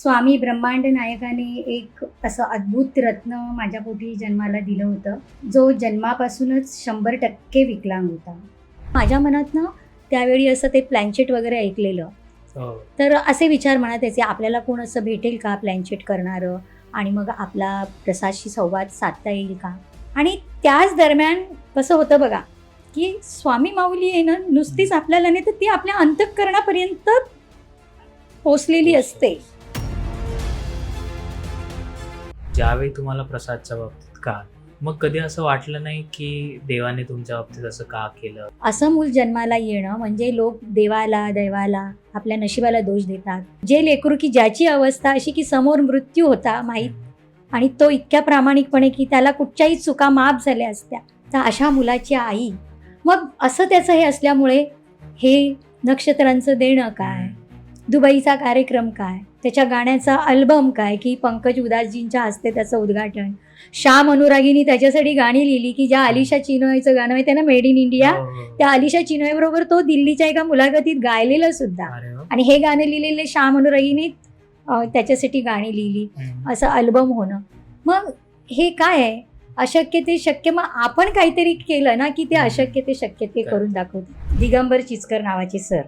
स्वामी ब्रह्मांड नायकाने एक असं अद्भुत रत्न माझ्या पोटी जन्माला दिलं होतं, जो जन्मापासूनच 100% विकलांग होता. माझ्या मनात ना त्यावेळी असं ते प्लॅनचेट वगैरे ऐकलेलं, तर असे विचार मनात यायचे, आपल्याला कोण असं भेटेल का प्लॅनचेट करणारं, आणि मग आपला प्रसादशी संवाद साधता येईल का. आणि त्याच दरम्यान कसं होतं बघा, की स्वामी माऊली आहे ना, नुसतीच आपल्याला नाही तर ती आपल्या अंतःकरणापर्यंत पोचलेली असते. ज्यावेळी तुम्हाला प्रसादच्या बाबतीत का, मग कधी असं वाटलं नाही की देवाने तुमच्या बाबतीत असं का केलं? असं मूल जन्माला येणं म्हणजे लोक दैवाला आपल्या नशिबाला दोष देतात. जे लेकरू की ज्याची अवस्था अशी की समोर मृत्यू होता माहीत, आणि तो इतक्या प्रामाणिकपणे की त्याला कुठच्याही चुका माफ झाल्या असत्या, तर अशा मुलाची आई, मग असं त्याचं हे असल्यामुळे हे नक्षत्रांचं देणं काय, दुबईचा कार्यक्रम काय, त्याच्या गाण्याचा अल्बम काय, की पंकज उदासजींच्या हस्ते त्याचं उद्घाटन, श्याम अनुरागीनी त्याच्यासाठी गाणी लिहिली की ज्या अलिशा चिनॉयचं गाणं आहे त्यानं मेड इन इंडिया, त्या अलिशा चिनॉय बरोबर तो दिल्लीच्या एका मुलाखतीत गायलेलं सुद्धा. आणि हे गाणं लिहिलेले श्याम अनुरागीने त्याच्यासाठी गाणी लिहिली, असं अल्बम होणं. मग हे काय आहे, अशक्य ते शक्य. मग आपण काहीतरी केलं ना की ते अशक्य ते शक्य ते करून दाखवतो. दिगंबर चिचकर नावाचे सर,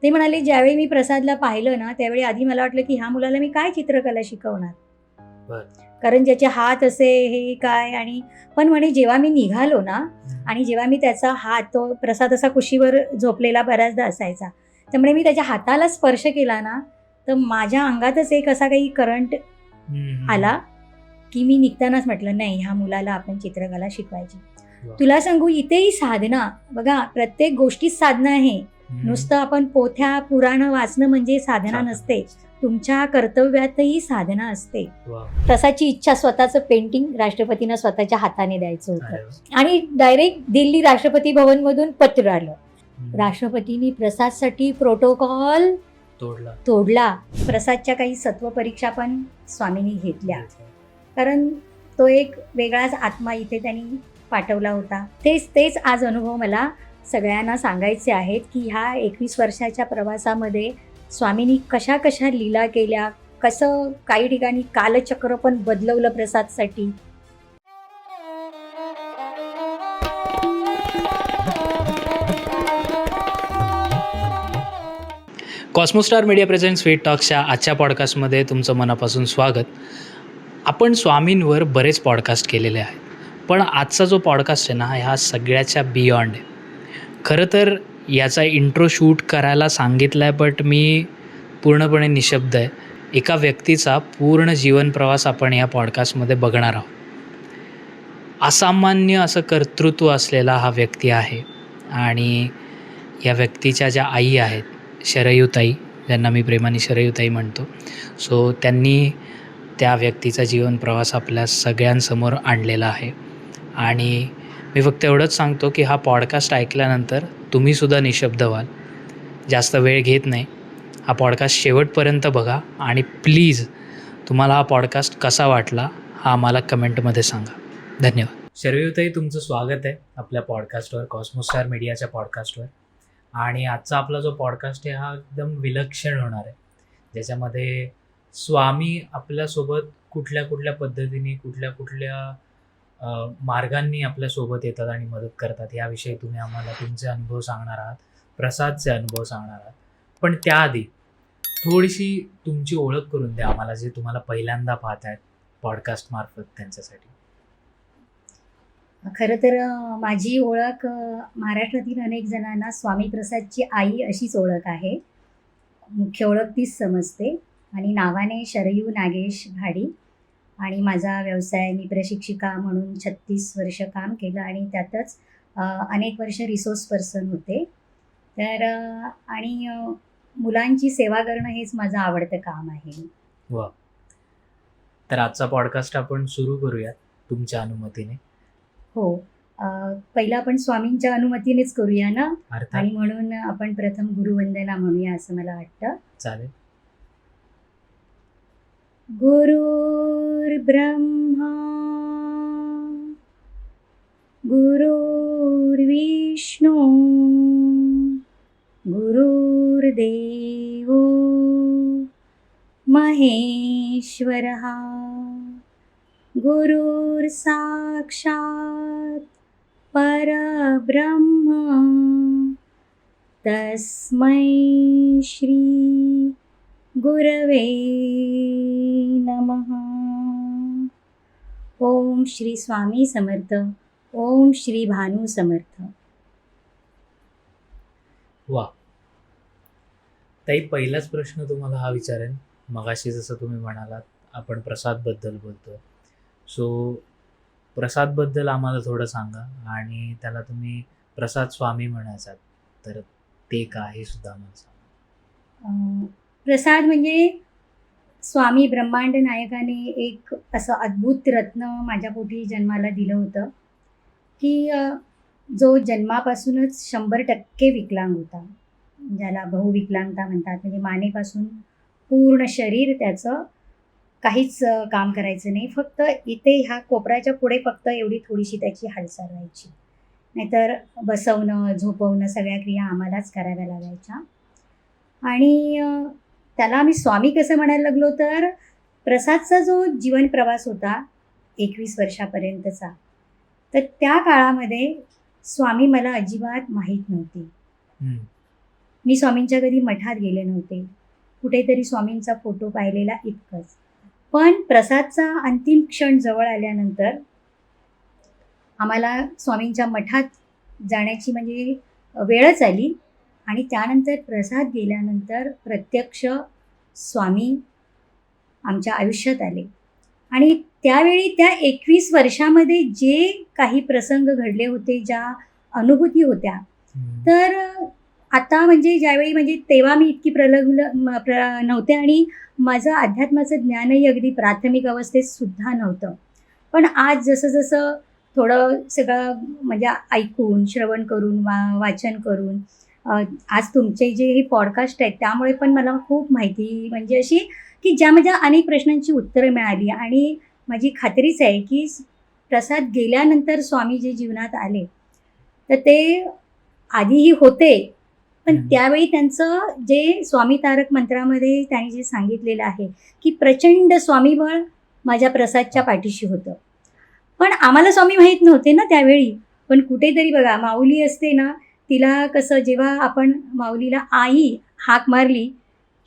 ते म्हणाले, ज्यावेळी मी प्रसादला पाहिलं ना त्यावेळी आधी मला वाटलं की ह्या मुलाला मी काय चित्रकला शिकवणार, कारण ज्याचे हात असे हे काय. आणि पण म्हणे जेव्हा मी निघालो ना, आणि जेव्हा मी त्याचा हात, तो प्रसाद असा कुशीवर झोपलेला बऱ्याचदा असायचा, त्यामुळे मी त्याच्या हाताला स्पर्श केला ना, तर माझ्या अंगातच एक असा काही करंट आला की मी निघतानाच म्हटलं नाही, ह्या मुलाला आपण चित्रकला शिकवायची. तुला सांगू, इथेही साधना बघा, प्रत्येक गोष्टीत साधना आहे. नुसतं आपण पोथ्या पुराण वाचणं म्हणजे साधना नसते, तुमच्या कर्तव्यातही साधना असते. तसाची इच्छा, स्वतःचं पेंटिंग राष्ट्रपतींना स्वतःच्या हाताने द्यायचं होतं, आणि डायरेक्ट दिल्ली राष्ट्रपती भवन मधून पत्र आलं. राष्ट्रपतींनी प्रसादसाठी प्रोटोकॉल तोडला. प्रसादच्या काही सत्व परीक्षा पण स्वामींनी घेतल्या, कारण तो एक वेगळाच आत्मा इथे त्यांनी पाठवला होता. तेच आज अनुभव मला सगळ्यांना सांगायचे आहेत की ह्या 21 वर्षाच्या प्रवासामध्ये स्वामींनी कशा कशा लीला केल्या, कसं काही ठिकाणी कालचक्र पण बदलवलं प्रसादसाठी. कॉस्मोस्टार मीडिया प्रेझेंट स्वीट टॉक्सच्या आजच्या पॉडकास्टमध्ये तुमचं मनापासून स्वागत. आपण स्वामींवर बरेच पॉडकास्ट केलेले आहेत, पण आजचा जो पॉडकास्ट आहे ना, ह्या सगळ्याच्या बियॉन्ड आहे. खरं तर याचा इंट्रो शूट करायला सांगितला आहे, बट मी पूर्णपणे निशब्द आहे. एका व्यक्तीचा पूर्ण जीवनप्रवास आपण या पॉडकास्टमध्ये बघणार आहोत. असामान्य असं कर्तृत्व असलेला हा व्यक्ती आहे, आणि या व्यक्तीच्या ज्या आई आहेत, शरयूताई, ज्यांना मी प्रेमाने शरयूताई म्हणतो, सो त्यांनी त्या व्यक्तीचा जीवनप्रवास आपल्या सगळ्यांसमोर आणलेला आहे. आणि मी फक्त एवढंच सांगतो की हा पॉडकास्ट ऐकल्यानंतर तुम्हीसुद्धा निशब्द व्हाल. जास्त वेळ घेत नाही, हा पॉडकास्ट शेवटपर्यंत बघा, आणि प्लीज तुम्हाला हा पॉडकास्ट कसा वाटला हा आम्हाला कमेंटमध्ये सांगा. धन्यवाद. शरयूताई, तुमचं स्वागत आहे आपल्या पॉडकास्टवर, कॉस्मोस्टार मीडियाच्या पॉडकास्टवर. आणि आजचा आपला जो पॉडकास्ट आहे हा एकदम विलक्षण होणार आहे, ज्याच्यामध्ये स्वामी आपल्यासोबत कुठल्या कुठल्या पद्धतीने, कुठल्या कुठल्या मार्गांनी आपल्यासोबत येतात आणि मदत करतात, याविषयी तुम्ही आम्हाला तुमचे अनुभव सांगणार आहात, प्रसादचे अनुभव सांगणार आहात. पण त्याआधी थोडीशी तुमची ओळख करून द्या आम्हाला, जे तुम्हाला पहिल्यांदा पाहत आहेत पॉडकास्टमार्फत त्यांच्यासाठी. खरं तर माझी ओळख महाराष्ट्रातील अनेक जणांना स्वामी प्रसादची आई अशीच ओळख आहे, मुख्य ओळख तीच समजते, आणि नावाने शरयू नागेश भाडी. आणि माझा व्यवसाय, मी प्रशिक्षिका म्हणून 36 वर्ष काम केलं, आणि त्यातच अनेक वर्ष रिसोर्स पर्सन होते. तर आणि मुलांची सेवा करणं हेच माझं आवडतं काम आहे. वा. तर आजचा पॉडकास्ट आपण सुरू करूयात तुमच्या अनुमतीने. हो, पहिला आपण स्वामींच्या अनुमतीनेच करूया ना, अर्थात. आणि म्हणून आपण प्रथम गुरुवंदना म्हणूया असं मला वाटतं. चालेल. गुरुर्ब्रह्मा गुरुर्विष्णू गुरुर्देवो महेश्वरः महेश्वरः गुरुर्साक्षात् परब्रह्म तस्मै श्री गुरवे नमः. ओम श्री स्वामी समर्थ. ओम श्री भानू समर्थ. वा. ताई, पहिलाच प्रश्न तुम्हाला हा विचारेन. मगाशी जसं तुम्ही म्हणालात आपण प्रसादबद्दल बोलतो, सो प्रसादबद्दल आम्हाला थोडं सांगा. आणि त्याला तुम्ही प्रसाद स्वामी म्हणायचात, तर ते का हे सुद्धा आम्हाला सांगा. प्रसाद म्हणजे स्वामी ब्रह्मांड नायकाने एक असं अद्भुत रत्न माझ्या पोटी जन्माला दिलं होतं की जो जन्मापासूनच 100% विकलांग होता, ज्याला बहुविकलांगता म्हणतात. म्हणजे मानेपासून पूर्ण शरीर त्याचं काहीच काम करायचं नाही, फक्त इथे ह्या कोपऱ्याच्या पुढे फक्त एवढी थोडीशी त्याची हालचाल व्हायची, नाहीतर बसवणं झोपवणं सगळ्या क्रिया आम्हालाच कराव्या लागायच्या. आणि त्याला आम्ही स्वामी कसं म्हणायला लागलो, तर प्रसादचा जो जीवन प्रवास होता 21 वर्षापर्यंतचा, तर त्या काळामध्ये स्वामी मला अजिबात माहीत नव्हती. मी स्वामींच्या कधी मठात गेले नव्हते, कुठेतरी स्वामींचा फोटो पाहिलेला इतकंच. पण प्रसादचा अंतिम क्षण जवळ आल्यानंतर आम्हाला स्वामींच्या मठात जाण्याची म्हणजे वेळच आली. आणि त्यानंतर प्रसाद गेल्यानंतर प्रत्यक्ष स्वामी आमच्या आयुष्यात आले. आणि त्यावेळी त्या 21 वर्षामध्ये जे काही प्रसंग घडले होते, ज्या अनुभूती होत्या, तर आता म्हणजे ज्यावेळी म्हणजे तेव्हा मी इतकी नव्हते आणि माझं अध्यात्माचं ज्ञानही अगदी प्राथमिक अवस्थेत सुद्धा नव्हतं. पण आज जसं जसं थोडं सगळं म्हणजे ऐकून श्रवण करून वाचन करून आज तुमचे जे हे पॉडकास्ट आहेत त्यामुळे पण मला खूप माहिती म्हणजे अशी की ज्यामध्ये अनेक प्रश्नांची उत्तरं मिळाली. आणि माझी खात्रीच आहे की प्रसाद गेल्यानंतर स्वामी जे जीवनात आले तर ते आधीही होते, पण त्यावेळी त्यांचं जे स्वामी तारक मंत्रामध्ये त्यांनी जे सांगितलेलं आहे की प्रचंड स्वामीबळ माझ्या प्रसादच्या पाठीशी होतं. पण आम्हाला स्वामी माहीत नव्हते ना त्यावेळी. पण कुठेतरी बघा, माऊली असते ना, तिला कसं जेव्हा आपण माऊलीला आई हाक मारली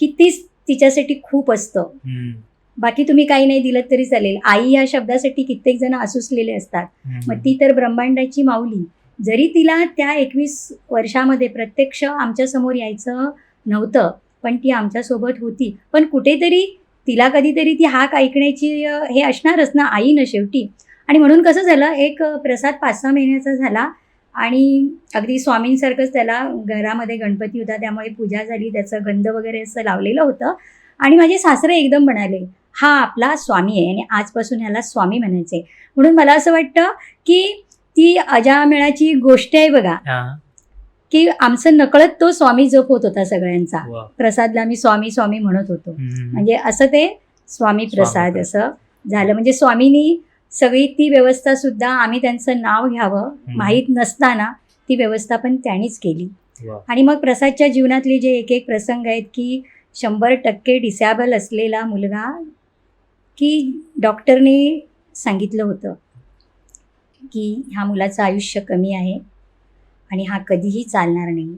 की तीच तिच्यासाठी खूप असतं. बाकी तुम्ही काही नाही दिलं तरी चालेल, आई या शब्दासाठी कित्येक जण आसुसलेले असतात. मग ती तर ब्रह्मांडाची माऊली. जरी तिला त्या 21 वर्षामध्ये प्रत्यक्ष आमच्यासमोर यायचं नव्हतं, पण ती आमच्यासोबत होती. पण कुठेतरी तिला कधीतरी ती हाक ऐकण्याची हे असणारच ना, आई ना शेवटी. आणि म्हणून कसं झालं, एक प्रसाद 5-6 महिन्याचा झाला आणि अगदी स्वामींसारखंच त्याला घरामध्ये गणपती होता त्यामुळे पूजा झाली, त्याचं गंध वगैरे असं लावलेलं होतं. आणि माझे सासरे एकदम म्हणाले, हा आपला स्वामी आहे आणि आजपासून ह्याला स्वामी म्हणायचे. म्हणून मला असं वाटतं की ती अजामेळाची गोष्ट आहे बघा, की आमचं नकळत तो स्वामी जप होत होता सगळ्यांचा. प्रसादला मी स्वामी स्वामी म्हणत होतो. म्हणजे असं ते स्वामी प्रसाद असं झालं. म्हणजे स्वामींनी सगळी ती व्यवस्था सुद्धा आम्ही त्यांचं नाव घ्यावं माहीत नसताना ती व्यवस्था पण त्यांनीच केली. आणि मग प्रसादच्या जीवनातले जे एक एक प्रसंग आहेत की 100% डिसॅबल असलेला मुलगा, की डॉक्टरने सांगितलं होतं की ह्या मुलाचं आयुष्य कमी आहे आणि हा कधीही चालणार नाही.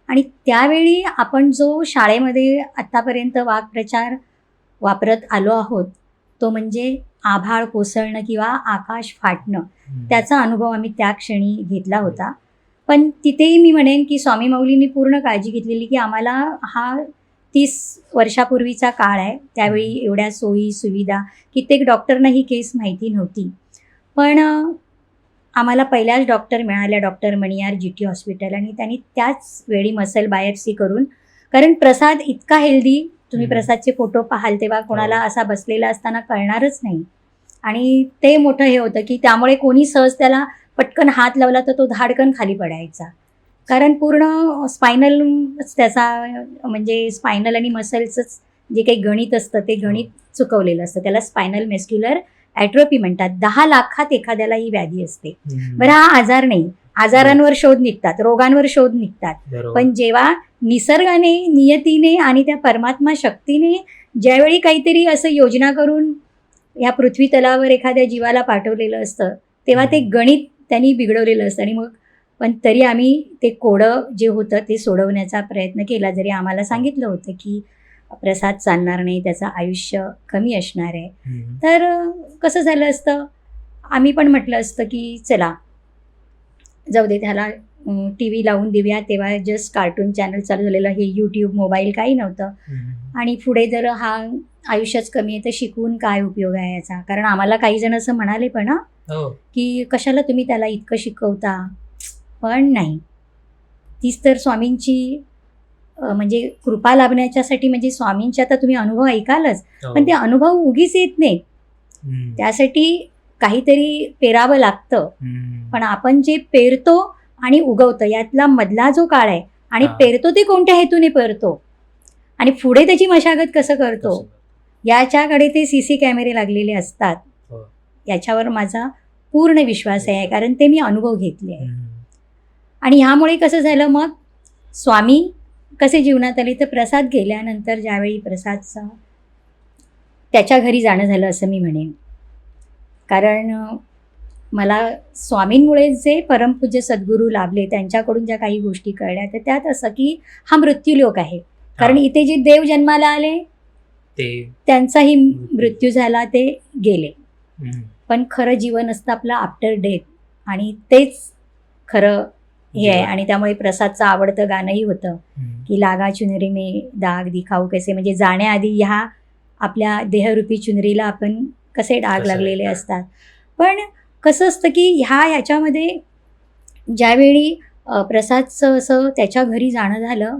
आणि त्यावेळी आपण जो शाळेमध्ये आत्तापर्यंत वाक्प्रचार वापरत आलो आहोत तो म्हणजे आभाळ कोसळणं किंवा आकाश फाटणं, त्याचा अनुभव आम्ही त्या क्षणी घेतला होता. पण तिथेही मी म्हणेन की स्वामी माऊलींनी पूर्ण काळजी घेतलेली की आम्हाला हा 30 वर्षापूर्वीचा काळ आहे. त्यावेळी एवढ्या सोयी सुविधा, कित्येक डॉक्टरना ही केस माहिती नव्हती. पण आम्हाला पहिल्याच डॉक्टर मिळाल्या, डॉक्टर मणियार GT हॉस्पिटल. आणि त्यांनी त्याच वेळी मसल बायोप्सी करून, कारण प्रसाद इतका हेल्दी, तुम्ही प्रसादचे फोटो पाहाल तेव्हा कोणाला असा बसलेला असताना कळणारच नाही. आणि ते मोठं हे होतं की त्यामुळे कोणी सहज त्याला पटकन हात लावला तर तो धाडकन खाली पडायचा, कारण पूर्ण स्पायनल त्याचा म्हणजे स्पायनल आणि मसल्सच जे काही गणित असतं ते गणित चुकवलेलं असतं. त्याला स्पायनल मस्क्युलर ॲट्रोफी म्हणतात. 10 लाखात एखाद्याला ही व्याधी असते. बरं, हा आजार नाही, आजारांवर शोध निघतात, रोगांवर शोध निघतात. बरोबर. पण जेव्हा निसर्गाने, नियतीने आणि त्या परमात्मा शक्तीने ज्यावेळी काहीतरी असं योजना करून ह्या पृथ्वी तलावर एखाद्या जीवाला पाठवलेलं असतं, तेव्हा ते गणित त्यांनी बिघडवलेलं असतं. आणि मग पण तरी आम्ही ते कोडं जे होतं ते सोडवण्याचा प्रयत्न केला. जरी आम्हाला सांगितलं होतं की प्रसाद चालणार नाही, त्याचं आयुष्य कमी असणार आहे. तर कसं झालं असतं, आम्ही पण म्हटलं असतं की चला जाऊ दे, त्याला टी व्ही लावून देऊया. तेव्हा जस्ट कार्टून चॅनल चालू झालेलं, हे यूट्यूब, मोबाईल काही नव्हतं. आणि पुढे जर हा आयुष्यच कमी आहे तर शिकवून काय उपयोग आहे याचा. कारण आम्हाला काही जण असं म्हणाले पण की कशाला तुम्ही त्याला इतकं शिकवता. पण नाही, तीच तर स्वामींची म्हणजे कृपा लाभण्याच्यासाठी, म्हणजे स्वामींचे आता तुम्ही अनुभव ऐकालच, पण ते अनुभव उगीच येत नाहीत. त्यासाठी काहीतरी पेरावं लागतं. पण आपण जे पेरतो आणि उगवतं यातला मधला जो काळ आहे, आणि पेरतो ते कोणत्या हेतूने पेरतो आणि पुढे त्याची मशागत कसं करतो, याच्याकडे ते CC कॅमेरे लागलेले असतात. याच्यावर माझा पूर्ण विश्वास आहे, कारण ते मी अनुभव घेतले आहे. आणि ह्यामुळे कसं झालं, मग स्वामी कसे जीवनात आले तर प्रसाद गेल्यानंतर ज्यावेळी प्रसादचा त्याच्या घरी जाणं झालं असं मी म्हणेन. कारण मला स्वामींमुळे जे परमपूज्य सद्गुरू लाभले, त्यांच्याकडून ज्या काही गोष्टी कळल्या, तर त्यात असं की हा मृत्यूलोक आहे. कारण इथे जे देव जन्माला आले त्यांचाही मृत्यू झाला, ते गेले. पण खरं जीवन असतं आपलं आफ्टर डेथ, आणि तेच खरं हे आहे. आणि त्यामुळे प्रसादचं आवडतं गाणंही होतं की लागा चुनरी में दाग दिखाऊ कैसे, म्हणजे जाण्याआधी ह्या आपल्या देहरूपी चुनरीला आपण कसे डाग लागलेले असतात. पण कसं असतं की ह्याच्यामध्ये ज्यावेळी प्रसादचं असं त्याच्या घरी जाणं झालं,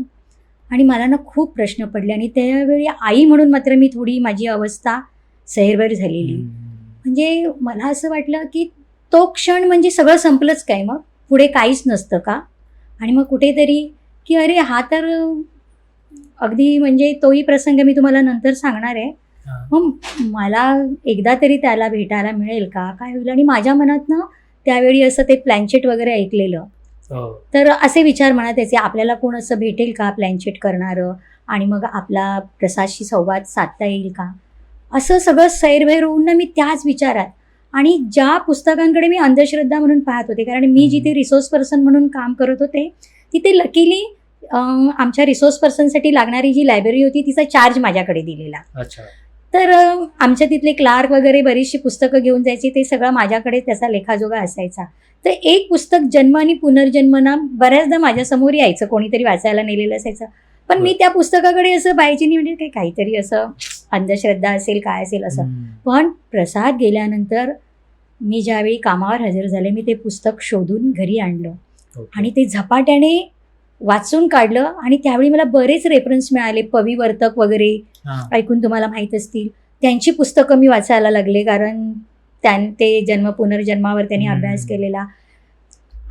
आणि मला ना खूप प्रश्न पडले. आणि त्यावेळी आई म्हणून मात्र मी थोडी, माझी अवस्था सैरभैर झालेली. म्हणजे मला असं वाटलं की तो क्षण म्हणजे सगळं संपलंच काय, मग पुढे काहीच नसतं का. आणि मग कुठेतरी की अरे हा तर अगदी, म्हणजे तोही प्रसंग मी तुम्हाला नंतर सांगणार आहे. मग मला एकदा तरी त्याला भेटायला मिळेल का, काय होईल. आणि माझ्या मनात ना त्यावेळी असं ते प्लॅनचेट वगैरे ऐकलेलं, तर असे विचार मनात यायचे, आपल्याला कोण असं भेटेल का प्लॅनचेट करणारं, आणि मग आपला प्रसादशी संवाद साधता येईल का. असं सगळं सैरभैर होऊन ना मी त्याच विचारात. आणि ज्या पुस्तकांकडे मी अंधश्रद्धा म्हणून पाहत होते, कारण मी जिथे रिसोर्स पर्सन म्हणून काम करत होते तिथे लकीली आमच्या रिसोर्स पर्सनसाठी लागणारी जी लायब्ररी होती तिचा चार्ज माझ्याकडे दिलेला. तर आमच्या तिथले क्लार्क वगैरे बरीचशी पुस्तकं घेऊन जायची, ते सगळं माझ्याकडे त्याचा लेखाजोगा असायचा. तर एक पुस्तक जन्म आणि पुनर्जन्म ना बऱ्याचदा माझ्यासमोर यायचं, कोणीतरी वाचायला नेलेलं असायचं. पण मी त्या पुस्तकाकडे असं पाहायची नाही, म्हणजे काहीतरी असं अंधश्रद्धा असेल, काय असेल असं. पण प्रसाद गेल्यानंतर मी ज्यावेळी कामावर हजर झाले, मी ते पुस्तक शोधून घरी आणलं आणि ते झपाट्याने वाचून काढलं. आणि त्यावेळी मला बरेच रेफरन्स मिळाले, पविवर्तक वगैरे ऐकून तुम्हाला माहीत असतील, त्यांची पुस्तकं मी वाचायला लागले, कारण ते जन्म पुनर्जन्मावर त्यांनी अभ्यास केलेला.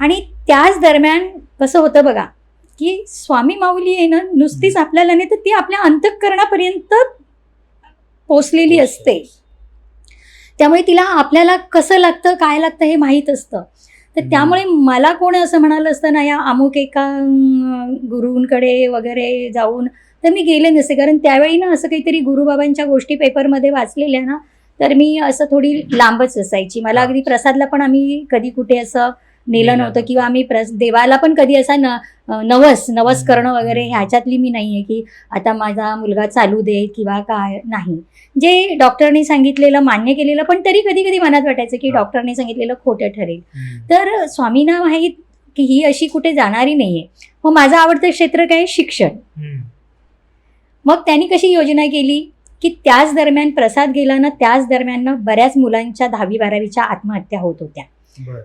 आणि त्याच दरम्यान कसं होतं बघा, की स्वामी माऊली आहे ना, नुसतीच आपल्याला नाही तर ती आपल्या अंतःकरणापर्यंत पोचलेली असते. त्यामुळे तिला आपल्याला कसं लागतं, काय लागतं हे माहीत असतं. तर त्यामुळे मला कोण असं म्हणालं असतं ना, या अमुक एका गुरूंकडे वगैरे जाऊन, तर मी गेले नसते. कारण त्यावेळी ना असं काहीतरी गुरुबाबांच्या गोष्टी पेपरमध्ये वाचलेल्या ना, तर मी असं थोडी लांबच असायची. मला अगदी प्रसादला पण आम्ही कधी कुठे असं नेलं नव्हतं, किंवा आम्ही देवाला पण कधी असा नवस करणं वगैरे ह्याच्यातली मी नाही आहे की आता माझा मुलगा चालू दे किंवा काय, नाही. जे डॉक्टरने सांगितलेलं मान्य केलेलं, पण तरी कधी कधी मनात वाटायचं की डॉक्टरने सांगितलेलं खोटं ठरेल. तर स्वामींना माहीत की ही अशी कुठे जाणारी नाही आहे. मग माझं आवडतं क्षेत्र काय, शिक्षण. मग त्यांनी कशी योजना केली की त्याच दरम्यान प्रसाद गेला ना, त्याच दरम्यान ना बऱ्याच मुलांच्या 10वी-12वीच्या आत्महत्या होत होत्या.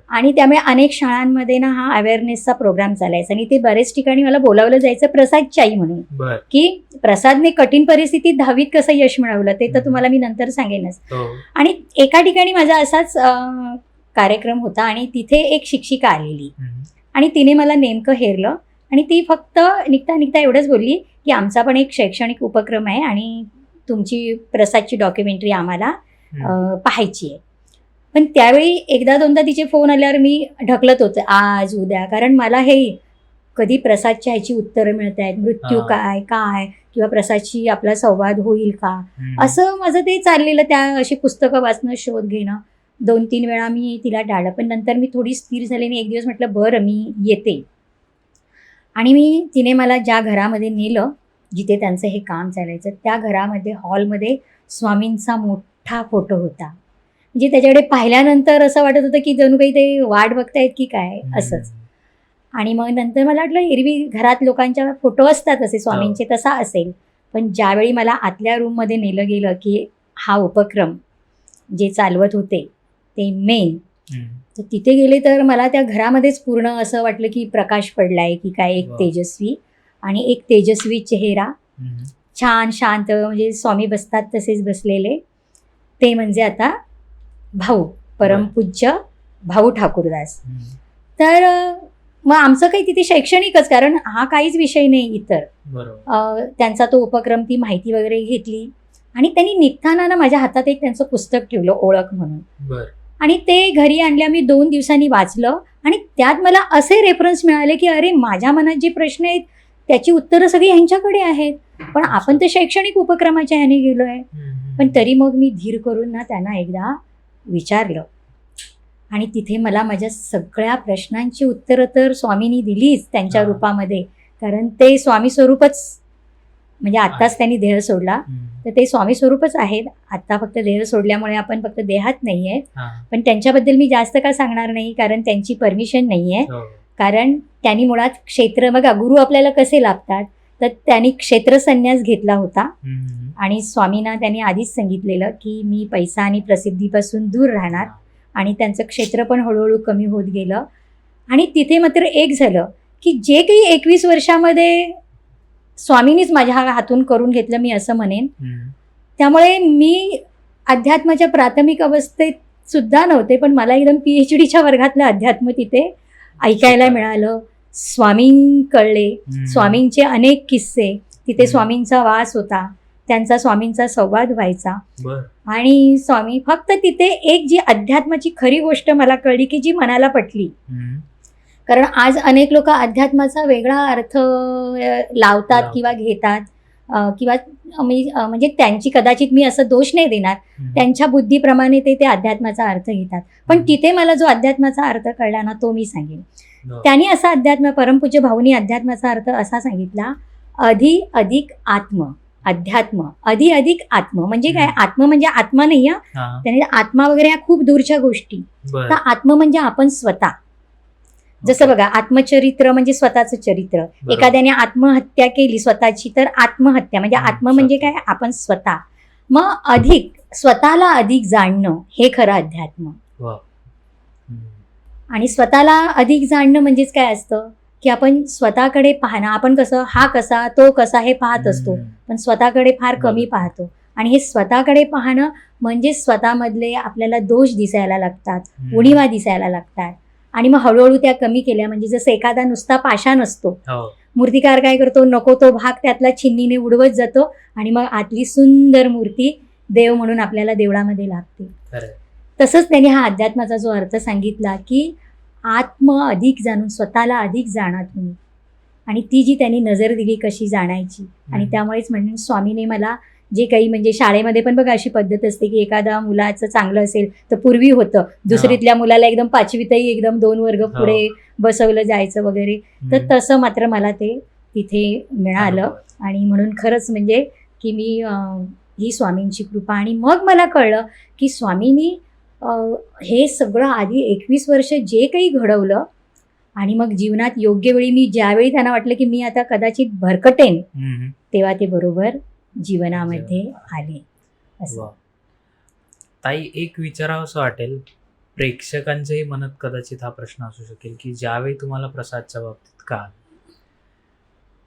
आणि त्यामुळे अनेक शाळांमध्ये ना हा अवेअरनेसचा प्रोग्राम चालायचा. आणि ते बरेच ठिकाणी मला बोलावलं जायचं प्रसादची आई म्हणून, की प्रसादने कठीण परिस्थितीत 10वीत कसं यश मिळवलं ते तर तुम्हाला मी नंतर सांगेनच. आणि एका ठिकाणी माझा असाच कार्यक्रम होता, आणि तिथे एक शिक्षिका आलेली, आणि तिने मला नेमकं हेरलं. आणि ती फक्त निघता निघता एवढंच बोलली की आमचा पण एक शैक्षणिक उपक्रम आहे, आणि तुमची प्रसादची डॉक्युमेंटरी आम्हाला पाहायची आहे. पण त्यावेळी एकदा दोनदा तिचे फोन आल्यावर मी ढकलत होते आज उद्या, कारण मला हे कधी प्रसादच्या ह्याची उत्तरं मिळत आहेत, मृत्यू हा. काय किंवा प्रसादशी आपला संवाद होईल का, हम्म. असं माझं ते चाललेलं. त्या अशी पुस्तकं वाचणं, शोध घेणं. 2-3 वेळा मी तिला टाळलं, पण नंतर मी थोडी स्थिर झाली आणि एक दिवस म्हटलं बरं मी येते. आणि तिने मला ज्या घरामध्ये नेलं जिथे त्यांचं हे काम चालायचं, त्या घरामध्ये हॉलमध्ये स्वामींचा मोठा फोटो होता. म्हणजे त्याच्याकडे पाहिल्यानंतर असं वाटत होतं की जणू काही ते वाट बघतायत की काय असंच. आणि मग नंतर मला वाटलं एरवी घरात लोकांच्या फोटो असतात असे स्वामींचे, तसा असेल. पण ज्यावेळी मला आतल्या रूममध्ये नेलं गेलं की हा उपक्रम जे चालवत होते ते मेन, हम्म. तर तिथे गेले तर मला त्या घरामध्येच पूर्ण असं वाटलं की प्रकाश पडलाय की काय, एक वा. तेजस्वी आणि एक तेजस्वी चेहरा, हम्म. छान शांत, म्हणजे स्वामी बसतात तसेच बसलेले. ते म्हणजे आता भाऊ, परमपूज्य भाऊ ठाकूरदास. हम्म. तर मग आमचं काही तिथे शैक्षणिकच, कारण हा काहीच विषय नाही इतर. बरोबर. त्यांचा तो उपक्रम, ती माहिती वगैरे घेतली आणि त्यांनी निघताना ना माझ्या हातात एक त्यांचं पुस्तक ठेवलं, ओळख म्हणून. बर. आणि ते घरी आणल्या, मी 2 दिवसांनी वाचलं आणि त्यात मला असे रेफरन्स मिळाले की अरे माझ्या मनात जे प्रश्न आहेत त्याची उत्तरं सगळी ह्यांच्याकडे आहेत, पण आपण तर शैक्षणिक उपक्रमाच्या ह्याने गेलो आहे. पण तरी मग मी धीर करून ना त्यांना एकदा विचारलं आणि तिथे मला माझ्या सगळ्या प्रश्नांची उत्तरं तर स्वामींनी दिलीच त्यांच्या हा. रूपामध्ये, कारण ते स्वामी स्वरूपच, म्हणजे आत्ताच त्यांनी देह सोडला, तर ते स्वामी स्वरूपच आहेत. आत्ता फक्त देह सोडल्यामुळे आपण फक्त देहात नाही आहेत. हा. पण त्यांच्याबद्दल मी जास्त का सांगणार नाही, कारण त्यांची परमिशन नाही आहे. हो. कारण त्यांनी मुळात क्षेत्र, बघा गुरु आपल्याला कसे लाभतात, तर त्यांनी क्षेत्रसन्यास घेतला होता हम्म. आणि स्वामींना त्यांनी आधीच सांगितलेलं की मी पैसा आणि प्रसिद्धीपासून दूर राहणार, आणि त्यांचं क्षेत्र पण हळूहळू कमी होत गेलं. आणि तिथे मात्र एक झालं की जे काही 21 वर्षामध्ये स्वामींनीच माझ्या हातून करून घेतलं, मी असं म्हणेन. हम्म. त्यामुळे मी अध्यात्माच्या प्राथमिक अवस्थेत सुद्धा नव्हते, पण मला एकदम PhDच्या वर्गातलं अध्यात्म तिथे ऐकायला मिळालं. स्वामी कळले, हम्म. स्वामींचे अनेक किस्से, तिथे हम्म. स्वामींचा वास होता, त्यांचा स्वामींचा संवाद व्हायचा. बर. आणि स्वामी फक्त तिथे एक जी अध्यात्माची खरी गोष्ट मला कळली की जी मनाला पटली. हम्म. कारण आज अनेक लोक अध्यात्माचा वेगळा अर्थ लावतात किंवा घेतात, किंवा म्हणजे त्यांची कदाचित मी असं दोष नाही देणार, हम्म. त्यांच्या बुद्धीप्रमाणे ते अध्यात्माचा अर्थ घेतात. पण तिथे मला जो अध्यात्माचा अर्थ कळला ना तो मी सांगेन. हो. त्यांनी असा अध्यात्म, परमपूज्य भाऊनी अध्यात्माचा अर्थ असा सांगितला, अधि अधिक आत्म, अध्यात्म अधि अधिक आत्म. म्हणजे काय, आत्म म्हणजे आत्मा नाही, हा. त्याने आत्मा वगैरे ह्या खूप दूरच्या गोष्टी. बर. तर आत्म म्हणजे आपण स्वतः. जसं बघा, आत्मचरित्र म्हणजे स्वतःचं चरित्र. बरोबर. एखाद्याने आत्महत्या केली स्वतःची तर आत्महत्या म्हणजे आत्म म्हणजे काय, आपण स्वतः. मग अधिक, स्वतःला अधिक जाणणं हे खरं अध्यात्म. वा. हम्म. आणि स्वतःला अधिक जाणणं म्हणजेच काय असतं की आपण स्वतःकडे पाहणं. आपण कसं हा कसा तो कसा हे पाहत असतो, पण स्वतःकडे फार कमी बरोबर. पाहतो. आणि हे स्वतःकडे पाहणं म्हणजे स्वतःमधले आपल्याला दोष दिसायला लागतात, हम्म. उणिवा दिसायला लागतात, आणि मग हळूहळू त्या कमी केल्या. म्हणजे जसं एखादा नुसता पाषाण असतो, हो. मूर्तिकार काय करतो, नको तो भाग त्यातला छिन्नीने उडवत जातो आणि मग आतली सुंदर मूर्ती देव म्हणून आपल्याला देवळामध्ये लागते. खरंय. तसंच त्यांनी हा अध्यात्माचा जो अर्थ सांगितला की आत्म अधिक जाणून स्वतःला अधिक जाणा तुम्ही, आणि ती जी त्यांनी नजर दिली कशी जाणायची. आणि त्यामुळेच म्हणून स्वामीने मला जे काही, म्हणजे शाळेमध्ये पण बघा अशी पद्धत असते की एखादा मुलाचं चांगलं असेल तर पूर्वी होतं दुसरीतल्या मुलाला एकदम 5वीतही एकदम 2 वर्ग पुढे बसवलं जायचं वगैरे. तर तसं मात्र मला ते तिथे मिळालं. आणि म्हणून खरंच म्हणजे की मी ही स्वामींची कृपा. आणि मग मला कळलं की स्वामींनी हे सगळं आधी 21 वर्ष जे काही घडवलं, आणि मग जीवनात योग्य वेळी मी ज्यावेळी त्यांना वाटलं की मी आता कदाचित भरकटेन, हम्म. तेव्हा ते बरोबर जीवनामध्ये आले. असं. वा. ताई, एक विचारावं असं वाटेल, प्रेक्षकांच्याही मनात कदाचित हा प्रश्न असू शकेल की ज्यावेळी तुम्हाला प्रसादच्या बाबतीत कळालं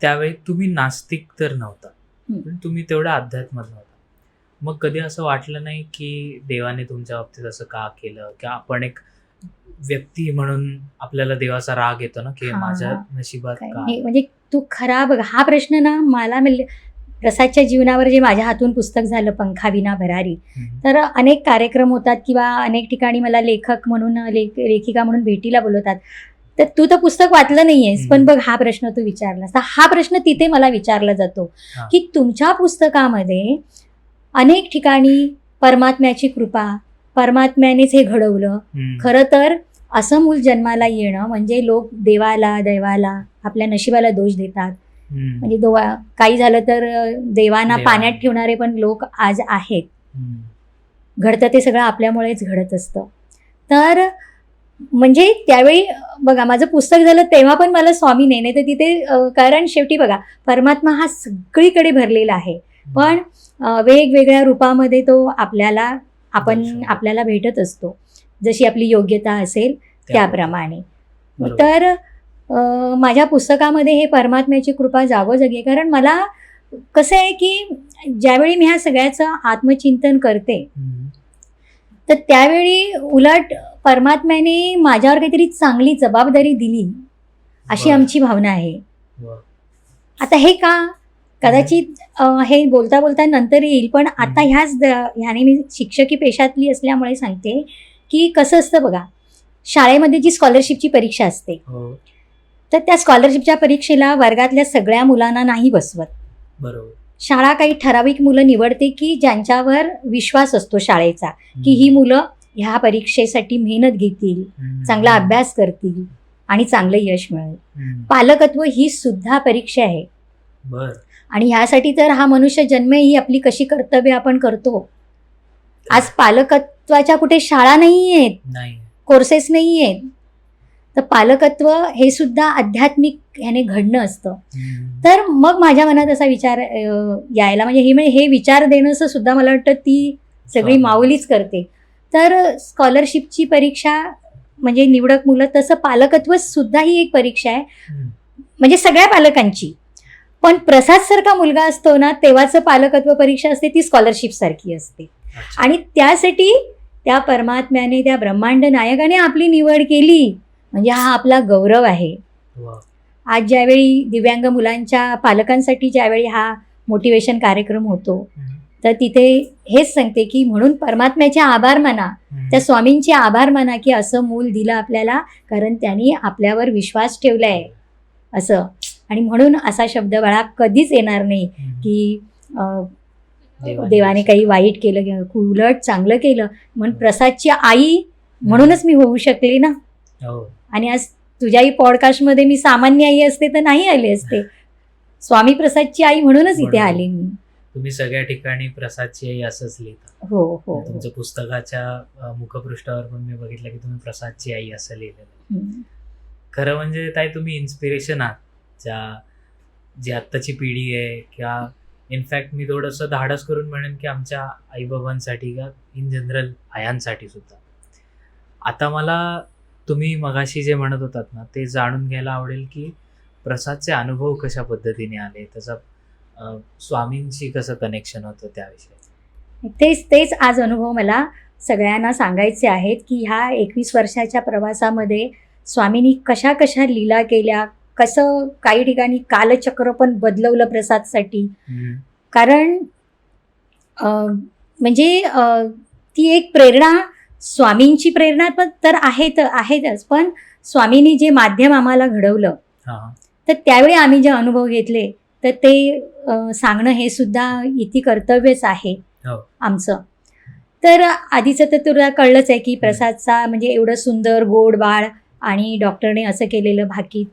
त्यावेळी तुम्ही नास्तिक तर नव्हता, पण तुम्ही तेवढ्या अध्यात्मात नव्हता. मग कधी असं वाटलं नाही की देवाने तुमच्या बाबतीत असं का केलं, की आपण एक व्यक्ती म्हणून आपल्याला देवाचा राग येतो ना की हा. माझ्या नशिबात का. म्हणजे तू खरा बघ, हा प्रश्न ना मला प्रसादच्या जीवनावर जे माझ्या हातून पुस्तक झालं पंखाविना भरारी, तर अनेक कार्यक्रम होतात किंवा अनेक ठिकाणी मला लेखक म्हणून लेखिका म्हणून भेटीला बोलवतात. तर तू तर पुस्तक वाचलं नाहीयेस, पण बघ हा प्रश्न तू विचारलास, तर हा प्रश्न तिथे मला विचारला जातो हा. की तुमच्या पुस्तकामध्ये अनेक ठिकाणी परमात्म्याची कृपा, परमात्म्यानेच हे घडवलं. खरं तर असं मूल जन्माला येणं म्हणजे लोक देवाला आपल्या नशिबाला दोष देतात. म्हणजे काही झालं तर देवांना पाण्यात ठेवणारे पण लोक आज आहेत. घडतं ते सगळं आपल्यामुळेच घडत असतं. तर म्हणजे त्यावेळी बघा माझं पुस्तक झालं तेव्हा पण मला स्वामी नाही तर तिथे कारण शेवटी बघा परमात्मा हा सगळीकडे भरलेला आहे, पण वेगवेगळ्या रूपामध्ये तो आपल्याला भेटत असतो, जशी आपली योग्यता असेल त्याप्रमाणे. तर माझ्या पुस्तकामध्ये हे परमात्म्याची कृपा जागोजागी आहे. कारण मला कसं आहे की ज्यावेळी मी ह्या सगळ्याचं आत्मचिंतन करते तर त्यावेळी उलट परमात्म्याने माझ्यावर काहीतरी चांगली जबाबदारी दिली अशी आमची भावना आहे. आता हे का कदाचित हे बोलता बोलता नंतर येईल, पण आता ह्याने मी शिक्षकी पेशातली असल्यामुळे सांगते की कसं असतं बघा, शाळेमध्ये जी स्कॉलरशिपची परीक्षा असते तर त्या स्कॉलरशिपच्या परीक्षेला वर्गातल्या सगळ्या मुलांना नाही बसवत. बरोबर. शाळा काही ठराविक मुलं निवडते की ज्यांच्यावर विश्वास असतो शाळेचा की ही मुलं ह्या परीक्षेसाठी मेहनत घेतील, चांगला अभ्यास करतील आणि चांगलं यश मिळेल. पालकत्व ही सुद्धा परीक्षा आहे. आणि ह्यासाठी तर हा मनुष्य जन्म ही आपली कशी कर्तव्य आपण करतो. आज पालकत्वाच्या कुठे शाळा नाही आहेत, कोर्सेस नाही आहेत. तर पालकत्व हे सुद्धा आध्यात्मिक ह्याने घडणं असतं. तर मग माझ्या मनात असा विचार यायला म्हणजे हे विचार देणं सुद्धा मला वाटतं ती सगळी माऊलीच करते. तर स्कॉलरशिपची परीक्षा म्हणजे निवडक मुलं, तसं पालकत्व सुद्धा ही एक परीक्षा आहे म्हणजे सगळ्या पालकांची. पण प्रसाद सारखा मुलगा असतो ना तेव्हाचं पालकत्व परीक्षा असते ती स्कॉलरशिप सारखी असते. आणि त्यासाठी त्या परमात्म्याने, त्या ब्रह्मांड नायकाने आपली निवड केली म्हणजे हा आपला गौरव आहे. आज ज्यावेळी दिव्यांग मुलांच्या पालकांसाठी ज्यावेळी हा मोटिवेशन कार्यक्रम होतो तर तिथे हेच सांगते की म्हणून परमात्म्याचे आभार माना, त्या स्वामींचे आभार माना की असं मूल दिलं आपल्याला, कारण त्यांनी आपल्यावर विश्वास ठेवलाय असं. आणि म्हणून असा शब्द बाळा कधीच येणार नाही की देवाने काही वाईट केलं, उलट चांगलं केलं. म्हणून प्रसादची आई म्हणूनच मी होऊ शकले ना. आणि आज तुझ्याही पॉडकास्टमध्ये मी सामान्य आई असते तर नाही आले असते, स्वामी प्रसादची आई म्हणूनच इथे आले मी. तुम्ही सगळ्या ठिकाणी प्रसादची आई असंच लिहिता. हो हो. तुमच्या पुस्तकाच्या मुखपृष्ठावर पण मी बघितलं की तुम्ही प्रसादची आई असं लिहिलेलं. खरं म्हणजे ताई तुम्ही इन्स्पिरेशन आहात जी आत्ताची पिढी आहे, किंवा इनफॅक्ट मी थोडंसं धाडस करून म्हणेन की आमच्या आईबाबांसाठी किंवा इन जनरल आयांसाठी सुद्धा. आता मला तुम्ही मगाशी जे म्हणत होतात ना ते जाणून घ्यायला आवडेल की प्रसादचे अनुभव कशा पद्धतीने आले, त्याचा स्वामींशी कसं कनेक्शन होतं त्याविषयी. तेच आज अनुभव मला सगळ्यांना सांगायचे आहेत की ह्या 21 वर्षाच्या प्रवासामध्ये स्वामींनी कशा कशा लीला केल्या, कसं काही ठिकाणी कालचक्र पण बदलवलं प्रसादसाठी. कारण म्हणजे ती एक प्रेरणा, स्वामींची प्रेरणा पण तर आहेतच, पण स्वामींनी जे माध्यम आम्हाला घडवलं तर त्यावेळी आम्ही जे अनुभव घेतले तर ते सांगणं हे सुद्धा इथे कर्तव्यच आहे आमचं. तर आधीचं तर तुला कळलंच आहे की प्रसादचा म्हणजे एवढं सुंदर गोड बाळ आणि डॉक्टरने असं केलेलं भाकीत.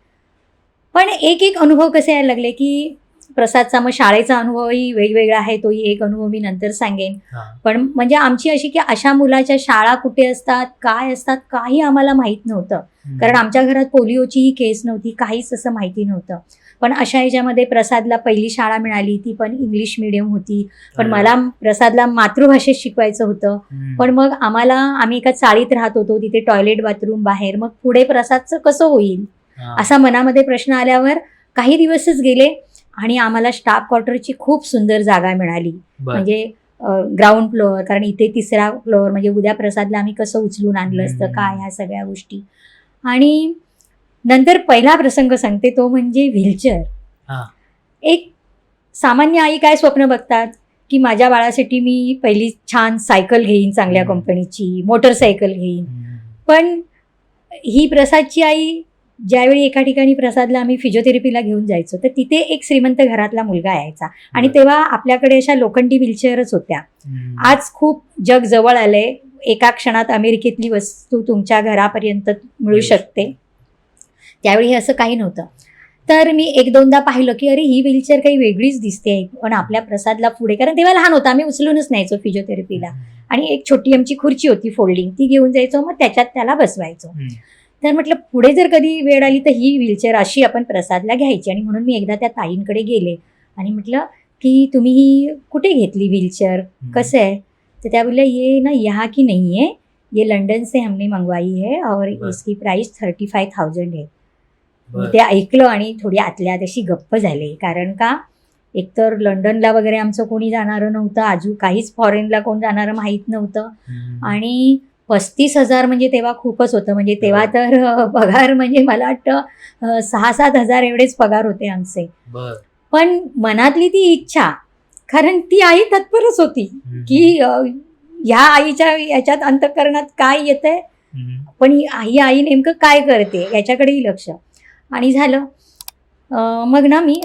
पण एक अनुभव कसे यायला लागले की प्रसादचा मग शाळेचा अनुभवही वेगवेगळा आहे, तोही एक अनुभव मी नंतर सांगेन. पण म्हणजे आमची अशी की अशा मुलाच्या शाळा कुठे असतात, काय असतात, काही आम्हाला माहीत नव्हतं. कारण आमच्या घरात पोलिओचीही केस नव्हती, काहीच असं माहिती नव्हतं. पण अशा ह्याच्यामध्ये प्रसादला पहिली शाळा मिळाली, ती पण इंग्लिश मिडियम होती. पण मला प्रसादला मातृभाषेत शिकवायचं होतं. पण मग आम्ही एका चाळीत राहत होतो, तिथे टॉयलेट बाथरूम बाहेर, मग पुढे प्रसादचं कसं होईल असा मनामध्ये प्रश्न आल्यावर काही दिवसच गेले आणि आम्हाला स्टाफ क्वार्टरची खूप सुंदर जागा मिळाली. म्हणजे ग्राउंड फ्लोअर, कारण इथे 3रा फ्लोअर, म्हणजे उद्या प्रसादला आम्ही कसं उचलून आणलं असतं काय, ह्या सगळ्या गोष्टी. आणि नंतर पहिला प्रसंग सांगते तो म्हणजे व्हीलचेअर. एक सामान्य आई काय स्वप्न बघतात की माझ्या बाळासाठी मी पहिली छान सायकल घेईन, चांगल्या कंपनीची मोटरसायकल घेईन. पण ही प्रसादची आई, ज्यावेळी एका ठिकाणी प्रसादला आम्ही फिजिओथेरपीला घेऊन जायचो, तर तिथे एक श्रीमंत घरातला मुलगा यायचा आणि तेव्हा आपल्याकडे अशा लोखंडी व्हीलचेअरच होत्या. आज खूप जग जवळ आलंय, एका क्षणात अमेरिकेतली वस्तू तुमच्या घरापर्यंत मिळू शकते. त्यावेळी असं काही नव्हतं. तर मी एक दोनदा पाहिलं की अरे ही व्हीलचेअर काही वेगळीच दिसते, पण आपल्या प्रसादला पुढे, कारण तेव्हा लहान होता, आम्ही उचलूनच न्यायचो फिजिओथेरपीला, आणि एक छोटी आमची खुर्ची होती फोल्डिंग, ती घेऊन जायचो, मग त्याच्यात त्याला बसवायचो. तर म्हटलं पुढे जर कधी वेळ आली तर ही व्हीलचेअर अशी आपण प्रसादला घ्यायची. आणि म्हणून मी एकदा त्या ताईंकडे गेले आणि म्हटलं की तुम्ही ही कुठे घेतली व्हीलचेअर, कसं आहे? तर त्या बोलल्या ये ना यहाँ की नहीं है, ये लंडन से हमने मंगवाई है और इसकी प्राइस 35,000 है. ते ऐकलं आणि थोडी आतल्या अशी गप्प झाले, कारण का एकतर लंडनला वगैरे आमचं कोणी जाणारं नव्हतं, अजून काहीच फॉरेनला कोण जाणारं माहीत नव्हतं. आणि 35,000 म्हणजे तेव्हा खूपच होतं. म्हणजे तेव्हा तर पगार म्हणजे मला वाटतं 6-7 हजार एवढेच पगार होते आमचे. पण मनातली ती इच्छा, कारण ती आई तत्परच होती की ह्या आईच्या याच्यात अंतःकरणात काय येतंय, पण ही आई नेमकं काय करते याच्याकडेही लक्ष. आणि झालं. मग ना मी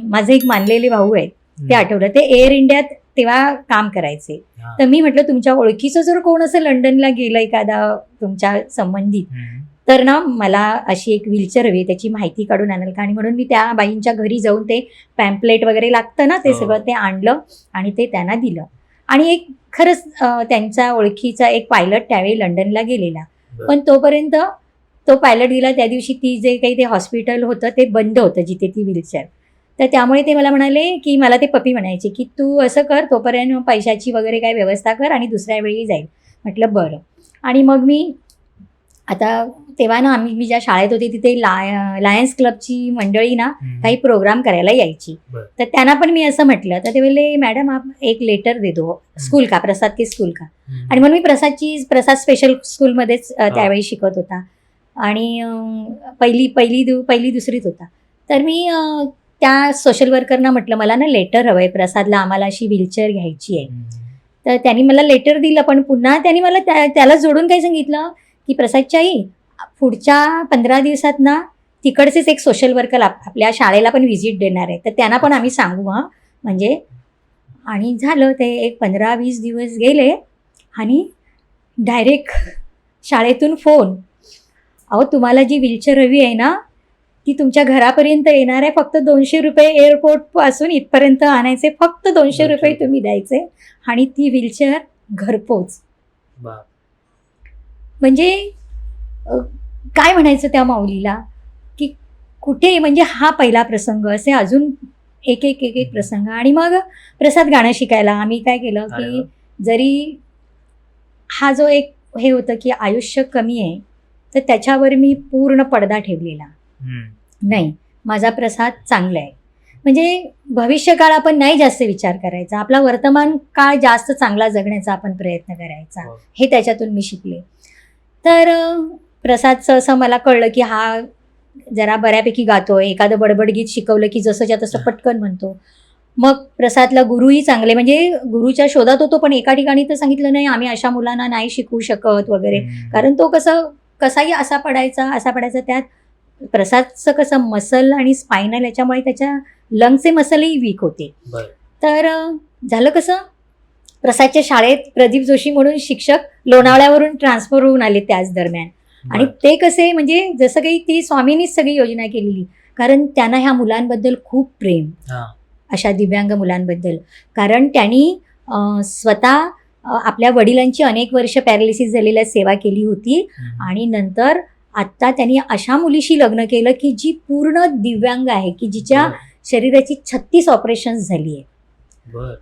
माझे एक मानलेले भाऊ आहेत, ते आठवलं, ते एअर इंडियात तेव्हा काम करायचे. तर मी म्हटलं तुमच्या ओळखीचं जर कोण असं लंडनला गेलं एखादा तुमच्या संबंधित, तर ना मला अशी एक व्हीलचेअर हवी, त्याची माहिती काढून आणाल का? आणि म्हणून मी त्या बाईंच्या घरी जाऊन ते पॅम्पलेट वगैरे लागतं ना, ते सगळं ते आणलं आणि ते त्यांना दिलं. आणि एक खरंच त्यांच्या ओळखीचा एक पायलट त्यावेळी लंडनला गेलेला, पण तोपर्यंत तो पायलट गेला त्या दिवशी ती जे काही ते हॉस्पिटल होतं ते बंद होतं जिथे ती व्हीलचेअर. तर त्यामुळे ते मला म्हणाले की मला ते पप्पी म्हणायचे की तू असं कर, तोपर्यंत पैशाची वगैरे काही व्यवस्था कर आणि दुसऱ्या वेळी जाईल. म्हटलं बरं. आणि मग मी आता तेव्हा ना मी ज्या शाळेत होते तिथे लायन्स क्लबची मंडळी ना काही प्रोग्राम करायला यायची. तर त्यांना पण मी असं म्हटलं, तर ते बोलले मॅडम आप एक लेटर दे दो, स्कूल का, प्रसाद के स्कूल का. आणि म्हणून मी प्रसाद स्पेशल स्कूलमध्येच त्यावेळी शिकत होता आणि पहिली दुसरीत होता. तर मी त्या सोशल वर्करना म्हटलं मला ना लेटर हवं आहे प्रसादला, आम्हाला अशी व्हीलचेअर घ्यायची आहे. तर त्यांनी मला लेटर दिलं, पण पुन्हा त्यांनी मला त्याला जोडून काय सांगितलं की प्रसादची आई पुढच्या 15 दिवसात ना तिकडचेच एक सोशल वर्कर आपल्या शाळेला पण व्हिजिट देणार आहे, तर त्यांना पण आम्ही सांगू हां म्हणजे. आणि झालं ते एक 15-20 दिवस गेले आणि डायरेक्ट शाळेतून फोन, अहो तुम्हाला जी व्हीलचेअर हवी आहे ना ती तुमच्या घरापर्यंत येणार आहे, फक्त 200 रुपये एअरपोर्टपासून इथपर्यंत आणायचे, फक्त 200 रुपये तुम्ही द्यायचे आणि ती व्हीलचेअर घरपोच. म्हणजे काय म्हणायचं त्या माऊलीला की कुठे, म्हणजे हा पहिला प्रसंग, असे अजून एक प्रसंग. आणि मग प्रसाद गाणं शिकायला आम्ही काय केलं की जरी हा जो एक हे होतं की आयुष्य कमी आहे, तर त्याच्यावर मी पूर्ण पडदा ठेवलेला नाही, माझा प्रसाद चांगला आहे. म्हणजे भविष्यकाळ आपण नाही जास्त विचार करायचा, आपला वर्तमान काळ जास्त चांगला जगण्याचा आपण प्रयत्न करायचा, हे त्याच्यातून मी शिकले. तर प्रसादचं असं मला कळलं की हा जरा बऱ्यापैकी गातोय, एखादं बडबड गीत शिकवलं की जसंच्या तसं पटकन म्हणतो. मग प्रसादला गुरुही चांगले, म्हणजे गुरुच्या शोधात होतो, पण एका ठिकाणी तर सांगितलं नाही आम्ही अशा मुलांना नाही शिकवू शकत वगैरे, कारण तो कसाही असा पडायचा. त्यात प्रसादचं कसं मसल आणि स्पायनल याच्यामुळे त्याच्या लंगचे मसलही वीक होते. तर झालं कसं, प्रसादच्या शाळेत प्रदीप जोशी म्हणून शिक्षक लोणावळ्यावरून ट्रान्सफर होऊन आले त्याच दरम्यान. आणि ते कसे, म्हणजे जसं काही ती स्वामींनीच सगळी योजना केलेली, कारण त्यांना ह्या मुलांबद्दल खूप प्रेम, अशा दिव्यांग मुलांबद्दल. कारण त्यांनी स्वतः आपल्या वडिलांची अनेक वर्ष पॅरालिसिस झालेल्या सेवा केली होती आणि नंतर आत्ता त्यांनी अशा मुलीशी लग्न केलं की जी पूर्ण दिव्यांग आहे, की जिच्या शरीराची 36 ऑपरेशन्स झाली आहे.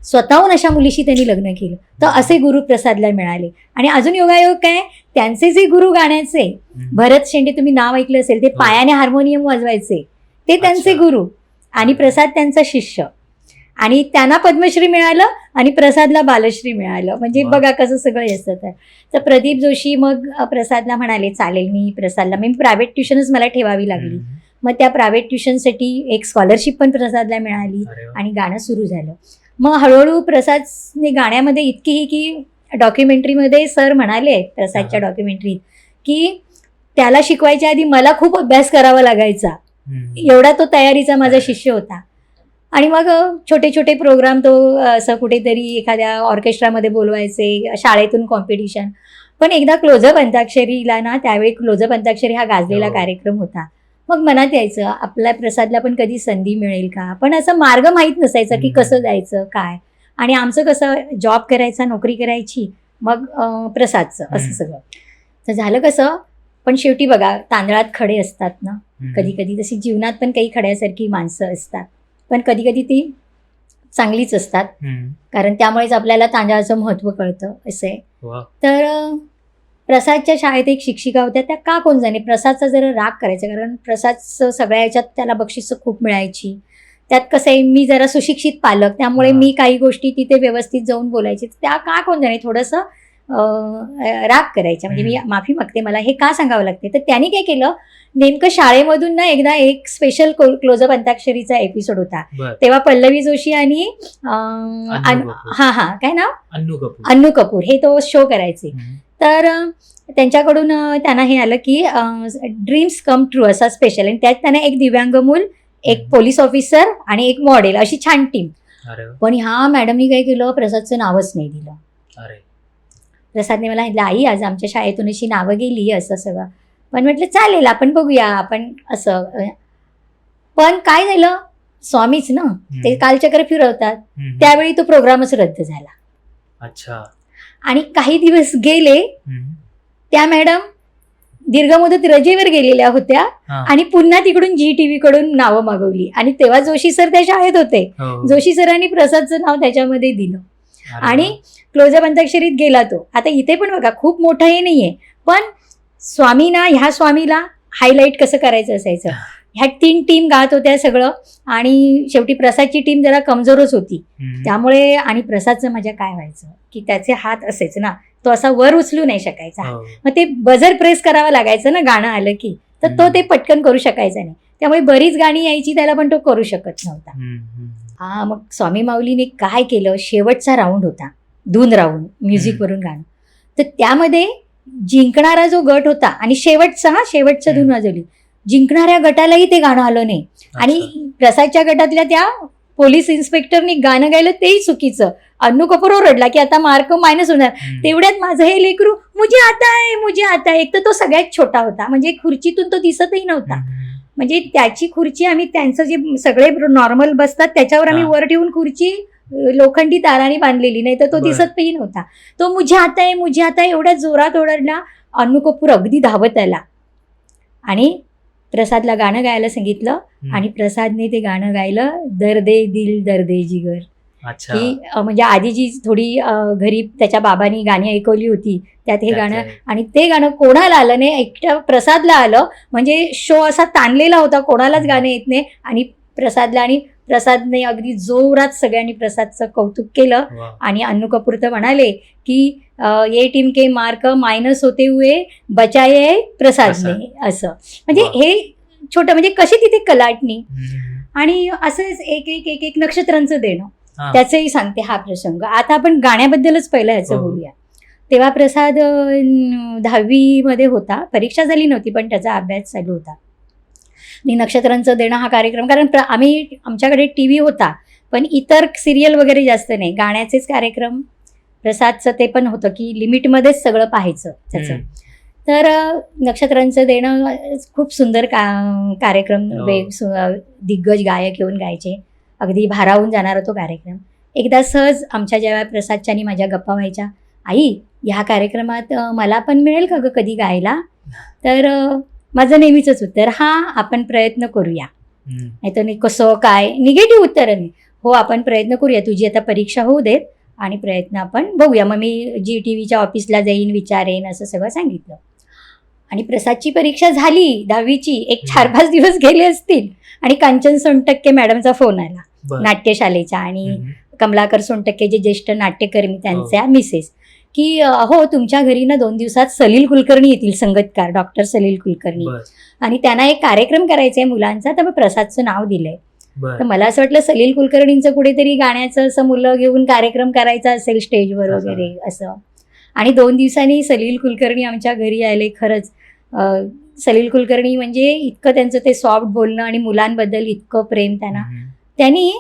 स्वतःहून अशा मुलीशी त्यांनी लग्न केलं. तर असे गुरु प्रसादला मिळाले. आणि अजून योगायोग काय, त्यांचे जे गुरु गाण्याचे, भरत शेंडे तुम्ही नाव ऐकलं असेल, ते पायाने हार्मोनियम वाजवायचे, ते त्यांचे गुरु आणि प्रसाद त्यांचा शिष्य. आणि त्यांना पद्मश्री मिळालं आणि प्रसादला बालश्री मिळालं. म्हणजे बघा कसं सगळं असतं. तर प्रदीप जोशी मग प्रसादला म्हणाले चालेल, मी प्रसादला, मी प्रायव्हेट ट्युशनच मला ठेवावी लागली. मग त्या प्रायव्हेट ट्युशनसाठी एक स्कॉलरशिप पण प्रसादला मिळाली अरे वा. आणि गाणं सुरू झालं. मग हळूहळू प्रसादने गाण्यामध्ये इतकी की डॉक्युमेंटरीमध्ये सर म्हणाले प्रसादच्या हा. डॉक्युमेंटरीत की त्याला शिकवायच्या आधी मला खूप अभ्यास करावा लागायचा, एवढा तो तयारीचा माझा शिष्य होता. आणि मग छोटे छोटे प्रोग्राम तो असं कुठेतरी एखाद्या ऑर्केस्ट्रामध्ये बोलवायचे, शाळेतून कॉम्पिटिशन. पण एकदा क्लोजअप अंताक्षरीला ना, त्यावेळी क्लोजअप अंताक्षरी हा गाजलेला हो. कार्यक्रम होता. मग मनात यायचं आपल्या प्रसादला पण कधी संधी मिळेल का, पण असं मार्ग माहीत नसायचा की कसं जायचं काय. आणि आमचं कसं जॉब करायचा, नोकरी करायची, मग प्रसादचं असं सगळं. तर झालं कसं, पण शेवटी बघा तांदळात खडे असतात ना कधी कधी, तशी जीवनात पण काही खड्यासारखी माणसं असतात, पण कधी कधी ती चांगलीच असतात, कारण त्यामुळेच आपल्याला तांदळाचं महत्त्व कळतं असं आहे. वा. तर प्रसादच्या शाळेत एक शिक्षिका होत्या, त्या का कोण जाणे प्रसादचा जरा राग करायचा, कारण प्रसादचं सगळ्या ह्याच्यात त्याला बक्षिसं खूप मिळायची. त्यात कसं आहे, मी जरा सुशिक्षित पालक, त्यामुळे हा. मी काही गोष्टी तिथे व्यवस्थित जाऊन बोलायची, त्या का कोण जाणे थोडंसं राग करायच्या. म्हणजे मी माफी मागते, मला हे का सांगावं लागते. तर त्यांनी काय केलं, नेमकं शाळेमधून ना एकदा एक स्पेशल क्लोजअप अंताक्षरीचा एपिसोड होता. बर. तेव्हा पल्लवी जोशी आणि अन्नू कपूर. हा काय नाव, अन्नू कपूर. कपूर हे तो शो करायचे. तर त्यांच्याकडून त्यांना हे आलं की ड्रीम्स कम ट्रू असा स्पेशल, आणि त्यात त्यांना एक दिव्यांग मूल, एक पोलीस ऑफिसर आणि एक मॉडेल अशी छान टीम. अरे वा. पण ह्या मॅडमनी काय केलं, प्रसादचं नावच नाही दिलं. अरे. प्रसादने मला म्हटलं, आई आज आमच्या शाळेतून अशी नावं गेली असं सगळं. पण म्हटलं चालेल, आपण बघूया, आपण असं. पण काय झालं, स्वामीच ना ते कालचक्र फिरवतात, त्यावेळी तो प्रोग्रामच रद्द झाला. अच्छा. आणि काही दिवस गेले, त्या मॅडम दीर्घमुदत रजेवर गेलेल्या होत्या हा. आणि पुन्हा तिकडून GTV कडून नावं मागवली. आणि तेव्हा जोशी सर त्या शाळेत होते. हो. जोशी सरांनी प्रसादचं नाव त्याच्यामध्ये दिलं अरे आणि वा. क्लोजअप अंताक्षरीत गेला तो. आता इथे पण बघा खूप मोठं हे नाहीये, पण ह्या स्वामीला हायलाईट कसं करायचं असायचं. ह्या 3 टीम गात होत्या सगळं, आणि शेवटी प्रसादची टीम जरा कमजोरच होती. त्यामुळे आणि प्रसादचं माझ्या काय व्हायचं की त्याचे हात असेच ना, तो असा वर उचलू नाही शकायचा. हो. मग ते बझर प्रेस करावं लागायचं ना गाणं आलं की, तर तो ते पटकन करू शकायचा नाही. त्यामुळे बरीच गाणी यायची त्याला, पण तो करू शकत नव्हता. हा, मग स्वामी माऊलीने काय केलं, शेवटचा राऊंड होता, 2 राऊंड म्युझिकवरून गाणं. तर त्यामध्ये जिंकणारा जो गट होता, आणि शेवटचं धून वाजवली, जिंकणाऱ्या गटालाही ते गाणं आलं नाही. आणि प्रसादच्या गटातल्या त्या पोलीस इन्स्पेक्टरनी गाणं गायलं तेही चुकीचं. अन्नू कपूर ओरडला की आता मार्क मायनस होणार. तेवढ्यात माझं हे लेकरू मुझे आता है. एक तर तो सगळ्यात छोटा होता, म्हणजे खुर्चीतून तो दिसतही नव्हता. म्हणजे त्याची खुर्ची, आम्ही त्यांचं जे सगळे नॉर्मल बसतात त्याच्यावर आम्ही वर ठेवून खुर्ची लोखंडी ताराने बांधलेली, नाही तर तो दिसतही नव्हता. तो मुझे आता है एवढ्या जोरात ओरडला. अन्नू कपूर अगदी धावत आला आणि प्रसादला गाणं गायला सांगितलं, आणि प्रसादने ते गाणं गायलं, दर्दे दिल दर्दे जिगर. की म्हणजे आधी जी थोडी घरी त्याच्या बाबांनी गाणी ऐकवली होती त्यात हे गाणं, आणि ते गाणं कोणाला आलं नाही, एकट्या प्रसादला आलं. म्हणजे शो असा ताणलेला होता, कोणालाच गाणं येत नाही, आणि प्रसादने अगदी जोरात सगळ्यांनी प्रसादचं कौतुक केलं. आणि अन्नू कपूर तर म्हणाले की ये टीम के मार्क मायनस होते हुए बचाये प्रसादने, असं. म्हणजे हे छोटं, म्हणजे कशी तिथे कलाटणी. आणि असंच एक नक्षत्रांचं देणं, त्याचंही सांगते हा प्रसंग. आता आपण गाण्याबद्दलच पहिलं ह्याचं बोलूया. तेव्हा प्रसाद 10वी मध्ये होता, परीक्षा झाली नव्हती पण त्याचा अभ्यास चालू होता. आणि नक्षत्रांचं देणं हा कार्यक्रम, कारण आमच्याकडे TV होता पण इतर सिरियल वगैरे जास्त नाही, गाण्याचेच कार्यक्रम. प्रसादचं ते पण होतं की लिमिटमध्येच सगळं पाहायचं त्याचं. तर नक्षत्रांचं देणं खूप सुंदर कार्यक्रम, दिग्गज गायक येऊन गायचे, अगदी भारावून जाणारा तो कार्यक्रम. एकदा सहज आमच्या जेव्हा प्रसादच्या आणि माझ्या गप्पा व्हायच्या, आई ह्या कार्यक्रमात मला पण मिळेल का ग कधी गायला. तर माझं नेहमीचंच उत्तर, आपण प्रयत्न करूया. नाही तर कसं काय निगेटिव्ह उत्तर नाही, हो आपण प्रयत्न करूया, तुझी आता परीक्षा होऊ देत आणि प्रयत्न आपण बघूया. मग मी GTVच्या ऑफिसला जाईन, विचारेन, असं सगळं सांगितलं. आणि प्रसादची परीक्षा झाली 10वीची, एक 4-5 दिवस गेले असतील, आणि कांचन सोनटक्के मॅडमचा फोन आला नाट्यशालेच्या, आणि कमलाकर सोनटक्के जे ज्येष्ठ नाट्यकर्मी त्यांच्या मिसेस, की हो तुमच्या घरी ना 2 दिवसात सलील कुलकर्णी येतील, संगीतकार डॉक्टर सलील कुलकर्णी, बर आणि त्यांना एक कार्यक्रम करायचा आहे मुलांचा, तर मग प्रसादचं नाव दिलंय. बर तर मला असं वाटलं सलील कुलकर्णींचं कुठेतरी गाण्याचं असं मुलं घेऊन कार्यक्रम करायचा असेल स्टेजवर असं. वगैरे असं. आणि 2 दिवसांनी सलील कुलकर्णी आमच्या घरी आले. खरंच सलील कुलकर्णी म्हणजे इतकं त्यांचं ते सॉफ्ट बोलणं आणि मुलांबद्दल इतकं प्रेम त्यांना. त्यांनी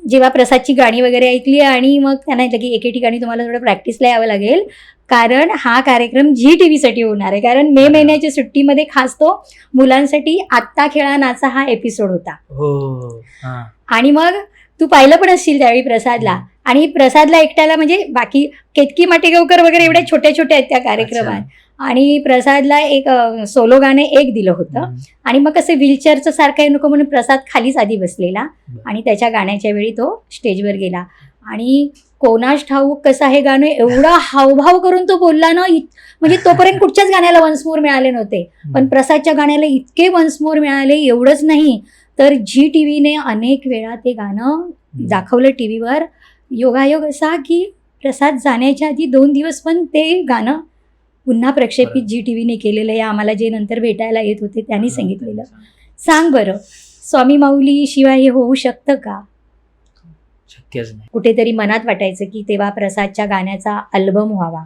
जेव्हा प्रसादची गाणी वगैरे ऐकली आणि मग त्यांना म्हटलं की एके ठिकाणी तुम्हाला थोडं प्रॅक्टिसला यावं लागेल, कारण हा कार्यक्रम झी टीव्हीसाठी होणार आहे. कारण मे महिन्याच्या सुट्टीमध्ये खास तो मुलांसाठी आत्ता खेळा नाचा हा एपिसोड होता. हो हा आणि मग तू पाहिलं पण असशील त्यावेळी प्रसादला. आणि प्रसादला एकट्याला म्हणजे बाकी केतकी माटेगावकर वगैरे एवढ्या छोट्या छोट्या आहेत त्या कार्यक्रमात. आणि प्रसादला एक सोलो गाणे एक दिलं होतं. आणि मग असं व्हीलचेअरचं सारखं आहे नको म्हणून प्रसाद खालीच आधी बसलेला आणि त्याच्या गाण्याच्या वेळी तो स्टेजवर गेला. आणि कोणास ठाऊक कसं हे गाणं एवढा हावभाव करून तो बोलला ना, म्हणजे तोपर्यंत कुठच्याच गाण्याला वन्स मोर मिळाले नव्हते, पण प्रसादच्या गाण्याला इतके वन्स मोर मिळाले. एवढंच नाही तर झी टीव्हीने अनेक वेळा ते गाणं दाखवलं टीव्हीवर. योगायोग असा की प्रसाद जाण्याच्या आधी 2 दिवस पण ते गाणं पुन्हा प्रक्षेपित झी टीव्हीने केलेलं आहे. आम्हाला जे नंतर भेटायला येत होते त्यांनी सांगितलेलं. सांग बरं, स्वामी माऊली शिवाय हे होऊ शकतं का? शक्यच नाही. कुठेतरी मनात वाटायचं की तेव्हा प्रसादच्या गाण्याचा अल्बम व्हावा.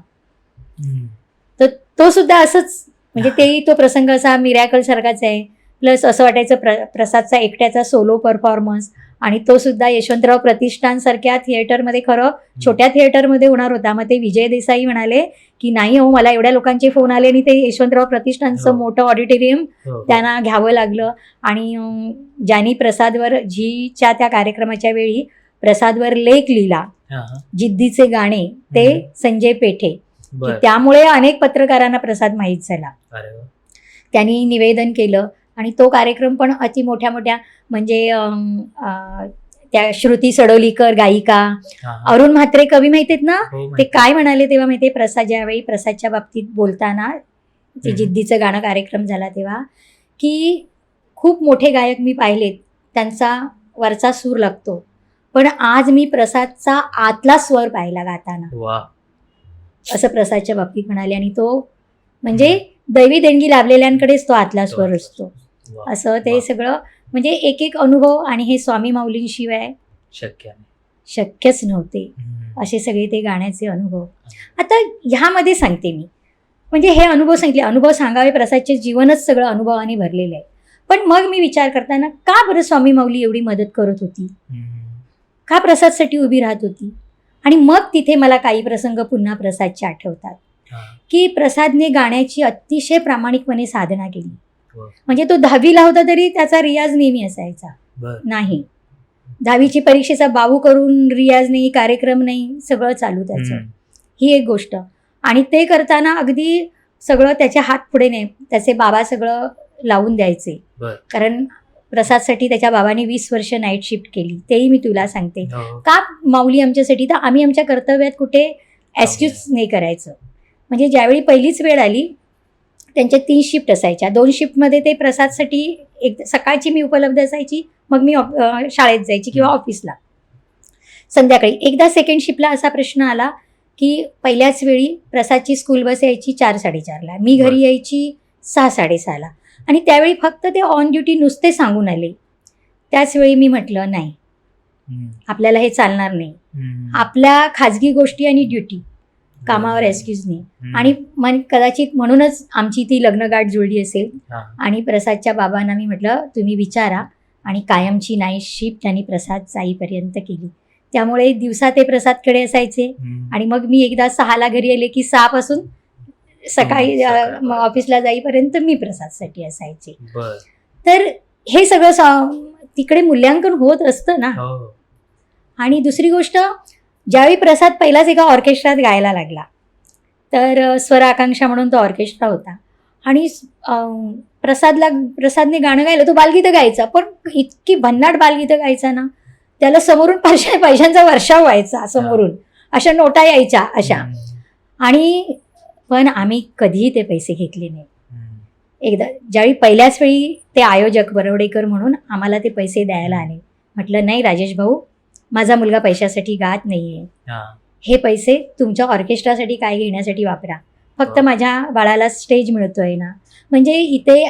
तर तो सुद्धा असंच म्हणजे तेही तो प्रसंग असा मिरॅकल सारखाच आहे. प्लस असं वाटायचं प्रसादचा एकट्याचा सोलो परफॉर्मन्स, आणि तो सुद्धा यशवंतराव प्रतिष्ठान सारख्या थिएटरमध्ये, खरं छोट्या थिएटरमध्ये होणार होता. मग ते विजय देसाई म्हणाले की नाही हो, मला एवढ्या लोकांचे फोन आले आणि ते यशवंतराव प्रतिष्ठानचं मोठं ऑडिटोरियम त्यांना घ्यावं लागलं. आणि ज्यांनी प्रसादवर झीच्या त्या कार्यक्रमाच्या वेळी प्रसादवर लेख लिहिला जिद्दीचे गाणे, ते संजय पेठे. त्यामुळे अनेक पत्रकारांना प्रसाद माहीत झाला. त्यांनी निवेदन केलं आणि तो कार्यक्रम पण अति मोठ्या मोठ्या म्हणजे त्या श्रुती सडोलीकर गायिका, अरुण म्हात्रे कवी माहिती आहेत ना, ते काय म्हणाले तेव्हा माहितीये, प्रसाद ज्यावेळी प्रसादच्या बाबतीत बोलताना ते जिद्दीचं गाणं कार्यक्रम झाला तेव्हा, की खूप मोठे गायक मी पाहिलेत, त्यांचा वरचा सूर लागतो, पण आज मी प्रसादचा आतला स्वर पाहिला गाताना, असं प्रसादच्या बाबतीत म्हणाले. आणि तो म्हणजे दैवी देणगी लाभलेल्यांकडेच तो आतला स्वर असतो. असं ते सगळं म्हणजे एक एक अनुभव. आणि हे स्वामी माऊलींशिवाय शक्यच नव्हते असे सगळे ते गाण्याचे अनुभव. आता ह्यामध्ये सांगते मी, म्हणजे हे अनुभव सांगितले, अनुभव सांगावे, प्रसादचे जीवनच सगळं अनुभवाने भरलेलं आहे. पण मग मी विचार करताना का बरं स्वामी माऊली एवढी मदत करत होती, का प्रसादसाठी उभी राहत होती. आणि मग तिथे मला काही प्रसंग पुन्हा प्रसादचे आठवतात की प्रसादने गाण्याची अतिशय प्रामाणिकपणे साधना केली. म्हणजे तो 10वीला होता तरी त्याचा रियाज नेहमी असायचा. नाही, 10वीची परीक्षेचा बाबू करून रियाज नाही, कार्यक्रम नाही, सगळं चालू त्याचं. ही एक गोष्ट. आणि ते करताना अगदी सगळं त्याच्या हात पुढे नाही, त्याचे बाबा सगळं लावून द्यायचे. कारण प्रसादसाठी त्याच्या बाबांनी 20 वर्ष नाईट शिफ्ट केली. तेही मी तुला सांगते का माऊली आमच्यासाठी. तर आम्ही आमच्या कर्तव्यात कुठे एक्सक्यूज नाही करायचं. म्हणजे ज्यावेळी पहिलीच वेळ आली, त्यांच्या 3 शिफ्ट असायच्या. 2 शिफ्टमध्ये ते प्रसादसाठी एक सकाळची मी उपलब्ध असायची, मग मी शाळेत जायची किंवा ऑफिसला संध्याकाळी. एकदा सेकंड शिफ्टला असा प्रश्न आला की पहिल्याच वेळी प्रसादची स्कूल बस यायची 4-4:30ला, मी घरी यायची 6-6:30ला. आणि त्यावेळी फक्त ते ऑन ड्युटी नुसते सांगून आले. त्याच वेळी मी म्हटलं नाही, आपल्याला हे चालणार नाही. आपल्या खाजगी गोष्टी आणि ड्युटी, कामावर एक्सक्यूज नाही. आणि कदाचित म्हणूनच आमची ती लग्नगाठ जुळली असेल. आणि प्रसादच्या बाबांना मी म्हटलं तुम्ही विचारा. आणि कायमची नाईट शिफ्ट आणि प्रसाद जाईपर्यंत केली. त्यामुळे दिवसा ते प्रसादकडे असायचे. आणि मग मी एकदा 6ला घरी आले की 6 पासून सकाळी ऑफिसला जाईपर्यंत मी प्रसादसाठी असायचे. तर हे सगळं तिकडे मूल्यांकन होत असतं ना. आणि दुसरी गोष्ट, ज्यावेळी प्रसाद पहिलाच एका ऑर्केस्ट्रात गायला लागला, तर स्वर आकांक्षा म्हणून तो ऑर्केस्ट्रा होता. आणि प्रसादने गाणं गायलं, तो बालगीतं गायचा, पण इतकी भन्नाट बालगीतं गायचा ना, त्याला समोरून पैशांचा वर्षाव व्हायचा, समोरून अशा नोटा यायच्या अशा. आणि पण आम्ही कधीही ते पैसे घेतले नाही. एकदा ज्यावेळी पहिल्याच वेळी ते आयोजक बरवडेकर म्हणून आम्हाला ते पैसे द्यायला आले, म्हटलं नाही राजेश भाऊ, माझा मुलगा पैशासाठी गात नाहीये, हे पैसे तुमच्या ऑर्केस्ट्रासाठी काय घेण्यासाठी वापरा, फक्त माझ्या बाळाला स्टेज मिळतोय ना. म्हणजे इथे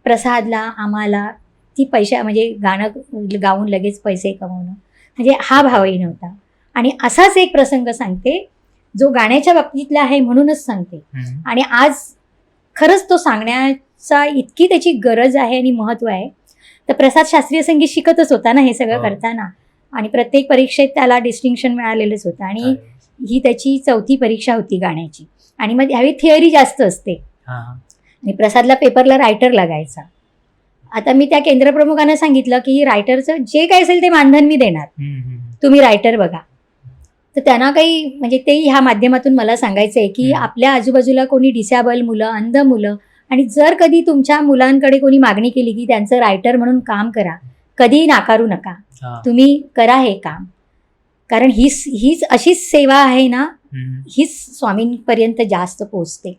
प्रसादला आम्हाला ती म्हणजे गाणं गाऊन लगेच पैसे कमवणं म्हणजे हा भावही नव्हता. आणि असाच एक प्रसंग सांगते जो गाण्याच्या बाबतीतला आहे म्हणूनच सांगते. आणि आज खरंच तो सांगण्याचा इतकी त्याची गरज आहे आणि महत्त्व आहे. तर प्रसाद शास्त्रीय संगीत शिकतच होता ना हे सगळं करताना, आणि प्रत्येक परीक्षेत त्याला डिस्टिंक्शन मिळालेलंच होतं. आणि ही त्याची 4थी परीक्षा होती गाण्याची. आणि मग ह्यावेळी थिअरी जास्त असते आणि प्रसादला पेपरला रायटर लागायचा. आता मी त्या केंद्रप्रमुखांना सांगितलं की रायटरचं जे काय असेल ते मानधन मी देणार, तुम्ही रायटर बघा. तर त्यांना काही म्हणजे तेही ह्या माध्यमातून मला सांगायचं आहे की आपल्या आजूबाजूला कोणी डिसॅबल मुलं, अंध मुलं, आणि जर कधी तुमच्या मुलांकडे कोणी मागणी केली की त्यांचं रायटर म्हणून काम करा, कधीही नाकारू नका, तुम्ही करा हे काम. कारण हीच अशीच सेवा आहे ना, हीच स्वामींपर्यंत जास्त पोचते.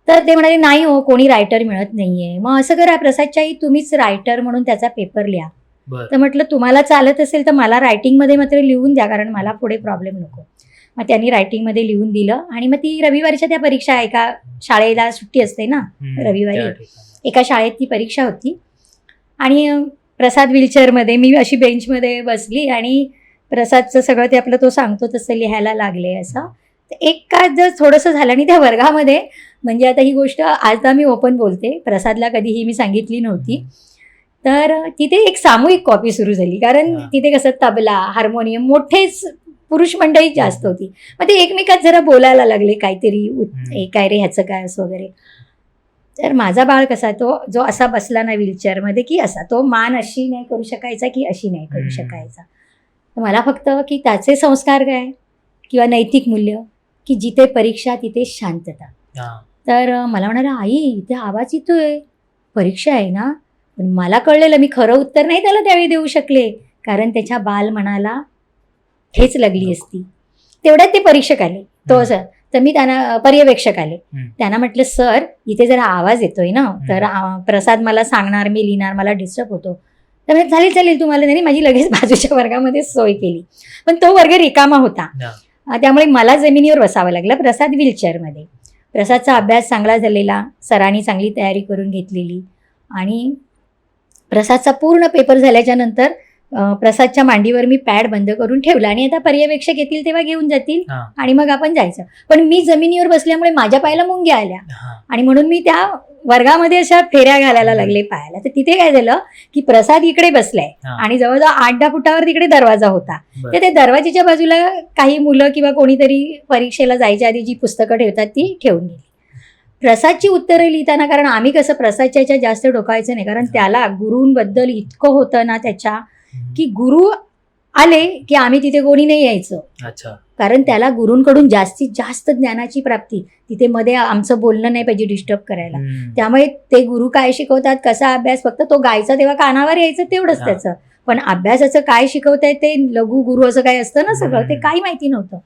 तर ते म्हणाले नाही हो, कोणी रायटर मिळत नाहीये. मग असं करा प्रसादच्याही तुम्हीच रायटर म्हणून त्याचा पेपर लिहा. तर म्हटलं तुम्हाला चालत असेल तर मला रायटिंगमध्ये मात्र लिहून द्या, कारण मला पुढे प्रॉब्लेम नको. मग त्यांनी रायटिंगमध्ये लिहून दिलं. आणि मग ती रविवारच्या त्या परीक्षा, एका शाळेला सुट्टी असते ना रविवारी, एका शाळेत ती परीक्षा होती. आणि प्रसाद व्हीलचेअरमध्ये, मी अशी बेंचमध्ये बसली आणि प्रसादचं सगळं ते आपलं तो सांगतो तसं लिहायला लागले. असं एक का जर थोडंसं झालं. आणि त्या वर्गामध्ये म्हणजे आता ही गोष्ट आता मी ओपन बोलते, प्रसादला कधीही मी सांगितली नव्हती. तर तिथे एक सामूहिक कॉपी सुरू झाली, कारण तिथे कसं तबला, हार्मोनियम, मोठेच पुरुष मंडळी जास्त होती. मग ते एकमेकात जरा बोलायला लागले काहीतरी, काय रे ह्याचं काय असं वगैरे. तर माझा बाळ कसा, तो जो असा बसला ना व्हीलचेअरमध्ये की असा, तो मान अशी नाही करू शकायचा की अशी नाही करू शकायचा. मला फक्त की त्याचे संस्कार काय किंवा नैतिक मूल्य, की जिथे परीक्षा तिथे शांतता. तर मला म्हणाला आई इथे आवाज येतोय, परीक्षा आहे ना. पण मला कळलेलं मी खरं उत्तर नाही त्याला त्यावेळी देऊ शकले, कारण त्याच्या बाल मनाला ठेच लागली असती. तेवढ्यात ते परीक्षक आले, तो असं. तर मी त्यांना, पर्यवेक्षक आले, त्यांना म्हटलं सर इथे जरा आवाज येतोय ना, तर प्रसाद मला सांगणार, मी लिहिणार, मला डिस्टर्ब होतो. तर चालेल चालेल तुम्हाला नाही. माझी लगेच बाजूच्या वर्गामध्ये सोय केली. पण तो वर्ग रिकामा होता, त्यामुळे मला जमिनीवर बसावं लागलं, प्रसाद व्हीलचेअरमध्ये. प्रसादचा अभ्यास चांगला झालेला, सरांनी चांगली तयारी करून घेतलेली. आणि प्रसादचा पूर्ण पेपर झाल्याच्या नंतर प्रसादच्या मांडीवर मी पॅड बंद करून ठेवला आणि आता पर्यवेक्षक येतील तेव्हा घेऊन जातील आणि मग आपण जायचं. पण मी जमिनीवर बसल्यामुळे माझ्या पायाला मुंग्या आल्या आणि म्हणून मी त्या वर्गामध्ये अशा फेऱ्या घालायला लागले पायाला. तर तिथे काय झालं की प्रसाद इकडे बसलाय आणि जवळजवळ 8-10 फुटावर तिकडे दरवाजा होता. तर त्या दरवाजेच्या बाजूला काही मुलं किंवा कोणीतरी परीक्षेला जायच्या आधी जी पुस्तकं ठेवतात ती ठेवून गेली. प्रसादची उत्तरं लिहिताना, कारण आम्ही कसं प्रसादच्या याच्यात जास्त डोकायचं नाही, कारण त्याला गुरूंबद्दल इतकं होतं ना त्याच्या, की गुरु आले की आम्ही तिथे कोणी नाही यायचं. कारण त्याला गुरूंकडून जास्तीत जास्त ज्ञानाची प्राप्ती, तिथे मध्ये आमचं बोलणं नाही पाहिजे डिस्टर्ब करायला. त्यामुळे ते गुरु काय शिकवतात, कसा अभ्यास, फक्त तो गायचा तेव्हा कानावर यायचं तेवढंच त्याचं. पण अभ्यासाचं काय शिकवताय ते लघु गुरु असं काय असतं ना सगळं, ते काही माहिती नव्हतं.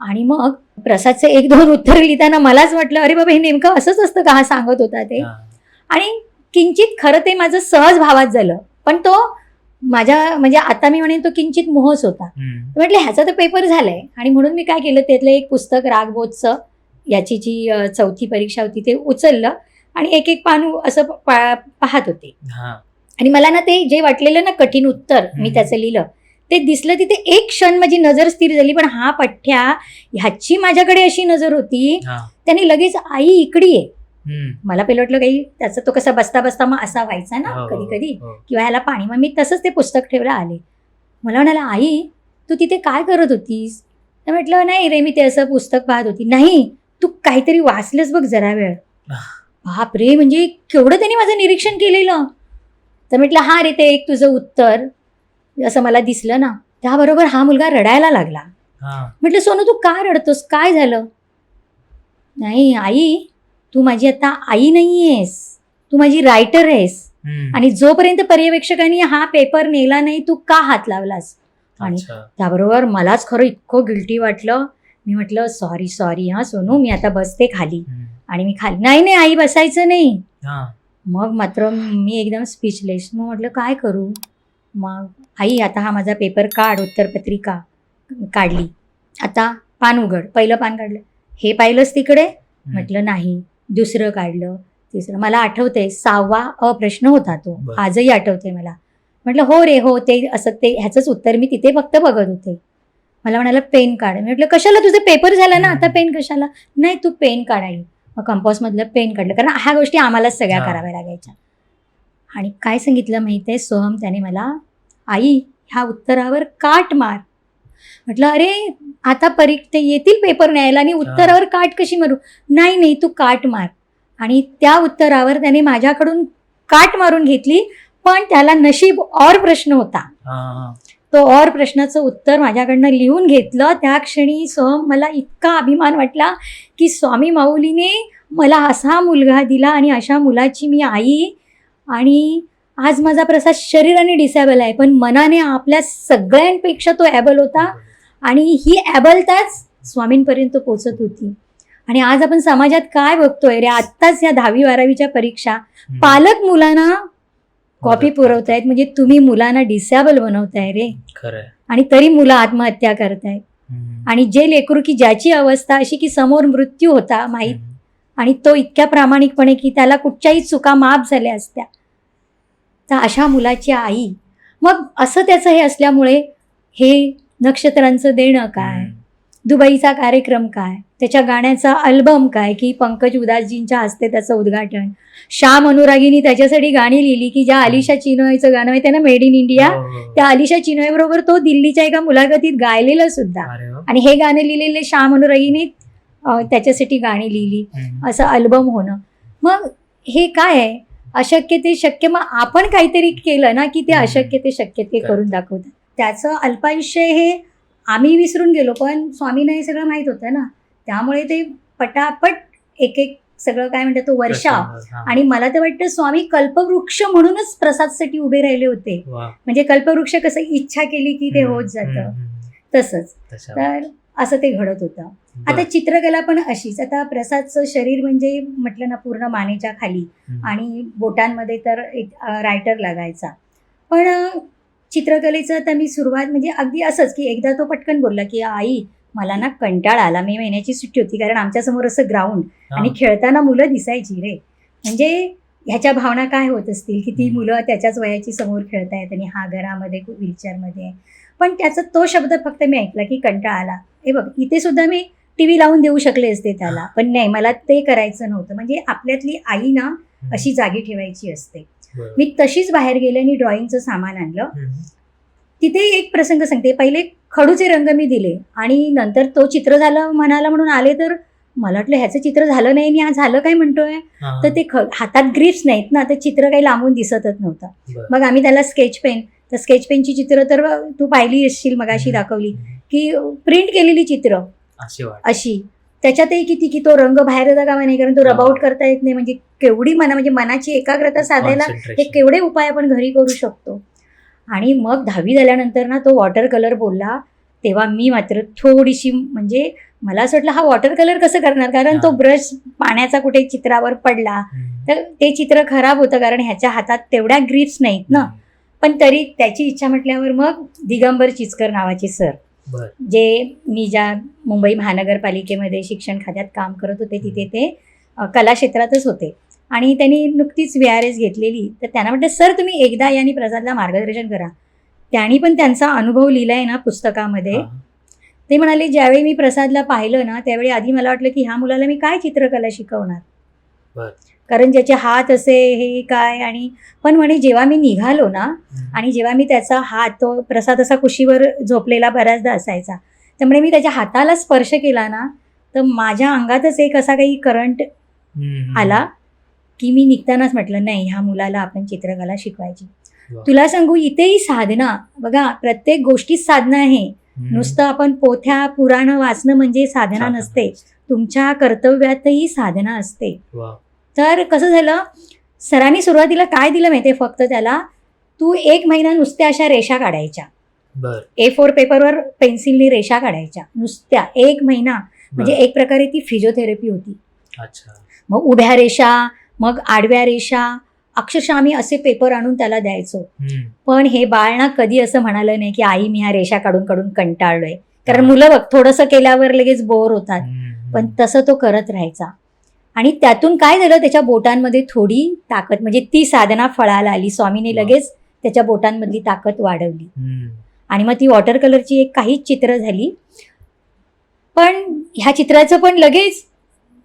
आणि मग प्रसादचं 1-2 उत्तर लिहिताना मलाच वाटलं अरे बाबा हे नेमकं असंच असतं का, हा सांगत होता ते. आणि किंचित खरं ते माझं सहज भावात झालं, पण तो माझ्या म्हणजे आता मी म्हणेन तो किंचित मोहच होता. म्हटलं ह्याचा तर पेपर झालाय. आणि म्हणून मी काय केलं, त्यातलं एक पुस्तक रागबोधचं, याची जी 4थी परीक्षा होती ते उचललं आणि एक एक पान असं पाहत होते. आणि मला ना ते जे वाटलेलं ना कठीण उत्तर मी त्याचं लिहिलं ते दिसलं. तिथे एक क्षण माझी नजर स्थिर झाली, पण हा पठ्ठ्या ह्याची माझ्याकडे अशी नजर होती, त्याने लगेच आई इकडे ये. मला पहिलं वाटलं काही त्याचं, तो कसा बसता बसता मग असा व्हायचा ना कधी कधी, किंवा ह्याला पाणी. मग मी तसंच ते पुस्तक ठेवलं आले. मला म्हणाला आई तू तिथे काय करत होतीस. तर म्हटलं नाही रे मी ते असं पुस्तक पाहत होती. नाही तू काहीतरी वाचलंस बघ जरा वेळ. बाप रे, म्हणजे केवढं त्यांनी माझं निरीक्षण केलेलं. तर म्हटलं हा रे ते एक तुझं उत्तर असं मला दिसलं ना. त्याबरोबर हा मुलगा रडायला लागला. म्हटलं सोनू तू का रडतोस, काय झालं. नाही आई तू माझी आता आई नाही आहेस, तू माझी रायटर आहेस. आणि जोपर्यंत पर्यवेक्षकांनी हा पेपर नेला नाही तू का हात लावलास. आणि त्याबरोबर मलाच खरं इतकं गिल्टी वाटलं. मी म्हटलं सॉरी हा सोनू, मी आता बसते खाली. आणि मी खाली, नाही आई बसायचं नाही. मग मात्र मी एकदम स्पीचलेस. मग म्हटलं काय करू. मग आई आता हा माझा पेपर काढ, उत्तरपत्रिका काढली. आता पान उघड, पहिलं पान काढलं, हे पाहिलंच तिकडे, म्हटलं नाही. दुसरं काढलं, तिसरं. मला आठवतंय 6वा प्रश्न होता तो, बरं. आजही आठवतंय मला. म्हटलं हो रे हो, ते असं ते ह्याचंच उत्तर मी तिथे फक्त बघत होते. मला म्हणाला पेन काढ. मी म्हटलं कशाला, तुझं पेपर झाला ना, आता पेन कशाला? नाही तू पेन काढाई. मग कंपासमधलं पेन काढलं, कारण ह्या गोष्टी आम्हालाच सगळ्या हां. कराव्या लागायच्या. आणि काय सांगितलं माहिती आहे सोहम त्याने मला, आई ह्या उत्तरावर काट मार. म्हटलं अरे आता ते येतील पेपर न्यायला आणि उत्तरावर काट कशी मारू? नाही नाही तू काट मार. आणि त्या उत्तरावर त्याने माझ्याकडून काट मारून घेतली, पण त्याला नशीब और प्रश्न होता. तो और प्रश्नाचं उत्तर माझ्याकडनं लिहून घेतलं. त्या क्षणी सोहम मला इतका अभिमान वाटला की स्वामी माऊलीने मला असा मुलगा दिला आणि अशा मुलाची मी आई. आणि आज माझा प्रसाद शरीराने डिसेबल आहे, पण मनाने आपल्या सगळ्यांपेक्षा तो ॲबल होता. आणि ही ॲबलताच स्वामींपर्यंत पोचत होती. आणि आज आपण समाजात काय बघतोय रे, आत्ताच या 10वी 12वीच्या परीक्षा पालक मुलांना कॉपी पुरवतायत, म्हणजे तुम्ही मुलांना डिसेबल बनवताय रे. खरंय. आणि तरी मुलं आत्महत्या करतायत. आणि जे लेकरू की ज्याची अवस्था अशी की समोर मृत्यू होता माहीत, आणि तो इतक्या प्रामाणिकपणे की त्याला कुठच्याही चुका माफ झाल्या असत्या, तर अशा मुलाची आई. मग असं त्याचं हे असल्यामुळे हे नक्षत्रांचं देणं काय, दुबईचा कार्यक्रम काय, त्याच्या गाण्याचा अल्बम काय की पंकज उदासजींच्या हस्ते त्याचं उद्घाटन. श्याम अनुरागीनी त्याच्यासाठी गाणी लिहिली की ज्या अलिशा चिनॉयचं गाणं आहे त्यानं मेड इन इंडिया, त्या अलिशा चिनॉय बरोबर तो दिल्लीच्या एका मुलाखतीत गायलेलं सुद्धा. आणि हे गाणं लिहिलेले श्याम अनुरागीने त्याच्यासाठी गाणी लिहिली, असं अल्बम होणं. मग हे काय आहे, अशक्य ते शक्य. मग आपण काहीतरी केलं ना की ते अशक्य ते शक्य ते करून दाखवतात. त्याचं अल्पायुष्य हे आम्ही विसरून गेलो, पण स्वामींना हे सगळं माहीत होतं ना, त्यामुळे ते पटापट एक एक सगळं काय म्हणतात तो वर्षाव. आणि मला तर वाटतं स्वामी कल्पवृक्ष म्हणूनच प्रसादसाठी उभे राहिले होते. म्हणजे कल्पवृक्ष कसं इच्छा केली की ते होत जातं, तसंच. तर असं ते घडत होतं. आता चित्रकला पण अशीच. आता प्रसादचं शरीर म्हणजे म्हटलं ना पूर्ण मानेच्या खाली, आणि बोटांमध्ये तर एक रायटर लागायचा. पण चित्रकलेचं आता मी सुरुवात म्हणजे अगदी असंच की एकदा तो पटकन बोलला की आई मला ना कंटाळा आला, मे महिन्याची सुट्टी होती, कारण आमच्यासमोर असं ग्राउंड आणि खेळताना मुलं दिसायची रे. म्हणजे ह्याच्या भावना काय होत असतील की ती मुलं त्याच्याच वयाची समोर खेळतायत आणि हा घरामध्ये व्हीलचेअरमध्ये आहे. पण त्याचा तो शब्द फक्त मी ऐकला की कंटाळा आला. हे बघ इथे सुद्धा मी टीव्ही लावून देऊ शकले असते त्याला, पण नाही, मला ते करायचं नव्हतं. म्हणजे आपल्यातली आई ना अशी जागी ठेवायची असते. मी तशीच बाहेर गेले आणि ड्रॉइंगचं सामान आणलं. तिथे एक प्रसंग सांगते. पहिले खडूचे रंग मी दिले आणि नंतर तो चित्र झालं म्हणाला म्हणून आले, तर मला वाटलं ह्याचं चित्र झालं नाही आणि हा झालं काय म्हणतोय. तर ते हातात ग्रिप्स नाहीत ना, तर चित्र काही लांबून दिसतच नव्हतं. मग आम्ही त्याला स्केच पेन, तर स्केच पेनची चित्र तर तू पाहिली असशील, मगाशी दाखवली की प्रिंट केलेली चित्र अशी. त्याच्यातही किती की तो रंग बाहेर जागा नाही, कारण तो रब आउट करता येत नाही. म्हणजे केवढी म्हणजे मनाची एकाग्रता साधायला हे केवढे उपाय आपण घरी करू शकतो. आणि मग 10वी झाल्यानंतर ना तो वॉटर कलर बोलला, तेव्हा मी मात्र थोडीशी म्हणजे मला असं वाटलं हा वॉटर कलर कसं करणार, कारण तो ब्रश पाण्याचा कुठे चित्रावर पडला तर ते चित्र खराब होतं, कारण ह्याच्या हातात तेवढ्या ग्रिप्स नाहीत ना. पण तरी त्याची इच्छा म्हटल्यावर मग दिगंबर चिचकर नावाचे सर, जे मी ज्या मुंबई महानगरपालिकेमध्ये शिक्षण खात्यात काम करत होते तिथे ते कला क्षेत्रातच होते, आणि त्यांनी नुकतीच VRS घेतलेली. तर त्यांना म्हटलं सर तुम्ही एकदा यांनी प्रसादला मार्गदर्शन करा. त्यांनी पण त्यांचा अनुभव लिहिलाय ना पुस्तकामध्ये. ते म्हणाले ज्यावेळी मी प्रसादला पाहिलं ना त्यावेळी आधी मला वाटलं की ह्या मुलाला मी काय चित्रकला शिकवणार, कारण ज्याचे हात असे हे काय. आणि पण म्हणे जेव्हा मी निघालो ना आणि जेव्हा मी त्याचा हात, तो प्रसाद असा कुशीवर झोपलेला बऱ्याचदा असायचा, त्यामुळे मी त्याच्या हाताला स्पर्श केला ना तर माझ्या अंगातच एक असा काही करंट आला की मी निघतानाच म्हटलं नाही, ह्या मुलाला आपण चित्रकला शिकवायची. तुला सांगू इथेही साधना बघा, प्रत्येक गोष्टीच साधना आहे. नुसतं आपण पोथ्या पुराण वाचणं म्हणजे साधना नसते, तुमच्या कर्तव्यातही साधना असते. तर कसं झालं, सरांनी सुरुवातीला काय दिलं माहितीये, फक्त त्याला तू 1 महिना नुसत्या अशा रेषा काढायच्या, A4 पेपरवर पेन्सिलने रेषा काढायच्या नुसत्या 1 महिना. म्हणजे एक प्रकारे ती फिजिओथेरपी होती. मग उभ्या रेषा, मग आडव्या रेषा, अक्षरशः आम्ही असे पेपर आणून त्याला द्यायचो. पण हे बाळ ना कधी असं म्हणालं नाही की आई मी ह्या रेषा काढून काढून कंटाळलोय, कारण मुलं बघ थोडंसं केल्यावर लगेच बोर होतात, पण तसं तो करत राहायचा. आणि त्यातून काय झालं, त्याच्या बोटांमध्ये थोडी ताकद, म्हणजे ती साधना फळाला आली. स्वामीने लगेच त्याच्या बोटांमधली ताकद वाढवली आणि मग ती वॉटर कलरची एक काहीच चित्र झाली. पण ह्या चित्राचं पण लगेच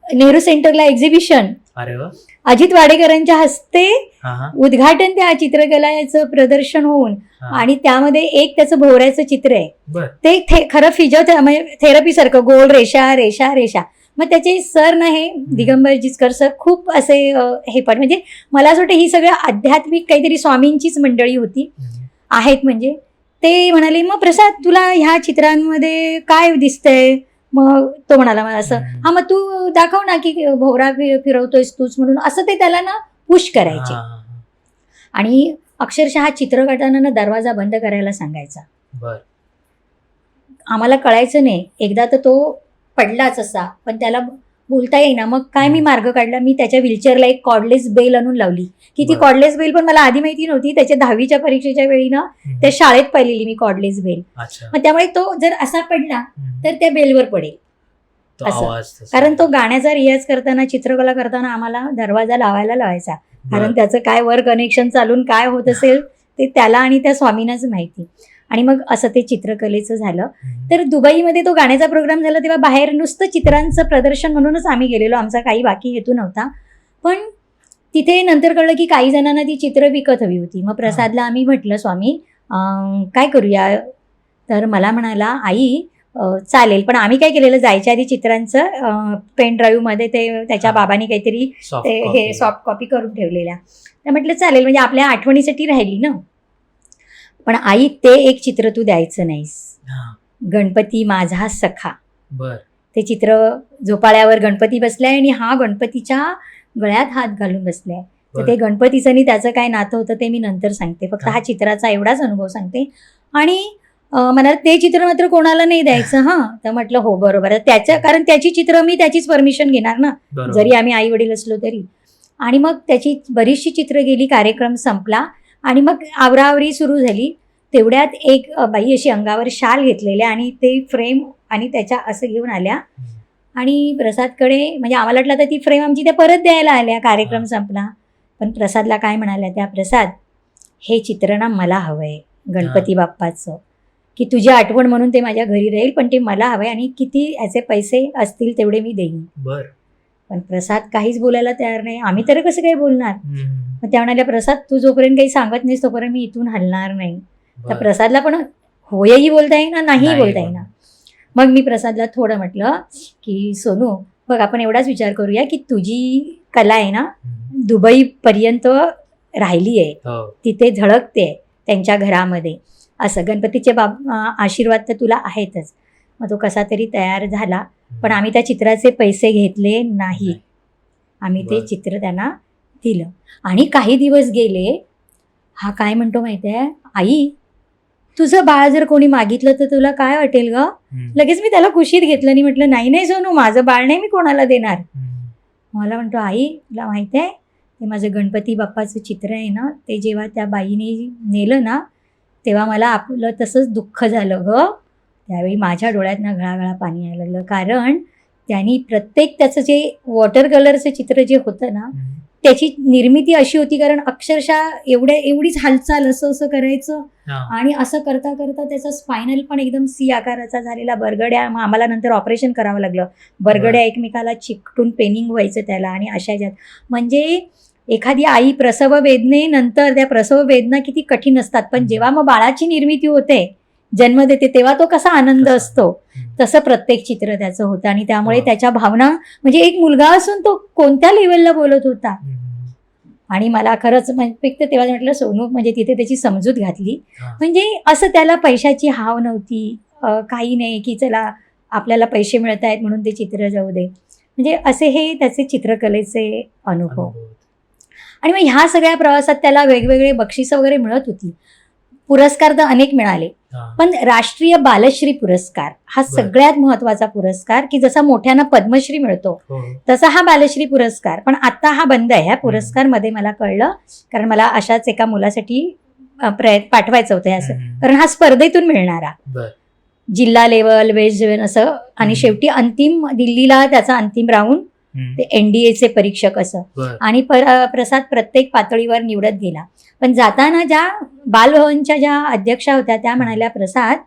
नेहरू सेंटरला एक्झिबिशन, अरे वा, अजित वाडेकरांच्या हस्ते हा, उद्घाटन त्या चित्रकलाचं प्रदर्शन होऊन, आणि त्यामध्ये एक त्याचं भोवऱ्याचं चित्र आहे. बर, ते खरं फिजिओथेरपी सारखं गोल रेषा रेषा रेषा. मग त्याचे सर ना हे दिगंबर जिचकर सर खूप असे हे पण, म्हणजे मला असं वाटतं ही सगळं आध्यात्मिक काहीतरी स्वामींचीच मंडळी होती आहेत. म्हणजे ते म्हणाले, मग प्रसाद तुला ह्या चित्रांमध्ये काय दिसतंय? मग तो म्हणाला मला असं, हा मग तू दाखव ना की भोवरा फिरवतोयस तूच, म्हणून असं ते त्याला ना पुश करायचे. आणि अक्षरशः चित्र काढताना दरवाजा बंद करायला सांगायचा. बर, आम्हाला कळायचं नाही. एकदा तर तो पडलाच असा, पण त्याला बोलता येईना. मग काय मी मार्ग काढला, मी त्याच्या व्हीलचेअरला एक कॉर्डलेस बेल आणून लावली. की ती कॉर्डलेस बेल पण मला आधी माहिती नव्हती. त्याच्या 10वीच्या परीक्षेच्या वेळी ना त्या शाळेत पाहिलेली मी कॉर्डलेस बेल. मग त्यामुळे तो जर असा पडला तर त्या बेलवर पडेल असं. कारण तो गाण्याचा रियाज करताना, चित्रकला करताना आम्हाला दरवाजा लावायचा. कारण त्याचं काय वर कनेक्शन चालून काय होत असेल ते त्याला आणि त्या स्वामींनाच माहिती. आणि मग असं ते चित्रकलेचं झालं. तर दुबईमध्ये तो गाण्याचा प्रोग्राम झाला तेव्हा बाहेर नुसतं चित्रांचं प्रदर्शन म्हणूनच आम्ही गेलेलो, आमचा काही बाकी हेतू नव्हता. पण तिथे नंतर कळलं की काही जणांना ती चित्र विकत हवी होती. मग प्रसादला आम्ही म्हटलं, स्वामी काय करूया? तर मला म्हणाला, आई चालेल, पण आम्ही काय केलेलं, जायच्या आधी चित्रांचं पेन ड्राईव्हमध्ये ते त्याच्या बाबांनी काहीतरी हे सॉफ्ट कॉपी करून ठेवलेल्या. तर म्हटलं चालेल, म्हणजे आपल्या आठवणीसाठी राहिली ना. पण आई ते एक चित्र तू द्यायचं नाहीस, गणपती माझा सखा. बर, ते चित्र झोपाळ्यावर गणपती बसलाय आणि हा गणपतीच्या गळ्यात हात घालून बसलाय. तर ते गणपतीचं आणि त्याचं काय नातं होतं ते मी नंतर सांगते, फक्त हा चित्राचा एवढाच अनुभव सांगते. आणि मला ते चित्र मात्र कोणाला नाही द्यायचं. हा, तर म्हटलं हो बरोबर, कारण त्याची चित्र मी त्याचीच परमिशन घेणार ना, जरी आम्ही आई वडील असलो तरी. आणि मग त्याची बरीचशी चित्र गेली, कार्यक्रम संपला आणि मग आवराआवरी सुरू झाली. तेवढ्यात एक बाई अशी अंगावर शाल घेतलेल्या आणि ते फ्रेम आणि त्याच्या असं घेऊन आल्या आणि प्रसादकडे, म्हणजे आम्हाला वाटलं तर ती फ्रेम आमची त्या परत द्यायला आल्या, कार्यक्रम संपला. पण प्रसादला काय म्हणाल्या त्या, प्रसाद हे चित्र ना मला हवंय गणपती बाप्पाचं, की तुझी आठवण म्हणून ते माझ्या घरी राहील, पण ते मला हवंय आणि किती याचे पैसे असतील तेवढे मी देईन. बर, पण प्रसाद काहीच बोलायला तयार नाही. आम्ही तर कसं काही बोलणार. मग त्या म्हणाल्या, प्रसाद तू जोपर्यंत काही सांगत नाहीस तोपर्यंत मी इथून हलणार नाही. तर प्रसादला पण होयही बोलता येईना, नाही बोलता येईना. मग मी प्रसादला थोडं म्हटलं की सोनू बघ, आपण एवढाच विचार करूया की तुझी कला आहे ना दुबईपर्यंत राहिली आहे, तिथे झळकते त्यांच्या घरामध्ये, असं गणपतीचे आशीर्वाद तर तुला आहेतच. मग तो कसा तरी तयार झाला, पण आम्ही त्या चित्राचे पैसे घेतले नाही. आम्ही ते चित्र त्यांना दिलं. आणि काही दिवस गेले, हा काय म्हणतो माहिती आहे, आई तुझं बाळ जर कोणी मागितलं तर तुला काय वाटेल ग? लगेच मी त्याला खुशीत घेतलं आणि म्हटलं, नाही नाही सोनू, माझं बाळ नाही मी कोणाला देणार. मला म्हणतो, आई तुला माहिती आहे ते माझं गणपती बाप्पाचं चित्र आहे ना, ते जेव्हा त्या बाईने नेलं ना तेव्हा मला आपलं तसंच दुःख झालं ग. त्यावेळी माझ्या डोळ्यातनं घळाघळा पाणी यायला लागलं, कारण त्यांनी प्रत्येक त्याचं जे वॉटर कलरचं चित्र जे होतं ना त्याची निर्मिती अशी होती, कारण अक्षरशः एवढीच हालचाल असं असं करायचं आणि असं करता करता त्याचा स्पायनल पण एकदम सी आकाराचा झालेला, बरगड्या, मग आम्हाला नंतर ऑपरेशन करावं लागलं, बरगड्या एकमेकाला चिकटून पेनिंग व्हायचं त्याला. आणि अशा ज्यात म्हणजे एखादी आई प्रसव वेदनेनंतर, त्या प्रसव वेदना किती कठीण असतात, पण जेव्हा मग बाळाची निर्मिती होते, जन्म देते, तेव्हा तो कसा आनंद असतो, तसं प्रत्येक चित्र त्याचं होतं. आणि त्यामुळे त्याच्या भावना, म्हणजे एक मुलगा असून तो कोणत्या लेवलला बोलत होता. आणि मला खरंच तेव्हा म्हटलं, सोनू म्हणजे तिथे त्याची समजूत घातली, म्हणजे असं त्याला पैशाची हाव नव्हती, काही नाही की चला आपल्याला पैसे मिळत आहेत म्हणून ते चित्र जाऊ दे, म्हणजे असे हे त्याचे चित्रकलेचे अनुभव. आणि मग ह्या सगळ्या प्रवासात त्याला वेगवेगळे बक्षिसं वगैरे मिळत होती, पुरस्कार तर अनेक मिळाले, पण राष्ट्रीय बालश्री पुरस्कार हा सगळ्यात महत्वाचा पुरस्कार, की जसा मोठ्यांना पद्मश्री मिळतो तसा हा बालश्री पुरस्कार. पण आता हा बंद आहे. ह्या पुरस्कार मध्ये मला कळलं, कारण मला अशाच एका मुलासाठी पाठवायचं होतं असं, कारण हा स्पर्धेतून मिळणारा. जिल्हा लेवल, वेस्ट लेवल असं, आणि शेवटी अंतिम दिल्लीला त्याचा अंतिम राऊंड ते NDAचे परीक्षक असं. बरं. आणि प्रसाद प्रत्येक पातळीवर निवडत गेला. पण जाताना ज्या बालभवनच्या ज्या अध्यक्षा होत्या त्या म्हणाल्या, प्रसाद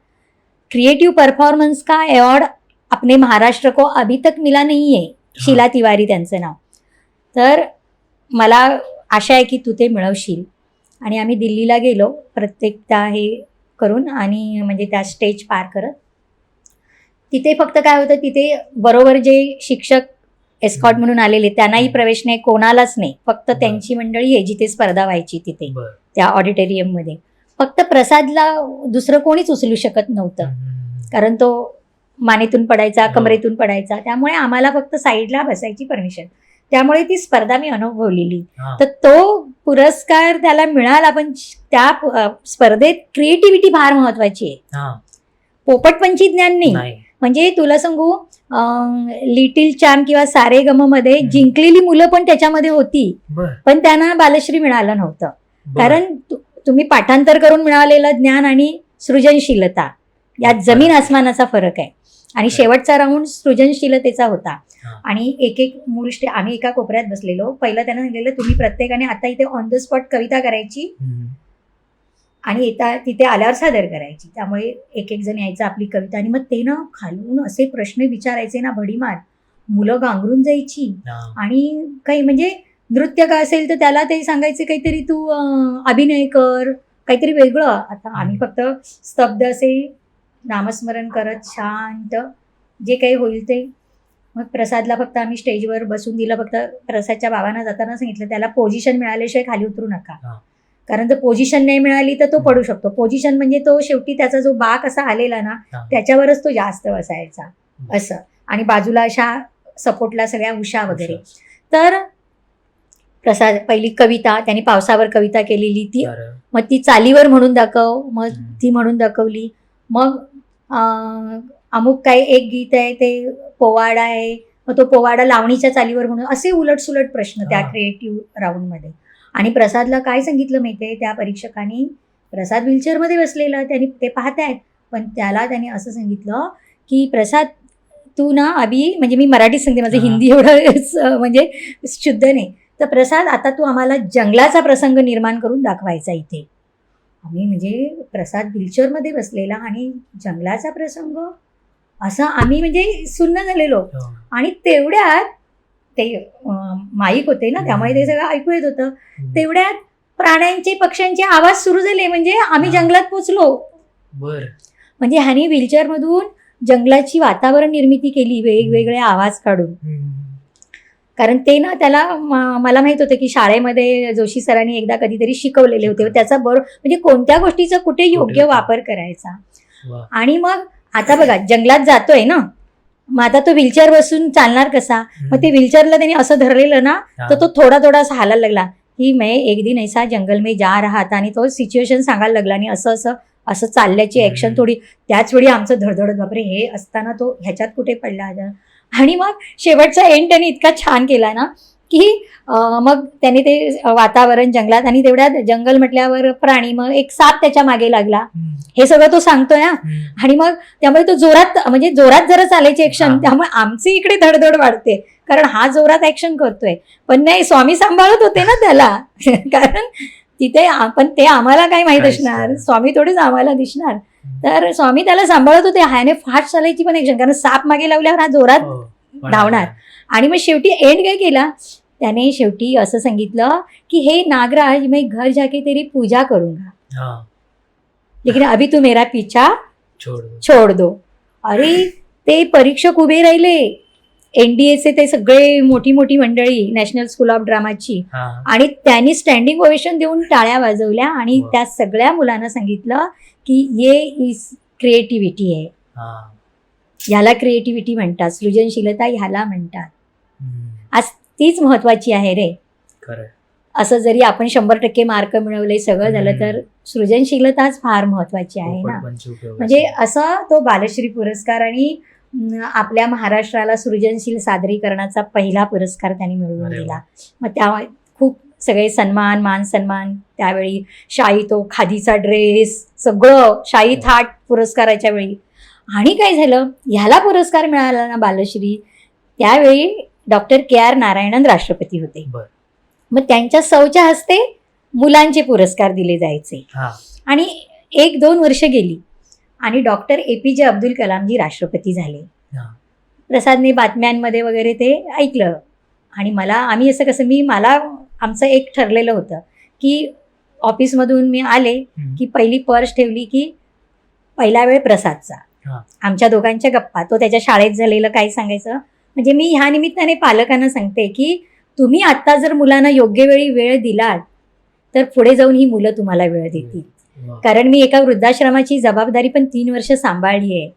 क्रिएटिव परफॉर्मन्स का अवॉर्ड अपने महाराष्ट्र को अभी तक मिला नहीं है. शीला तिवारी त्यांचं नाव. तर मला आशा आहे की तू ते मिळवशील. आणि आम्ही दिल्लीला गेलो प्रत्येक त्या हे करून, आणि म्हणजे त्या स्टेज पार करत. तिथे फक्त काय होतं, तिथे बरोबर जे शिक्षक एस्कॉर्ट म्हणून आलेले त्यांनाही प्रवेश नाही, कोणालाच नाही. फक्त त्यांची मंडळी आहे जिथे स्पर्धा व्हायची तिथे त्या ऑडिटोरियममध्ये. फक्त प्रसादला दुसरं कोणीच उचलू शकत नव्हतं, कारण तो मानेतून पडायचा, कमरेतून पडायचा. त्यामुळे आम्हाला फक्त साईडला बसायची परमिशन. त्यामुळे ती स्पर्धा मी अनुभवलेली. तर तो पुरस्कार त्याला मिळाला. पण त्या स्पर्धेत क्रिएटिव्हिटी फार महत्वाची आहे, पोपटपंची ज्ञान नाही. म्हणजे तुला सांगू, लिटिल चॅम्प किंवा सारेगम मध्ये जिंकलेली मुलं पण त्याच्यामध्ये होती, पण त्यांना बालश्री मिळालं नव्हतं. कारण तुम्ही पाठांतर करून मिळालेलं ज्ञान आणि सृजनशीलता यात जमीन आसमानाचा फरक आहे. आणि शेवटचा राऊंड सृजनशीलतेचा होता. आणि एक एक मूल आम्ही एका कोपऱ्यात बसलेलो. पहिलं त्यानं सांगितलेलं, तुम्ही प्रत्येकाने आता इथे ऑन द स्पॉट कविता करायची आणि तिथे आल्यावर सादर करायची. त्यामुळे एक एक जण यायचं आपली कविता, आणि मग ते ना खालून असे प्रश्न विचारायचे ना भडीमार, मुलं गांगरून जायची. आणि काही म्हणजे नृत्य का असेल तर त्याला ते सांगायचे काहीतरी तू अभिनय कर, काहीतरी वेगळं. आता आम्ही फक्त स्तब्ध असे नामस्मरण करत शांत जे काही होईल ते. मग प्रसादला फक्त आम्ही स्टेजवर बसून दिलं. फक्त प्रसादच्या बाबांना जाताना सांगितलं, त्याला पोझिशन मिळाल्याशिवाय खाली उतरू नका, कारण जर पोझिशन नाही मिळाली तर तो पडू शकतो. पोझिशन म्हणजे तो शेवटी त्याचा जो बाक असा आलेला ना त्याच्यावरच तो जास्त बसायचा असं. आणि बाजूला अशा सपोर्टला सगळ्या उषा वगैरे. तर प्रसाद पहिली कविता त्यांनी पावसावर कविता केलेली ती, मग ती चालीवर म्हणून दाखव, मग ती म्हणून दाखवली. मग अमुक काही एक गीत आहे ते पोवाडा आहे, मग तो पोवाडा लावणीच्या चालीवर म्हणून, असे उलटसुलट प्रश्न त्या क्रिएटिव्ह राऊंडमध्ये. आणि प्रसादला काय सांगितलं माहितीये त्या परीक्षकांनी, प्रसाद व्हीलचेअरमध्ये बसलेला, त्यांनी ते पाहत आहेत, पण त्याला त्यांनी असं सांगितलं की प्रसाद तू ना म्हणजे मी मराठीत सांगते, माझं हिंदी एवढं म्हणजे शुद्ध नाही. तर प्रसाद आता तू आम्हाला जंगलाचा प्रसंग निर्माण करून दाखवायचा इथे. आम्ही म्हणजे प्रसाद व्हीलचेअरमध्ये बसलेला आणि जंगलाचा प्रसंग असं आम्ही म्हणजे सुन्न झालेलो. आणि तेवढ्यात ते माईक होते ना त्यामुळे ते सगळं ऐकू येत होतं. तेवढ्यात प्राण्यांचे पक्ष्यांचे आवाज सुरू झाले, म्हणजे आम्ही जंगलात पोचलो. म्हणजे ह्यानी व्हीलचेअरमधून जंगलाची वातावरण निर्मिती केली वेगवेगळे आवाज काढून. कारण ते ना त्याला मला माहित होतं की शाळेमध्ये जोशी सरांनी एकदा कधीतरी शिकवलेले होते, त्याचा म्हणजे कोणत्या गोष्टीचा कुठे योग्य वापर करायचा. आणि मग आता बघा जंगलात जातोय ना, मग आता तो व्हीलचेअर बसून चालणार कसा, मग ते व्हीलचेअरला त्यांनी असं धरलेलं ना तर तो थोडा थोडा असा हालायला लागला की मैं एक दिन ऐसा जंगल में जा रहा था, आणि तो सिच्युएशन सांगायला लागला आणि असं असं असं चालल्याची ऍक्शन थोडी. त्याच वेळी आमचं धडधडत बापरे हे असताना तो ह्याच्यात कुठे पडला. आणि मग शेवटचा एंड त्याने इतका छान केला ना की मग त्याने ते वातावरण जंगलात, आणि तेवढ्यात जंगल म्हटल्यावर प्राणी, मग एक साप त्याच्या मागे लागला, हे सगळं तो सांगतोय ना. आणि मग त्यामुळे तो जोरात म्हणजे जोरात जरा चालायची ऍक्शन, त्यामुळे आमची इकडे धडधड वाढते कारण हा जोरात ऍक्शन करतोय. पण नाही, स्वामी सांभाळत होते ना त्याला कारण तिथे. पण ते आम्हाला काय माहित असणार, स्वामी थोडेच आम्हाला दिसणार. तर स्वामी त्याला सांभाळत होते. ह्याने फास्ट चालायची पण ऍक्शन, कारण साप मागे लावल्यावर हा जोरात धावणार. आणि मग शेवटी एंड काय केला त्याने, शेवटी असं सांगितलं की हे नागराज मैं घर जाके तेरी पूजा करूंगा, लेकिन अभी तू मेरा पीछा छोड़ दो. अरे ते परीक्षक उभे राहिले NDAचे, ते सगळे मोठी मोठी मंडळी नॅशनल स्कूल ऑफ ड्रामाची, आणि त्यांनी स्टँडिंग ओवेशन देऊन टाळ्या वाजवल्या. आणि त्या सगळ्या मुलांना सांगितलं की ये इज क्रिएटिव्हिटी आहे, ह्याला क्रिएटिव्हिटी म्हणतात, सृजनशीलता ह्याला म्हणतात. आज तीच महत्वाची आहे रे. असं जरी आपण 100% मार्क मिळवले सगळं झालं तर सृजनशीलताच फार महत्वाची आहे ना. म्हणजे असा तो बालश्री पुरस्कार, आणि आपल्या महाराष्ट्राला सृजनशील सादरीकरणाचा पहिला पुरस्कार त्यांनी मिळवून दिला. मग त्या खूप सगळे सन्मान, मान सन्मान, त्यावेळी शाही तो खादीचा ड्रेस, सगळं शाही थाट पुरस्काराच्या वेळी. आणि काय झालं, ह्याला पुरस्कार मिळाला ना बालश्री, त्यावेळी डॉक्टर KR नारायणन राष्ट्रपती होते. बरं. मग त्यांच्या सौच्या हस्ते मुलांचे पुरस्कार दिले जायचे. हां. आणि 1-2 वर्ष गेली आणि डॉक्टर APJ अब्दुल कलामजी राष्ट्रपती झाले. हां. प्रसादने बातम्यांमध्ये वगैरे ते ऐकलं. आणि आम्ही असं कसं आमचं एक ठरलेलं होतं की ऑफिसमधून मी आले की पहिली पर्स ठेवली की पहिला वेळ प्रसादचा. हां. आमच्या दोघांच्या गप्पा, तो त्याच्या शाळेत झालेलं काय सांगायचं. म्हणजे मी ह्या निमित्ताने पालकांना सांगते की तुम्ही आत्ता जर मुलांना योग्य वेळी वेळ दिलात तर पुढे जाऊन ही मुलं तुम्हाला वेळ देतील. कारण मी एका वृद्धाश्रमाची जबाबदारी पण 3 वर्ष सांभाळली आहे.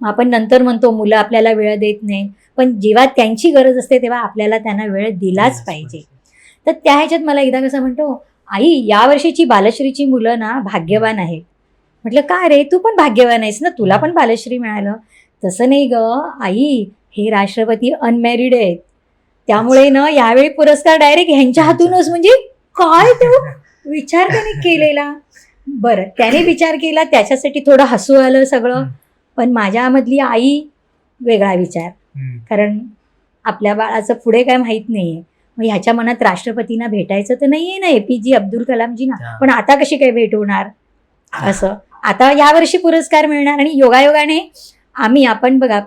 मग आपण नंतर म्हणतो मुलं आपल्याला वेळ देत नाही, पण जेव्हा त्यांची गरज असते तेव्हा आपल्याला त्यांना वेळ दिलाच पाहिजे. तर त्या ह्याच्यात मला एकदा कसं म्हणतो, आई यावर्षीची बालश्रीची मुलं ना भाग्यवान आहेत. म्हटलं का रे, तू पण भाग्यवान आहेस ना, तुला पण बालश्री मिळालं. तसं नाही ग आई, हे राष्ट्रपती अनमॅरिड आहेत, त्यामुळे ना यावेळी पुरस्कार डायरेक्ट ह्यांच्या हातूनच. म्हणजे काय तो विचार त्याने केलेला. बरं, त्याने विचार केला, त्याच्यासाठी थोडं हसू आलं सगळं. पण माझ्यामधली आई वेगळा विचार, कारण आपल्या बाळाचं पुढे काय माहीत नाहीये. मग ह्याच्या मनात राष्ट्रपतींना भेटायचं तर नाहीये ना, APJ अब्दुल कलामजींना, पण आता कशी काय भेट होणार असं. आता यावर्षी पुरस्कार मिळणार आणि योगायोगाने आपण बघा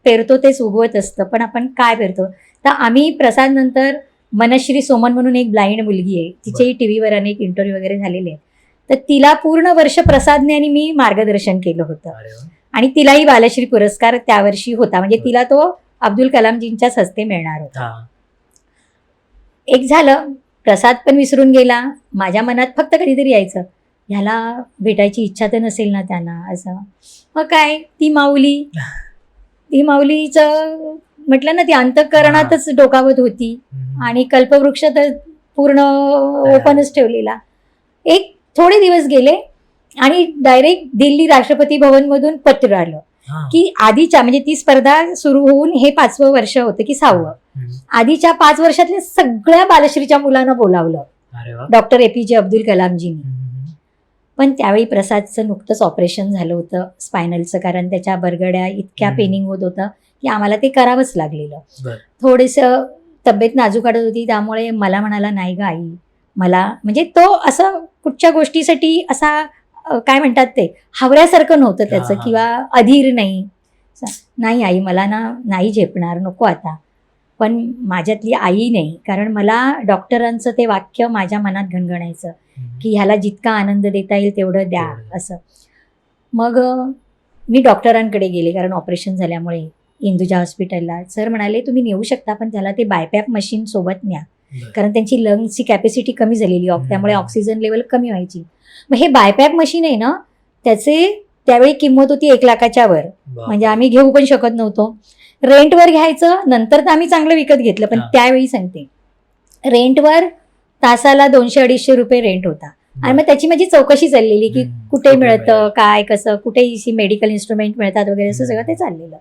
पेरतो तेच उगवत असतं. पण आपण काय पेरतो, तर आम्ही प्रसाद नंतर मनश्री सोमन म्हणून एक ब्लाइंड मुलगी आहे, तिचेही टीव्हीवर अनेक इंटरव्ह्यू वगैरे झालेले आहेत. तर तिला पूर्ण वर्ष प्रसादने आणि मी मार्गदर्शन केलं होतं आणि तिलाही बालश्री पुरस्कार त्यावर्षी होता. म्हणजे तिला तो अब्दुल कलामजींच्याच हस्ते मिळणार होता. एक झालं, प्रसाद पण विसरून गेला. माझ्या मनात फक्त कधीतरी यायचं, ह्याला भेटायची इच्छा तर नसेल ना त्यांना असं. मग काय, ती माऊलीचं म्हटलं ना, ती अंतःकरणातच डोकावत होती आणि कल्पवृक्ष तर पूर्ण ओपनच ठेवलेला. एक थोडे दिवस गेले आणि डायरेक्ट दिल्ली राष्ट्रपती भवनमधून पत्र आलं की आधीच्या, म्हणजे ती स्पर्धा सुरू होऊन हे 5वं वर्ष होतं की 6वं, आधीच्या 5 वर्षातल्या सगळ्या बालश्रीच्या मुलांना बोलावलं डॉक्टर APJ अब्दुल कलामजींनी. पण त्यावेळी प्रसादचं नुकतंच ऑपरेशन झालं होतं स्पायनलचं, कारण त्याच्या बरगड्या इतक्या पेनिंग होत होतं की आम्हाला ते करावंच लागलेलं. थोडंसं तब्येत नाजूक वाटत होती, त्यामुळे मला म्हणाला, नाही ग आई, मला म्हणजे तो असं कुठच्या गोष्टीसाठी असा काय म्हणतात ते हावऱ्यासारखं नव्हतं त्याचं, किंवा अधीर नाही आई, मला ना नाही झेपणार, नको आता. पण माझ्यातली आई नाही, कारण मला डॉक्टरांचं ते वाक्य माझ्या मनात घणघणायचं की ह्याला जितका आनंद देता येईल तेवढं द्या असं. मग मी डॉक्टरांकडे गेले, कारण ऑपरेशन झाल्यामुळे इंदुजा हॉस्पिटलला. सर म्हणाले तुम्ही नेऊ शकता, पण त्याला ते बायपॅप मशीन सोबत न्या, कारण त्यांची लंग्सची कॅपॅसिटी कमी झालेली, त्यामुळे ऑक्सिजन लेवल कमी व्हायची. मग हे बायपॅप मशीन आहे ना, त्याचे त्यावेळी किंमत होती 1 लाखाच्या वर. म्हणजे आम्ही घेऊ पण शकत नव्हतो. रेंटवर घ्यायचं, नंतर तर आम्ही चांगलं विकत घेतलं, पण त्यावेळी सांगते रेंटवर तासाला 200-250 रुपये रेंट होता. आणि मग त्याची माझी चौकशी चाललेली की कुठे मिळतं, काय कसं, कुठे मेडिकल इन्स्ट्रुमेंट मिळतात वगैरे, असं सगळं ते चाललेलं.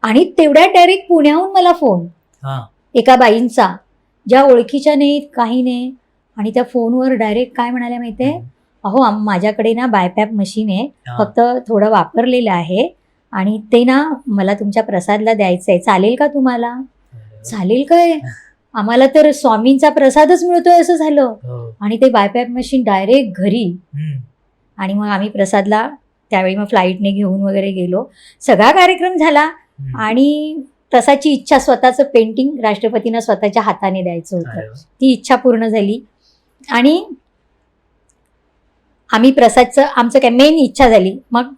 आणि तेवढ्यात डायरेक्ट पुण्याहून मला फोन एका बाईंचा, ज्या ओळखीच्या नाहीत, काही नाही. आणि त्या फोनवर डायरेक्ट काय म्हणाल्या माहितीये, अहो माझ्याकडे ना बायपॅप मशीन आहे, फक्त थोडं वापरलेलं आहे आणि ते ना मला तुमच्या प्रसादला द्यायचं आहे, चालेल का तुम्हाला? चालेल काय, आम्हाला तर स्वामींचा प्रसादच मिळतोय असं झालं. आणि ते बायपॅप मशीन डायरेक्ट घरी. आणि मग आम्ही प्रसादला त्यावेळी मग फ्लाईटने घेऊन वगैरे गेलो. सगळा कार्यक्रम झाला आणि प्रसादची इच्छा, स्वतःचं पेंटिंग राष्ट्रपतींना स्वतःच्या हाताने द्यायचं होतं, ती इच्छा पूर्ण झाली. आणि आम्ही प्रसादचं, आमचं काय मेन इच्छा झाली. मग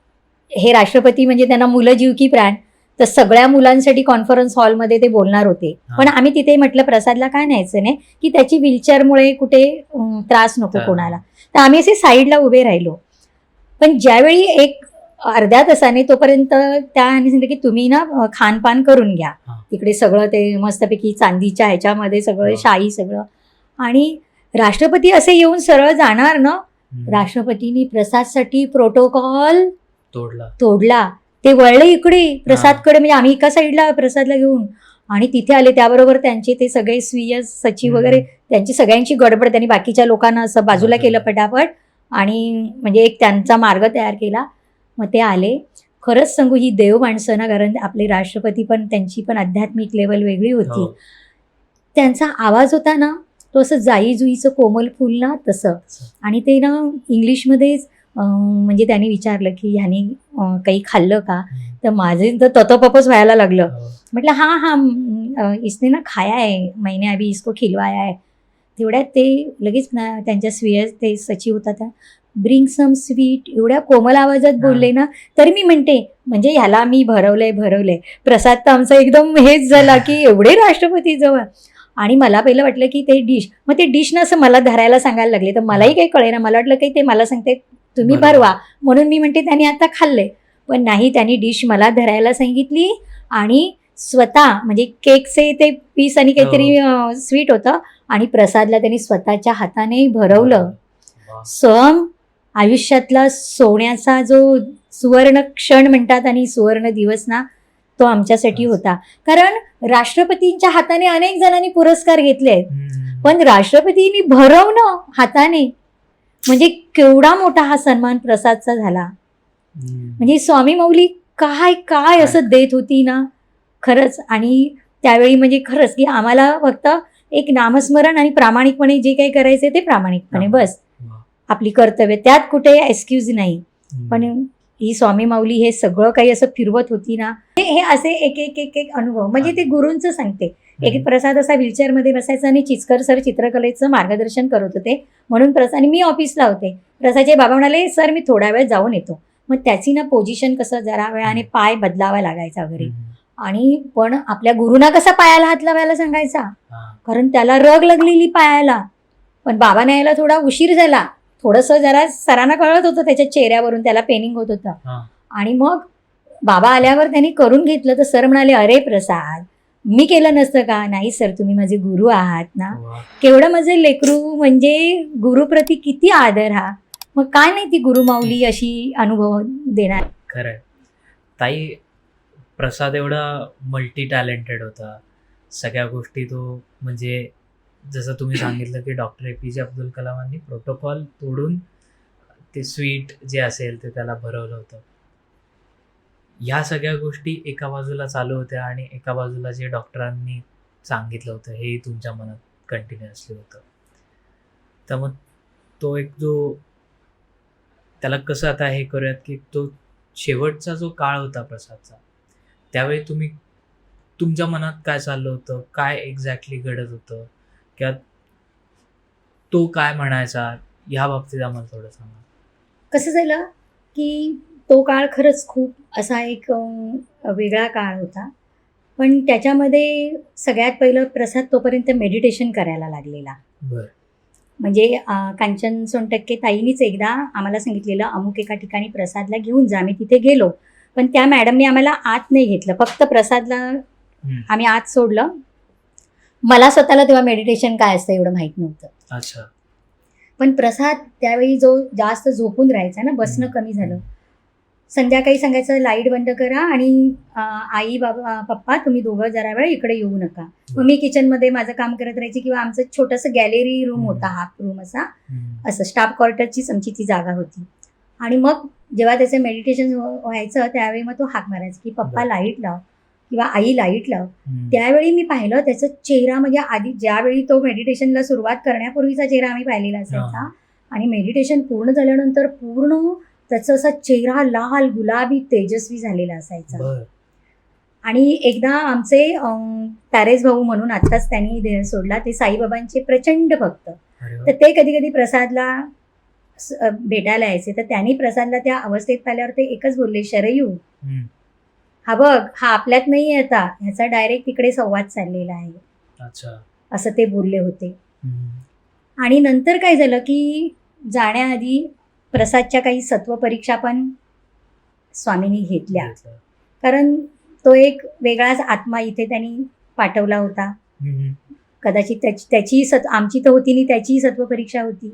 हे राष्ट्रपती म्हणजे त्यांना मुलं जीव की प्राण, तर सगळ्या मुलांसाठी कॉन्फरन्स हॉलमध्ये ते बोलणार होते. पण आम्ही तिथे म्हटलं प्रसादला काय न्यायचं नाही की त्याची व्हीलचेअरमुळे कुठे त्रास नको कोणाला, तर आम्ही असे साईडला उभे राहिलो. पण ज्यावेळी एक अर्ध्या तासाने तोपर्यंत त्याने सांगितलं की तुम्ही ना खानपान करून घ्या, तिकडे सगळं ते मस्तपैकी चांदीच्या ह्याच्यामध्ये सगळं शाही सगळं. आणि राष्ट्रपती असे येऊन सरळ जाणार ना, राष्ट्रपतींनी प्रसादसाठी प्रोटोकॉल तोडला. ते वळले इकडे प्रसादकडे, म्हणजे आम्ही एका साईडला प्रसादला घेऊन, आणि तिथे आले. त्याबरोबर त्यांचे ते सगळे स्वीय सचिव वगैरे, त्यांची सगळ्यांची गडबड, त्यांनी बाकीच्या लोकांना असं बाजूला केलं पटापट आणि म्हणजे एक त्यांचा मार्ग तयार केला. मग ते आले खरंच सांगू ही देव माणसं ना, कारण आपले राष्ट्रपती पण त्यांची पण आध्यात्मिक लेवल वेगळी होती. हो. त्यांचा आवाज होता ना, तो असं जाई जुईचं कोमल फुल ना तसं. आणि ते ना इंग्लिशमध्येच म्हणजे त्यांनी विचारलं की ह्यानी काही खाल्लं का, तर माझे तर ततपपच व्हायला लागलं. हो. म्हटलं हाँ हाँ इसने ना खाया है, मैंने अभी इसको खिलवाया है. तेवढ्यात ते लगेच ना त्यांच्या स्वीय ते सचिव होता त्या, ब्रिंग सम स्वीट, एवढ्या कोमल आवाजात बोलले ना. तर मी म्हणते म्हणजे ह्याला मी भरवलंय. प्रसाद तर आमचा एकदम हेच झाला की एवढे राष्ट्रपती जवळ. आणि मला पहिलं वाटलं की ते डिश, मग ते डिश ना असं मला धरायला सांगायला लागले, तर मलाही काही कळेना. मला वाटलं काही ते मला सांगते तुम्ही बरोबर. भरवा, म्हणून मी म्हणते त्यांनी आता खाल्ले. पण नाही, त्यांनी डिश मला धरायला सांगितली आणि स्वतः म्हणजे केकचे ते पीस आणि काहीतरी स्वीट होतं आणि प्रसादला त्यांनी स्वतःच्या हाताने भरवलं. वा. सम आयुष्यातला सोन्याचा जो सुवर्ण क्षण म्हणतात आणि सुवर्ण दिवस ना, तो आमच्यासाठी होता. कारण राष्ट्रपतींच्या हाताने अनेक जणांनी पुरस्कार घेतले आहेत, पण राष्ट्रपतींनी भरवणं हाताने म्हणजे केवढा मोठा हा सन्मान प्रसादचा झाला. म्हणजे स्वामी माऊली काय काय असं देत होती ना खरंच. आणि त्यावेळी म्हणजे खरंच की आम्हाला फक्त एक नामस्मरण आणि प्रामाणिकपणे जे काही करायचे ते प्रामाणिकपणे बस आपली कर्तव्य, त्यात कुठे एक्सक्यूज नाही. पण ही स्वामी माऊली हे सगळं काही असं फिरवत होती ना, हे असे एक एक एक एक अनुभव म्हणजे ते गुरूंचं सांगते. एक प्रसाद असा व्हीलचेअरमध्ये बसायचा आणि चिचकर सर चित्रकलेचं मार्गदर्शन करत होते म्हणून प्रसाद, आणि मी ऑफिसला होते. प्रसादचे बाबा म्हणाले सर मी थोडा वेळ जाऊन येतो. मग त्याची ना पोझिशन कसं जरा वेळाने पाय बदलावा लागायचा वगैरे. आणि पण आपल्या गुरुना कसा पायाला हात लावायला सांगायचा, कारण त्याला रग लागलेली पायाला. पण बाबाने यायला थोडा उशीर झाला, थोडंसं जरा सरांना कळत होतं त्याच्या चेहऱ्यावरून, त्याला पेनिंग होत होतं. आणि मग बाबा आल्यावर त्यांनी करून घेतलं, तर सर म्हणाले अरे प्रसाद मी केलं नसतं का. नाही सर तुम्ही माझे गुरु आहात ना. केवढं माझे लेकरू म्हणजे गुरुप्रती किती आदर हा. मग काय नाही ती गुरुमाऊली अशी अनुभव देणार. खरंय ताई, प्रसाद एवढा मल्टी टॅलेंटेड होता. सगळ्या गोष्टी तो म्हणजे जसं तुम्ही सांगितलं की डॉक्टर APJ अब्दुल कलामांनी प्रोटोकॉल तोडून ते स्वीट जे असेल ते त्याला भरवलं होतं. ह्या सगळ्या गोष्टी एका बाजूला चालू होत्या आणि एका बाजूला जे डॉक्टरांनी सांगितलं होतं हेही तुमच्या मनात कंटिन्युअसली होतं. तर मग तो एक जो त्याला कसं आता हे करूयात की तो शेवटचा जो काळ होता प्रसादचा, त्यावेळी तुम्ही तुमच्या मनात काय चाललं होतं, काय एक्झॅक्टली घडत होतं, किंवा तो काय म्हणायचा, ह्या बाबतीत आम्हाला थोडं सांगा. कसं झालं की तो काळ खरंच खूप असा एक वेगळा काळ होता. पण त्याच्यामध्ये सगळ्यात पहिलं प्रसाद तोपर्यंत मेडिटेशन करायला लागलेला. बरं. म्हणजे कांचन सोनटक्के ताईनीच एकदा आम्हाला सांगितलेलं अमुक एका ठिकाणी प्रसादला घेऊन जा. आम्ही तिथे गेलो, पण त्या मॅडमने आम्हाला आत नाही घेतलं, फक्त प्रसादला आम्ही आत सोडलं. मला स्वतःला तेव्हा मेडिटेशन काय असतं एवढं माहीत नव्हतं. अच्छा. पण प्रसाद त्यावेळी जो जास्त झोपून राहायचा ना, बसणं कमी झालं. संध्याकाळी सांगायचं लाईट बंद करा आणि आई बाबा पप्पा तुम्ही दोघं जरा वेळ इकडे येऊ नका. मग मी किचनमध्ये माझं काम करत राहायचे, किंवा आमचं छोटंसं गॅलरी रूम होता, हाफ रूम असा, असं स्टाफ क्वार्टरचीच आमची ती जागा होती. आणि मग जेव्हा त्याचं मेडिटेशन व्हायचं त्यावेळी मग तो हाक मारायचा की पप्पा लाईट लाव किंवा आई लाईट लाव. त्यावेळी मी पाहिलं त्याचा चेहरा, म्हणजे आधी ज्यावेळी तो मेडिटेशनला सुरुवात करण्यापूर्वीचा चेहरा आम्ही पाहिलेला असायचा, आणि मेडिटेशन पूर्ण झाल्यानंतर पूर्ण त्याचा असा चेहरा लाल गुलाबी तेजस्वी झालेला असायचा. आणि एकदा आमचे पॅरेस भाऊ म्हणून आत्ताच त्यांनी देह सोडला, ते साईबाबांचे प्रचंड भक्त, तर ते कधी कधी प्रसादला भेटायला यायचे. तर त्यांनी प्रसादला त्या अवस्थेत पाहिल्यावर ते एकच बोलले, शरयू हा बघ हा आपल्यात नाही आता, ह्याचा डायरेक्ट तिकडे संवाद चाललेला आहे. अच्छा. असं ते बोलले होते. आणि नंतर काय झालं की जाण्याआधी प्रसादच्या काही सत्व परीक्षा पण स्वामींनी घेतल्या, कारण तो एक वेगळाच आत्मा इथे त्यांनी पाठवला होता. कदाचित त्याची आमची तर होती नाही, त्याचीही सत्व परीक्षा होती.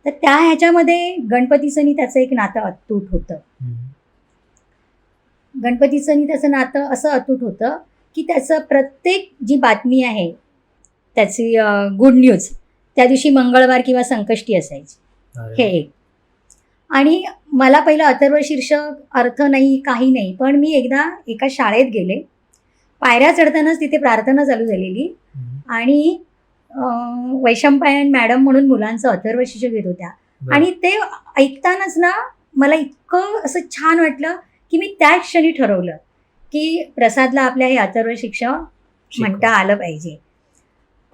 तर त्या ह्याच्यामध्ये गणपतीचं त्याचं एक नातं अतूट होतं. गणपतीचं त्याचं नातं असं अतूट होतं की त्याचं प्रत्येक जी बातमी आहे त्याची गुड न्यूज त्या दिवशी मंगळवार किंवा संकष्टी असायची. हे एक. आणि मला पहिलं अथर्व शीर्षक अर्थ नाही, काही नाही. पण मी एकदा एका शाळेत गेले. पायऱ्या चढतानाच तिथे प्रार्थना चालू झालेली आणि वैशंपायन मॅडम म्हणून मुलांचं अथर्व शीर्षक घेत होत्या. आणि ते ऐकतानाच ना मला इतकं असं छान वाटलं की मी त्याच क्षणी ठरवलं की प्रसादला आपल्या हे अथर्व शीर्षक म्हणता आलं पाहिजे.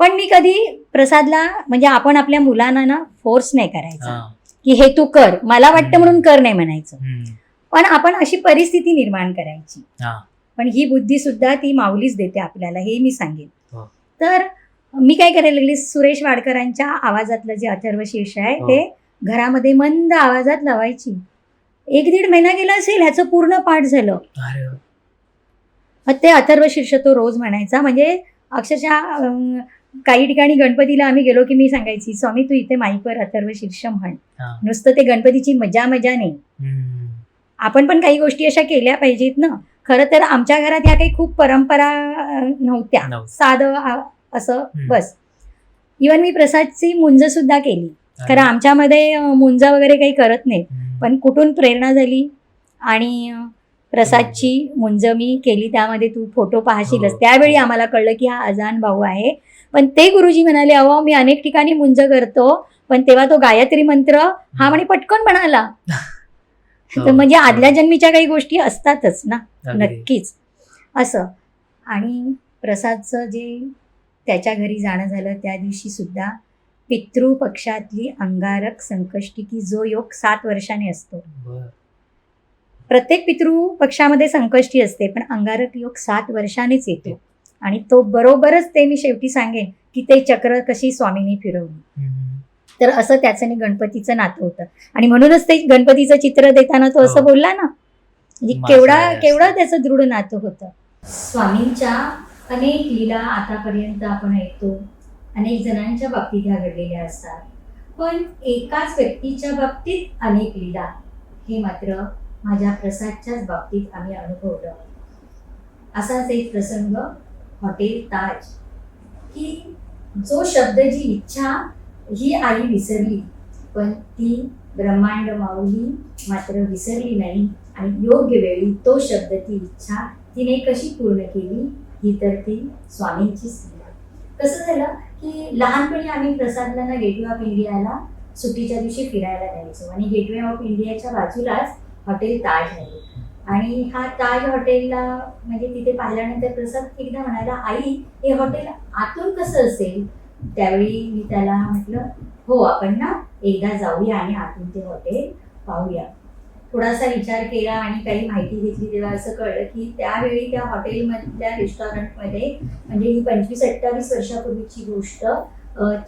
पण मी कधी प्रसादला म्हणजे आपण आपल्या मुलांना ना फोर्स नाही करायचा की हे तू कर, मला वाटतं म्हणून कर नाही म्हणायचं. पण आपण अशी परिस्थिती निर्माण करायची. पण ही बुद्धी सुद्धा ती माऊलीच देते आपल्याला, हे मी सांगेन. तर मी काय करायला लागले, सुरेश वाडकरांच्या आवाजातलं जे अथर्व शीर्ष आहे ते घरामध्ये मंद आवाजात लावायची. 1-1.5 महिना गेला असेल ह्याचं पूर्ण पाठ झालं. मग ते अथर्व शीर्ष तो रोज म्हणायचा. म्हणजे अक्षरशः काही ठिकाणी गणपतीला आम्ही गेलो की मी सांगायची, स्वामी तू इथे माईकवर अथर्व शीर्ष म्हण. नुसतं ते गणपतीची मजा नाही. आपण पण काही गोष्टी अशा केल्या पाहिजेत ना. खरं तर आमच्या घरात ह्या काही खूप परंपरा नव्हत्या, साधं असं बस. इवन मी प्रसादची मुंज सुद्धा केली. खरं आमच्यामध्ये मुंज वगैरे काही करत नाही, पण कुठून प्रेरणा झाली आणि प्रसादची मुंज मी केली. त्यामध्ये तू फोटो पाहशीलच. त्यावेळी आम्हाला कळलं की हा अजान भाऊ आहे. पण ते गुरुजी म्हणाले, अहो मी अनेक ठिकाणी मुंज करतो, पण तेव्हा तो गायत्री मंत्र हा म्हणे पटकन म्हणाला. तर म्हणजे आदल्या जन्मीच्या काही गोष्टी असतातच ना, नक्कीच असं. आणि प्रसादचं जे त्याच्या घरी जाणं झालं त्या दिवशी सुद्धा पितृपक्षातली अंगारक संकष्टी जो योग 7 वर्षाने असतो. प्रत्येक पितृपक्षामध्ये संकष्टी असते, पण अंगारक योग 7 वर्षानेच येतो. आणि तो बरोबरच ते मी शेवटी सांगेन की ते चक्र कशी स्वामींनी फिरवली. तर असं त्याचं आणि गणपतीचं नातं होतं. आणि म्हणूनच ते गणपतीचं चित्र देताना तो असं बोलला ना, म्हणजे केवढं त्याचं दृढ नातं होतं. स्वामींच्या अनेक लीला आतापर्यंत आपण ऐकतो, अनेक जणांच्या बाबतीत ह्या घडलेल्या असतात. पण एकाच व्यक्तीच्या बाबतीत अनेक लीला, हे मात्र माझ्या प्रसादच्याच बाबतीत आम्ही अनुभवलं. असाच एक प्रसंग हॉटेल ताज, की जो शब्द जी इच्छा ही आई विसरली, पण ती ब्रह्मांड माऊली मात्र विसरली नाही. आणि योग्य वेळी तो शब्द ती इच्छा तिने कशी पूर्ण केली, ही तर ती स्वामींचीच लीला. कसं झालं की लहानपणी आम्ही प्रसादला ना गेटवे ऑफ इंडियाला सुट्टीच्या दिवशी फिरायला जायचो. आणि गेटवे ऑफ इंडियाच्या बाजूलाच हॉटेल ताज आहे. आणि हा ताज हॉटेलला म्हणजे तिथे पाहिल्यानंतर प्रसाद एकदा म्हणाला, आई हे हॉटेल आतून कसं असेल. त्यावेळी मी त्याला म्हटलं, हो आपण ना एकदा जाऊया आणि आतून ते हॉटेल पाहूया. थोडासा विचार केला आणि काही माहिती घेतली, तेव्हा असं कळलं की त्यावेळी त्या हॉटेलमधल्या रेस्टॉरंटमध्ये, म्हणजे ही 25-28 वर्षापूर्वीची गोष्ट,